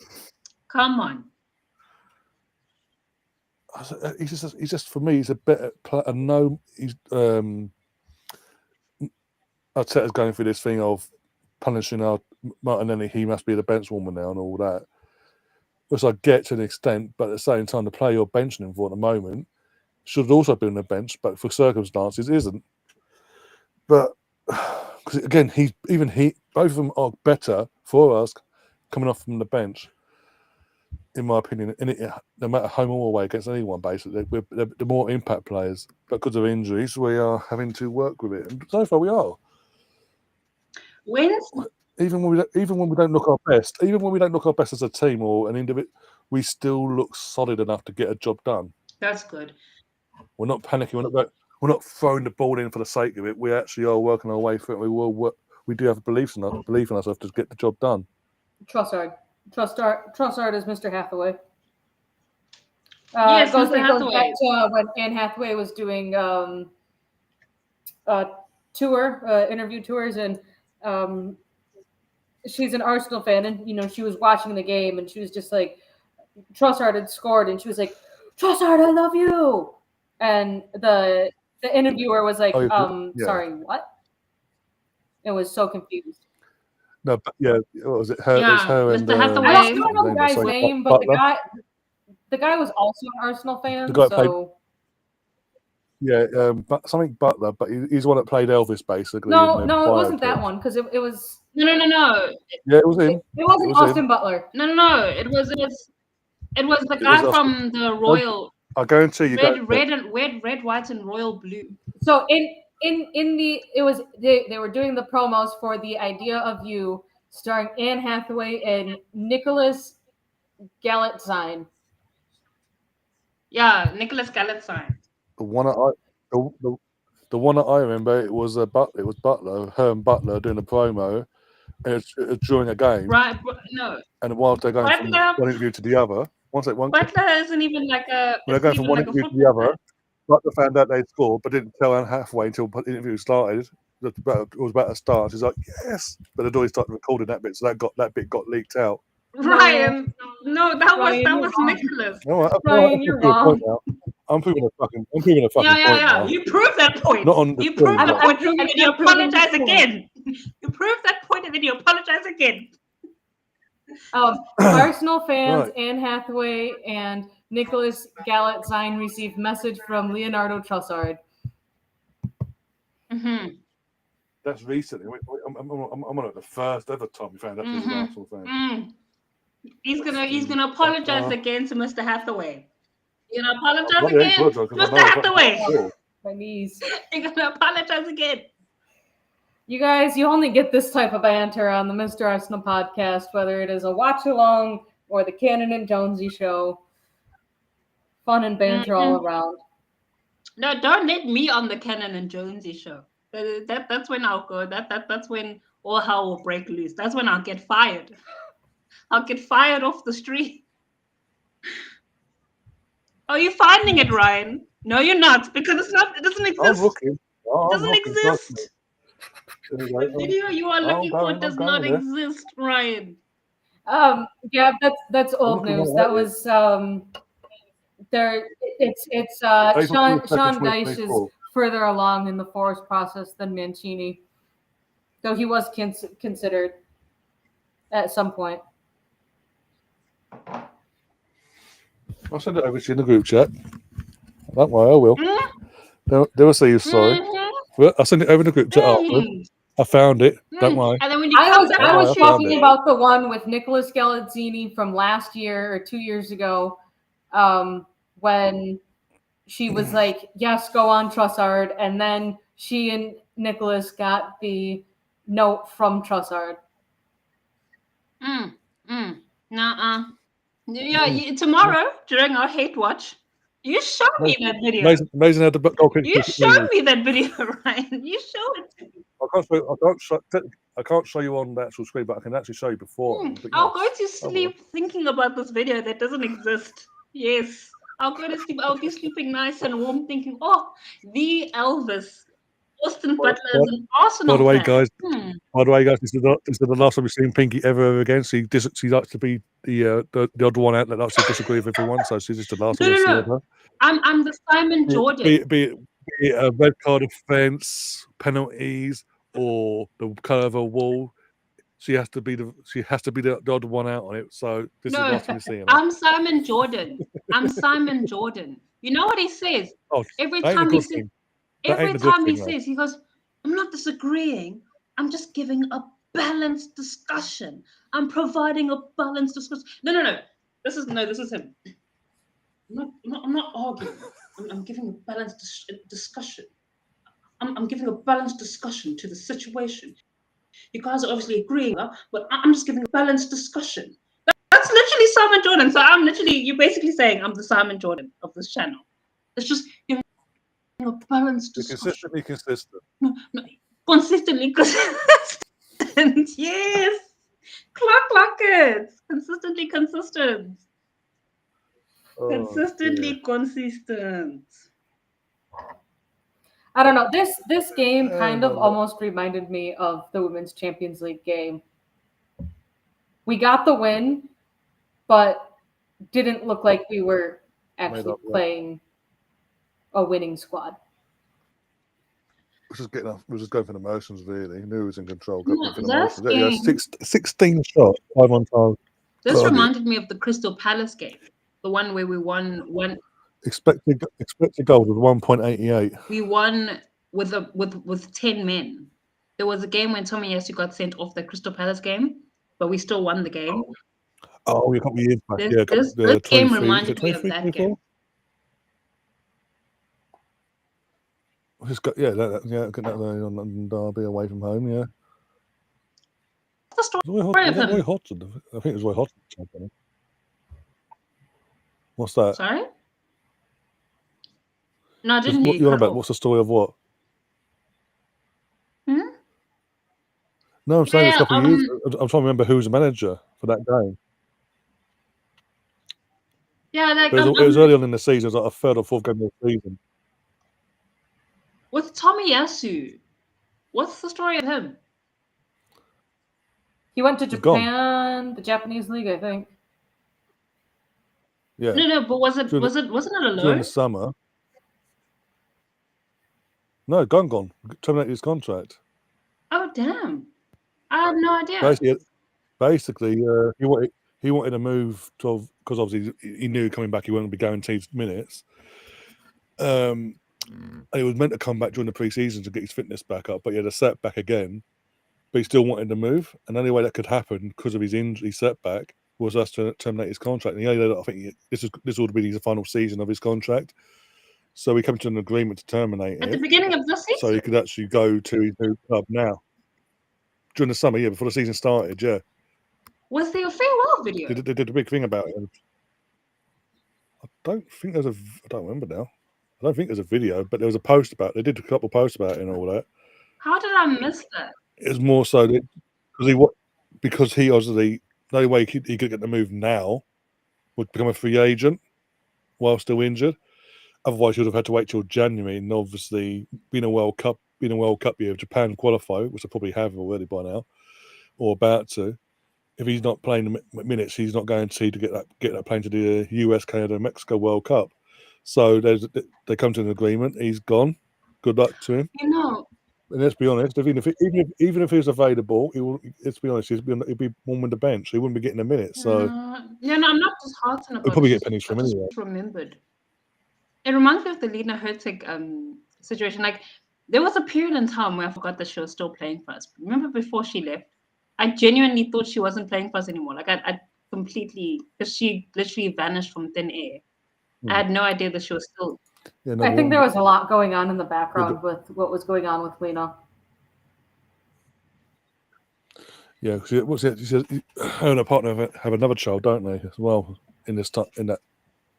A: He's just for me. He's a better player. No, he's Arteta's going through this thing of punishing our Martinelli. He must be the bench woman now and all that, which I get to an extent. But at the same time, the player you're benching him for at the moment should also be on the bench, but for circumstances isn't. But because again, both of them are better for us coming off from the bench, in my opinion. No matter home or away against anyone, basically, they're the more impact players. But because of injuries, we are having to work with it, and so far we are. Even when we don't look our best, as a team or an individual, we still look solid enough to get a job done.
C: That's good.
A: We're not panicking. We're not throwing the ball in for the sake of it. We actually are working our way through it. We will work. We do have belief in ourselves to get the job done.
B: Trossard is Mr. Hathaway.
C: Yes,
B: goes
C: Mr. Hathaway.
B: back to when Anne Hathaway was doing interview tours, and she's an Arsenal fan, and she was watching the game, and she was just like, Trossard had scored, and she was like, Trossard, I love you. And the interviewer was like, sorry, what? It was so confused.
A: No, but yeah, what was it? Her,
C: yeah,
A: it was her
C: Mr.
A: and
C: Hathaway.
B: I don't know the guy's name, but the guy was also an Arsenal fan.
A: Something Butler, but he's the one that played Elvis, basically.
B: No, it wasn't that one, because it was.
C: No.
A: Yeah, it was him.
B: It wasn't Austin Butler.
C: No. It was the guy from the Royal.
A: I guarantee you.
C: Red, white, and royal blue.
B: So in they were doing the promos for The Idea of You, starring Anne Hathaway and Nicholas Galitzine.
C: Yeah, Nicholas Galitzine.
A: The one that I remember, it was Butler, Herm Butler doing a promo, and it was during a game.
C: Right? No.
A: And whilst they're going from one interview to the other,
C: Butler isn't even like a.
A: When they're going from one interview to the other, Butler found out they'd scored, but didn't tell Anne Hathaway until the interview started. It was about to start. She's like, "Yes," but they'd already started recording that bit, so that bit got leaked out.
C: Ryan, no, that was Nicholas.
A: No,
B: Ryan, you're wrong.
A: I'm proving a fucking point.
C: Yeah.
A: Now.
C: You proved that point.
A: Not on the
C: You proved
A: screen,
C: that point, and then you apologize
B: point.
C: again. You proved that point, and then you apologize again.
B: Arsenal fans, right. Anne Hathaway and Nicholas Galitzine received message from Leonardo Trossard.
C: Mm-hmm.
A: That's recently. I'm on the first ever time we found out he was an Arsenal fan.
C: Mm. He's gonna apologize again to Mr. Hathaway. You're gonna apologize again, Mr. Hathaway.
B: My knees.
C: You're gonna apologize again.
B: You guys, you only get this type of banter on the Mr. Arsenal podcast, whether it is a watch-along or the Cannon and Jonesy show. Fun and banter all around.
C: No, don't let me on the Cannon and Jonesy show. That's when I'll go. That's when all hell will break loose. That's when I'll get fired. I'll get fired off the street. Are you finding it, Ryan? No, you're not, because it doesn't exist.
A: I'm looking.
C: It doesn't exist. The video you are looking for does not exist, Ryan.
B: Yeah, that's old news. That was there. It's Sean Dyche is further along in the force process than Mancini, though he was considered at some point.
A: I'll send it over to you in the group chat. Don't worry, I will. They will say you're sorry. I'll send it over in the group chat after. I found it. Don't worry.
C: And then when
B: I was talking about the one with Nicholas Galitzine from last year or 2 years ago, when she was like, "Yes, go on, Trossard," and then she and Nicholas got the note from Trossard.
C: Yeah, tomorrow during our hate watch, you show me that video.
A: Amazing how the goalkeeper.
C: You show me that video, Ryan. You show it to me.
A: I can't show you on the actual screen, but I can actually show you before.
C: I'll go to sleep thinking about this video that doesn't exist. Yes, I'll go to sleep. I'll be sleeping nice and warm, thinking, "Oh, the Elvis, Austin Butler is an Arsenal fan."
A: By the way, guys, this is the last time we've seen Pinky ever again. She likes to be the odd one out that likes to disagree with everyone. So she's just the last one we've seen her.
C: I'm the Simon Jordan.
A: Be it a red card offence, penalties, or the colour of a wall. She has to be the odd one out on it. So this is the last time we've seen her.
C: I'm Simon Jordan. I'm Simon Jordan. You know what he says? Every time he says, he goes, "I'm not disagreeing. I'm just giving a balanced discussion. I'm providing a balanced discussion." No. This is him. I'm not arguing. I'm giving a balanced discussion. I'm giving a balanced discussion to the situation. You guys are obviously agreeing, but I'm just giving a balanced discussion. That's literally Simon Jordan. So you're basically saying I'm the Simon Jordan of this channel. It's just giving a balanced discussion.
A: Consistently consistent.
C: No, consistently consistent. Yes. Clock it. Consistently consistent. Consistently consistent.
B: I don't know. This game kind of almost reminded me of the Women's Champions League game. We got the win, but didn't look like we were actually playing a winning squad.
A: We're just going for the motions, really. Knew he was in control.
C: Yeah,
A: 16 shots, 5 on target.
C: This reminded me of the Crystal Palace game, the one where we won one.
A: Expected goal was 1.88.
C: We won with 10 men. There was a game when Tomiyasu got sent off the Crystal Palace game, but we still won the game.
A: Oh, a couple of years back.
C: This game reminded me of that game.
A: Just got, getting that on London Derby away from home. Yeah.
C: What's the
A: Was
C: story of
A: that Roy
C: him?
A: Hodgson? I think it was Roy Hodgson. What's that?
C: Sorry? No, I didn't hear
A: What you on
C: cut
A: about?
C: off.
A: What's the story of what?
C: Hmm?
A: No, I'm saying
C: Yeah,
A: a couple of years. I'm trying to remember who was the manager for that game.
C: Yeah, like
A: But it was early on in the season. It was like a third or fourth game of the season.
C: with Tomiyasu. What's the story of him?
B: He went to
A: He's gone.
B: Japan, the Japanese league, I think.
A: Yeah.
C: No, but wasn't it a
A: During the
C: loan?
A: summer. No, gone. Terminated his contract.
C: Oh damn! I had no idea.
A: Basically, he wanted to move to, because obviously he knew coming back he wouldn't be guaranteed minutes. And he was meant to come back during the pre-season to get his fitness back up, but he had a setback again. But he still wanted to move, and the only way that could happen because of his injury setback was us to terminate his contract. And I think this would be the final season of his contract, so we came to an agreement to terminate
C: At
A: it,
C: the beginning of this season?
A: so he could actually go to his new club now during the summer, before the season started. Yeah,
C: Was there a farewell video?
A: they did a big thing about it. I don't remember now. I don't think there's a video, but there was a post about it. They did a couple of posts about it and all that.
C: How did I miss that?
A: It was more so that because he obviously, the only way he could get the move now would become a free agent while still injured. Otherwise, you'd have had to wait till January. And obviously, being a World Cup year, if Japan qualify, which they probably have already by now, or about to, if he's not playing the minutes, he's not guaranteed to get that plane to the US, Canada, Mexico World Cup. So they come to an agreement. He's gone. Good luck to him.
C: You know,
A: and let's be honest, even if he's available, let's be honest, he'd be warming the bench. He wouldn't be getting a minute. So
C: I'm not disheartened about
A: he'll probably get pennies from
C: I
A: anyway.
C: just remembered. It reminds me of the Lena Hurtig situation. Like, there was a period in time where I forgot that she was still playing for us. Remember before she left? I genuinely thought she wasn't playing for us anymore. Like, I completely, because she literally vanished from thin air. I had no idea that she was still.
A: Yeah, no,
B: I think there was a lot going on in the background with what was going on with Lena.
A: Yeah, what's it? She says her and her partner have another child, don't they? As well in that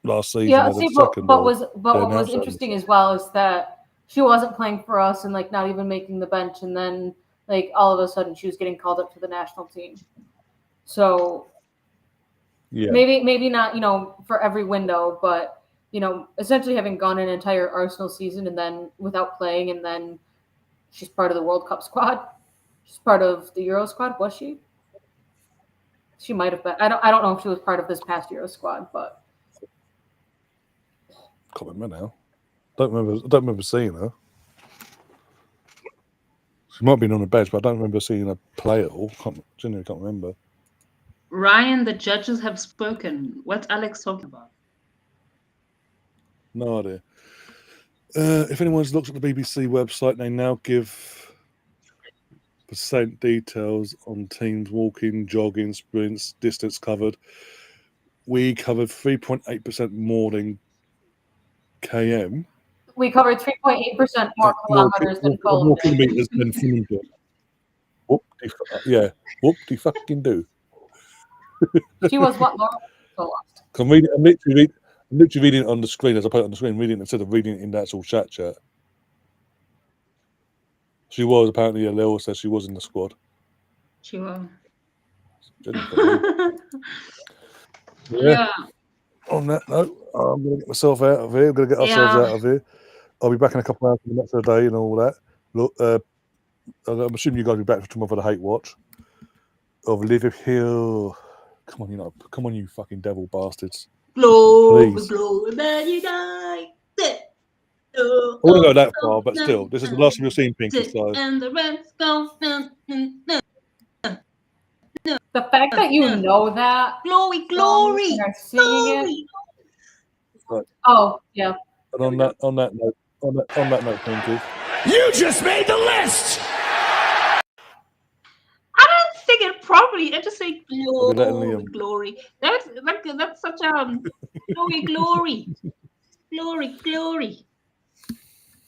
A: last season.
B: Yeah, see, but what was interesting as well is that she wasn't playing for us and like not even making the bench, and then like all of a sudden she was getting called up to the national team. So
A: yeah,
B: maybe not for every window, but essentially having gone an entire Arsenal season and then without playing, and then she's part of the World Cup squad. She's part of the Euro squad, was she? She might have been. I don't know if she was part of this past Euro squad, but
A: can't remember now. I don't remember seeing her. She might have been on the bench, but I don't remember seeing her play at all. Genuinely can't remember.
C: Ryan, the judges have spoken. What's Alex talking about?
A: No idea. If anyone's looked at the BBC website, they now give percent details on teams walking, jogging, sprints, distance covered. We covered 3.8% more than KM.
B: We covered 3.8% more kilometers than Fulham.
A: More kilometers than Fulham did. Whoop-de fucking do.
B: She was what, Laura? So lost.
A: I'm literally reading it on the screen as I put it on the screen, reading it instead of reading it in the actual chat. She was apparently, Lil says she was in the squad.
C: She was.
A: Yeah. On that note, I'm going to get myself out of here. I'm going to get ourselves out of here. I'll be back in a couple of hours for the next day and all that. Look, I'm assuming you guys will be back for tomorrow for the hate watch of Liverpool. Come on, you fucking devil bastards.
C: Glory,
A: please.
C: Glory, man, you die.
A: I wouldn't go that far, but still, this is the last time you've seen Pinky. So.
C: And the rest go.
B: The fact that you know that.
C: Glory.
B: And are singing it.
A: Right.
B: Oh, yeah.
A: And on that note, Pinky.
E: You just made the list!
C: I didn't sing it properly. I just say glory. That's such a glory.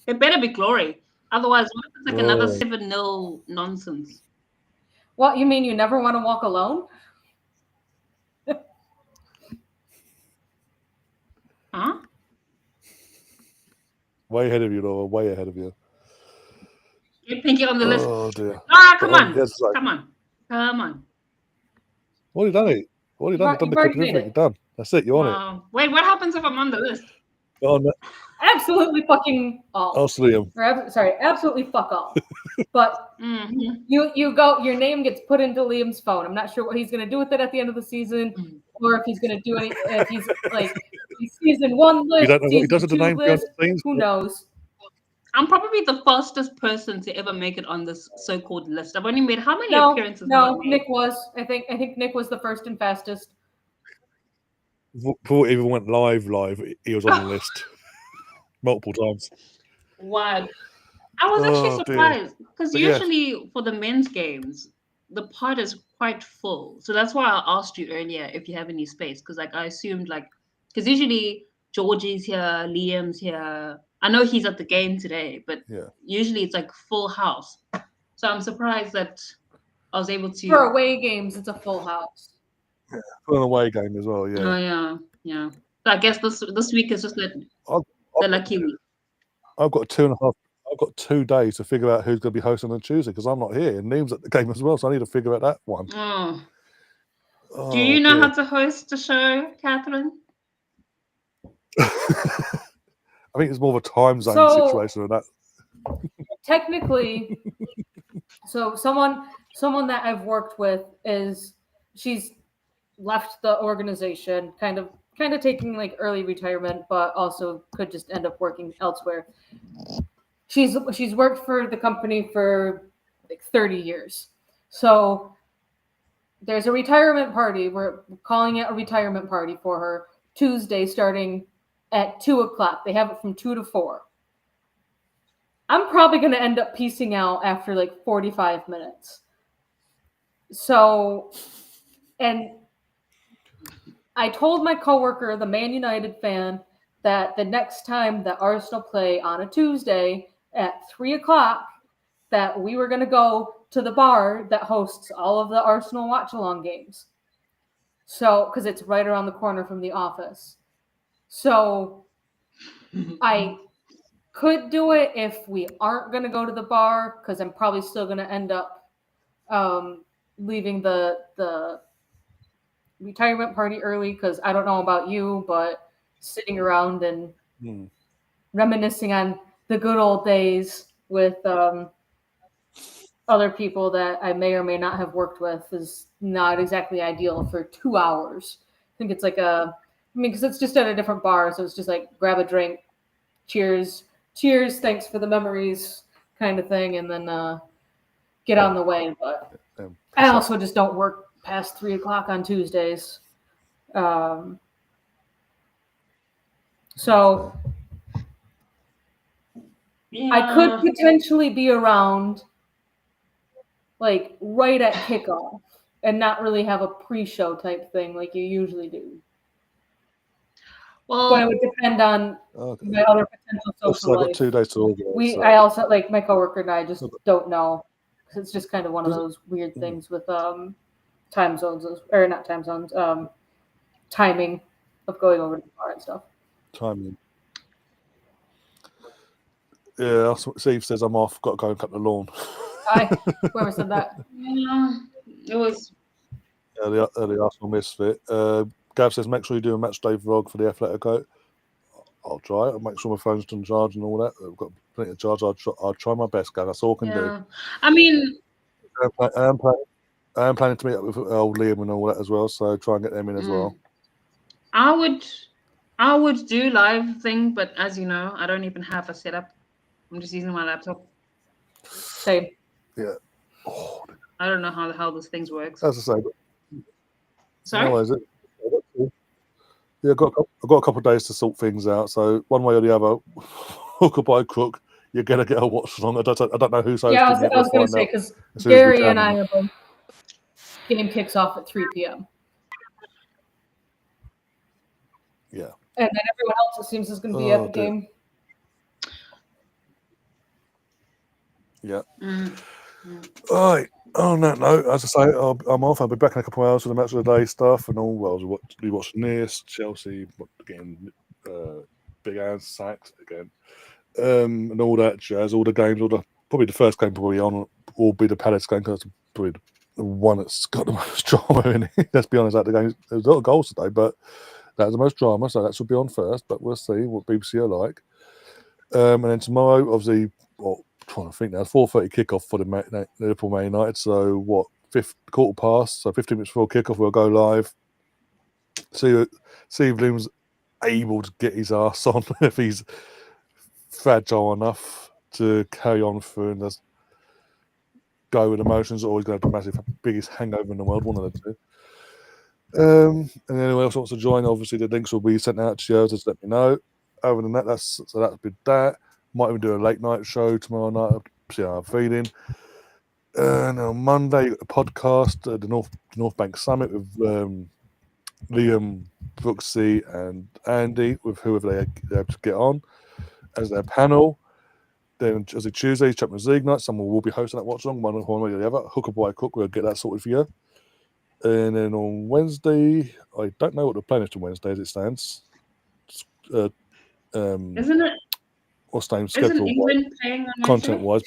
C: It better be glory. Otherwise, what if it's like another
A: Oh.
C: 7-0 nonsense?
B: What, you mean you never want to walk alone?
C: Huh?
A: Way ahead of you, Laura. Way ahead of you.
C: Get Pinky on the list.
A: Oh dear.
C: Come
A: But,
C: on.
A: yes, like,
C: Come on. Come on.
A: what have you done? What have you done? You've done the
B: You've already
A: clip and
B: made
A: everything.
B: it.
A: You're done. That's it. You're on it.
C: Wow. Wait, what happens if I'm on the list?
A: Oh, no.
B: Absolutely fucking all.
A: Liam.
B: Absolutely fuck all. But
C: Mhm.
B: you go, your name gets put into Liam's phone. I'm not sure what he's gonna do with it at the end of the season, or if he's gonna do any. If he's like season 1 list,
A: You don't know what he does
B: season
A: with the
B: 2
A: name behind
B: list.
A: the scenes.
B: Who knows?
C: I'm probably the fastest person to ever make it on this so-called list. I've only made how many
B: No,
C: appearances have I
B: no.
C: made?
B: Nick was. I think Nick was the first and fastest.
A: Before it even went live, he was on the list multiple times.
C: Wow. I was actually surprised because usually for the men's games, the pod is quite full. So that's why I asked you earlier if you have any space, because like I assumed because usually Georgie's here, Liam's here. I know he's at the game today, but usually it's like full house. So I'm surprised that I was able to.
B: For away games, it's a full house.
A: Yeah, for an away game as well. Yeah.
C: Oh yeah. So I guess this week is just the lucky week.
A: I've got 2 days to figure out who's going to be hosting on Tuesday because I'm not here and Neem's at the game as well, so I need to figure out that one.
C: Do you know how to host a show, Catherine?
A: I think it's more of a time zone situation than that.
B: Technically, so someone that I've worked with she's left the organization, kind of taking like early retirement, but also could just end up working elsewhere. She's worked for the company for like 30 years. So there's a retirement party. We're calling it a retirement party for her Tuesday starting at 2:00. They have it from 2 to 4. I'm probably going to end up piecing out after like 45 minutes. So, and I told my coworker, the Man United fan, that the next time that Arsenal play on a Tuesday at 3:00, that we were going to go to the bar that hosts all of the Arsenal Watchalong games. So, because it's right around the corner from the office. So, I could do it if we aren't going to go to the bar, because I'm probably still going to end up leaving the retirement party early, because I don't know about you, but sitting around and reminiscing on the good old days with other people that I may or may not have worked with is not exactly ideal for 2 hours. I think it's like because it's just at a different bar, so it's just like grab a drink, cheers, thanks for the memories kind of thing, and then get on the way. But I also just don't work past 3:00 on Tuesdays. So I could potentially be around like right at kickoff and not really have a pre-show type thing like you usually do.
C: Well,
B: but it would depend on my other potential social life.
A: I've got 2 days to organize.
B: I also, like, my coworker and I just don't know. It's just kind of one of those weird things with time zones, or not time zones, timing of going over to the bar and stuff.
A: Timing. Yeah, Steve says I'm off. Got to go and cut the lawn.
B: Whoever said that.
C: Yeah, it was.
A: The Arsenal misfit. Gav says make sure you do a match day vlog for the Atletico. I'll try it. I'll make sure my phone's on charge and all that. I've got plenty of charge. I'll try my best, Gav. That's all I can do.
C: I mean,
A: I am planning to meet up with old Liam and all that as well. So try and get them in as well.
C: I would do live thing, but as you know, I don't even have a setup. I'm just using my laptop.
B: Same.
A: Yeah.
C: I don't know how the hell this thing works.
A: As I say.
C: Sorry?
A: No, is it? Yeah, I've got a couple of days to sort things out. So one way or the other, hook or by crook, you're gonna get a watch along. I don't know who's hosting.
B: Yeah, I was gonna say, because Gary and I are both. Game kicks off at 3 p.m.
A: Yeah.
B: And then everyone else, it seems, is going to be at the game.
A: Yeah.
C: Mm.
A: All right. On that note, as I say, I'm off. I'll be back in a couple of hours for the match of the day stuff and all. Well, we watching this Chelsea getting big hands sacked again, and all that jazz. All the games, probably the first game probably on will be the Palace game because it's probably the one that's got the most drama in it. Let's be honest, that the game there's a lot of goals today, but that's the most drama, so that should be on first. But we'll see what BBC are like. And then tomorrow, obviously, trying to think now, 4:30 kickoff for the Liverpool Man United. So what? 15 minutes before kickoff, we'll go live. See if Bloom's able to get his ass on if he's fragile enough to carry on through and just go with emotions, or he's going to have the biggest hangover in the world, one of the two. And anyone else wants to join, obviously the links will be sent out to you. Just let me know. Other than that, that'll be that. Might even do a late night show tomorrow night. See how I'm feeling. And on Monday, a podcast at the North Bank Summit with Liam, Brooksy, and Andy, with whoever they have to get on as their panel. Then, as a Tuesday, Champions League night, someone will be hosting that Watchalong, one way or the other. Hooker by Cook, we'll get that sorted for you. And then on Wednesday, I don't know what the plan is to Wednesday as it stands.
C: Isn't it?
A: What's the name?
C: Isn't England playing on
A: content wise?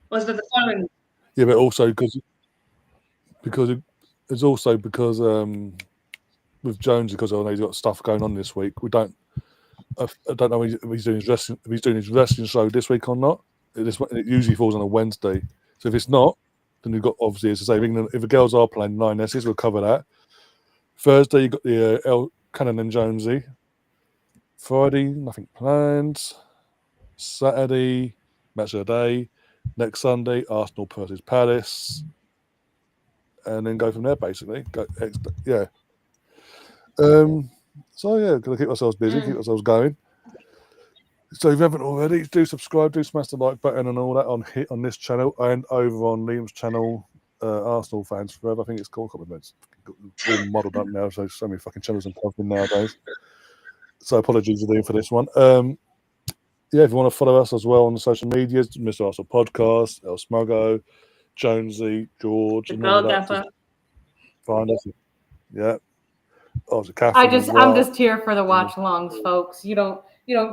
C: Was it the following?
A: Yeah, but also because it's also because with Jones, because I know he's got stuff going on this week. I don't know if he's doing his wrestling show this week or not. It usually falls on a Wednesday. So if it's not, then you've got, obviously, as I say, England, if the girls are playing 9Ss, we'll cover that. Thursday, you've got the Cannon and Jonesy. Friday, nothing planned. Saturday, match of the day. Next Sunday, Arsenal versus Palace. And then go from there, basically. Yeah. So, yeah, got to keep ourselves busy, keep ourselves going. So if you haven't already, do subscribe, do smash the like button and all that on this channel and over on Liam's channel, Arsenal Fans Forever, I think it's called. It's all modelled up now, so many fucking channels and pumping nowadays. So apologies to Liam for this one. Yeah, if you want to follow us as well on the social medias, Mr. Arsenal Podcast, El Smuggo, Jonesy, George, and all that. Find us. Yeah. Oh, it's a cafe.
B: I'm just here for the watch-alongs, folks. You don't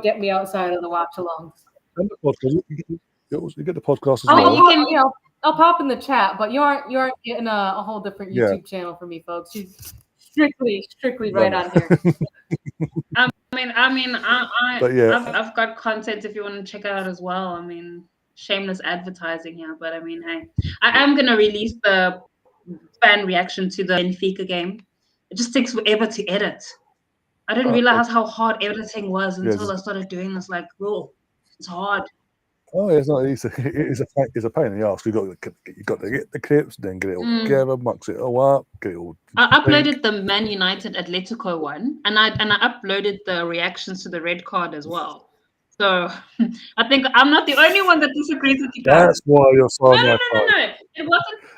B: get me outside of the watch-alongs.
A: And the podcast, you get the podcast as
B: well. I'll pop in the chat, but you aren't getting a whole different YouTube channel for me, folks. She's strictly right on here.
C: I've got content if you want to check it out as well. I mean, shameless advertising here, but I mean, hey, I am gonna release the fan reaction to the Benfica game. It just takes forever to edit. I didn't realize how hard editing was until I started doing this. Like, it's hard.
A: Oh, it's not easy. It's a pain in the ass. You got to get the clips, then get it all together, mux it all up, get it all.
C: I uploaded the Man United Atletico one, and I uploaded the reactions to the red card as well. So I think I'm not the only one that disagrees with you guys.
A: That's why you're so
C: No.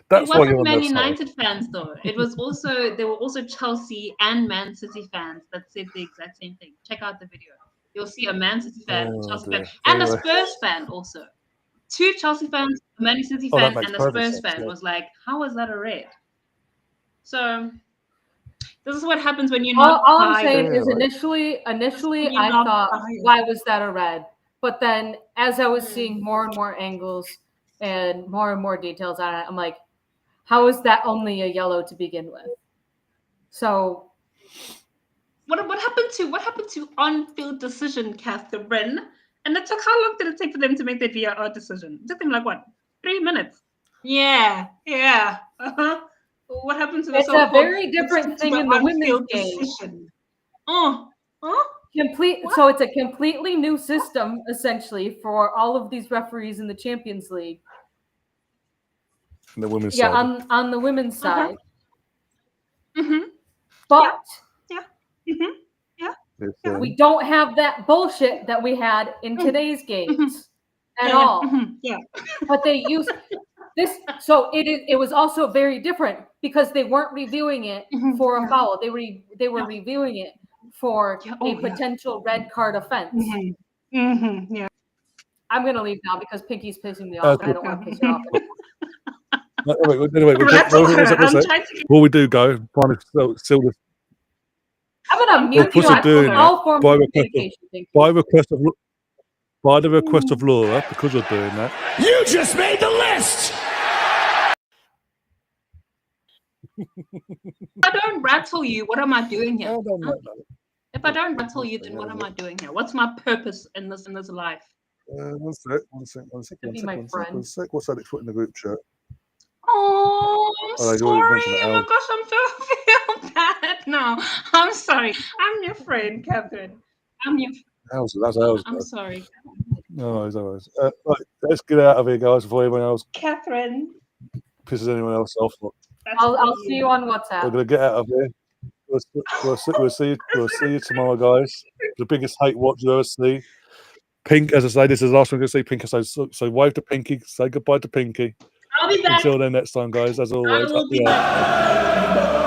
C: It wasn't Man United fans though. There were also Chelsea and Man City fans that said the exact same thing. Check out the video. You'll see a Man City fan, a Chelsea fan, and a Spurs fan also. 2 Chelsea fans, a Man City fan, and a Spurs fan was like, how is that a red? So this is what happens when you're not.
B: All I'm saying is initially I thought, why was that a red? But then as I was seeing more and more angles and more details on it, I'm like, how is that only a yellow to begin with? So
C: what happened to on-field decision, Catherine? And it took, how long did it take for them to make that VAR decision? It took them like what, 3 minutes? Yeah. Uh-huh. What happened to the
B: It's a very different thing in the women's game.
C: Decision?
B: So it's a completely new system, essentially, for all of these referees in the Champions League.
A: The women's side.
B: On the women's side.
C: Mm-hmm.
B: But
C: we
B: don't have that bullshit that we had in today's games at all. But they used this, so it was also very different because they weren't reviewing it for a foul. They were reviewing it for a potential red card offense. I'm gonna leave now because Pinky's pissing me off, and I don't want to piss her off anymore.
A: Anyway, before we do go, still
B: I'm gonna mute you
A: on doing
B: all forms
A: by
B: of
A: request
B: communication.
A: by the request of Laura, because you're doing that.
E: You just made the list!
C: If I don't rattle you, what am I doing here? If I don't rattle you, then what am I doing here? What's my purpose in this life?
A: One sec. What's that next foot in the group chat?
C: Oh, I'm
A: they already
C: sorry.
A: mentioned
C: Oh my gosh, I'm so feel bad now. I'm sorry. I'm your friend, Catherine. I'm your.
A: That's ours.
C: I'm sorry.
A: No worries. Right, let's get out of here, guys, before anyone else
C: Catherine
A: pisses anyone else off.
B: I'll see you on WhatsApp.
A: We're gonna get out of here. We'll see you tomorrow, guys. The biggest hate watch you'll ever see. Pink, as I say, this is the last one we're going to see Pinky. So wave to Pinky. Say goodbye to Pinky.
C: I'll be back.
A: Until then, next time, guys. As always,
C: I will be back.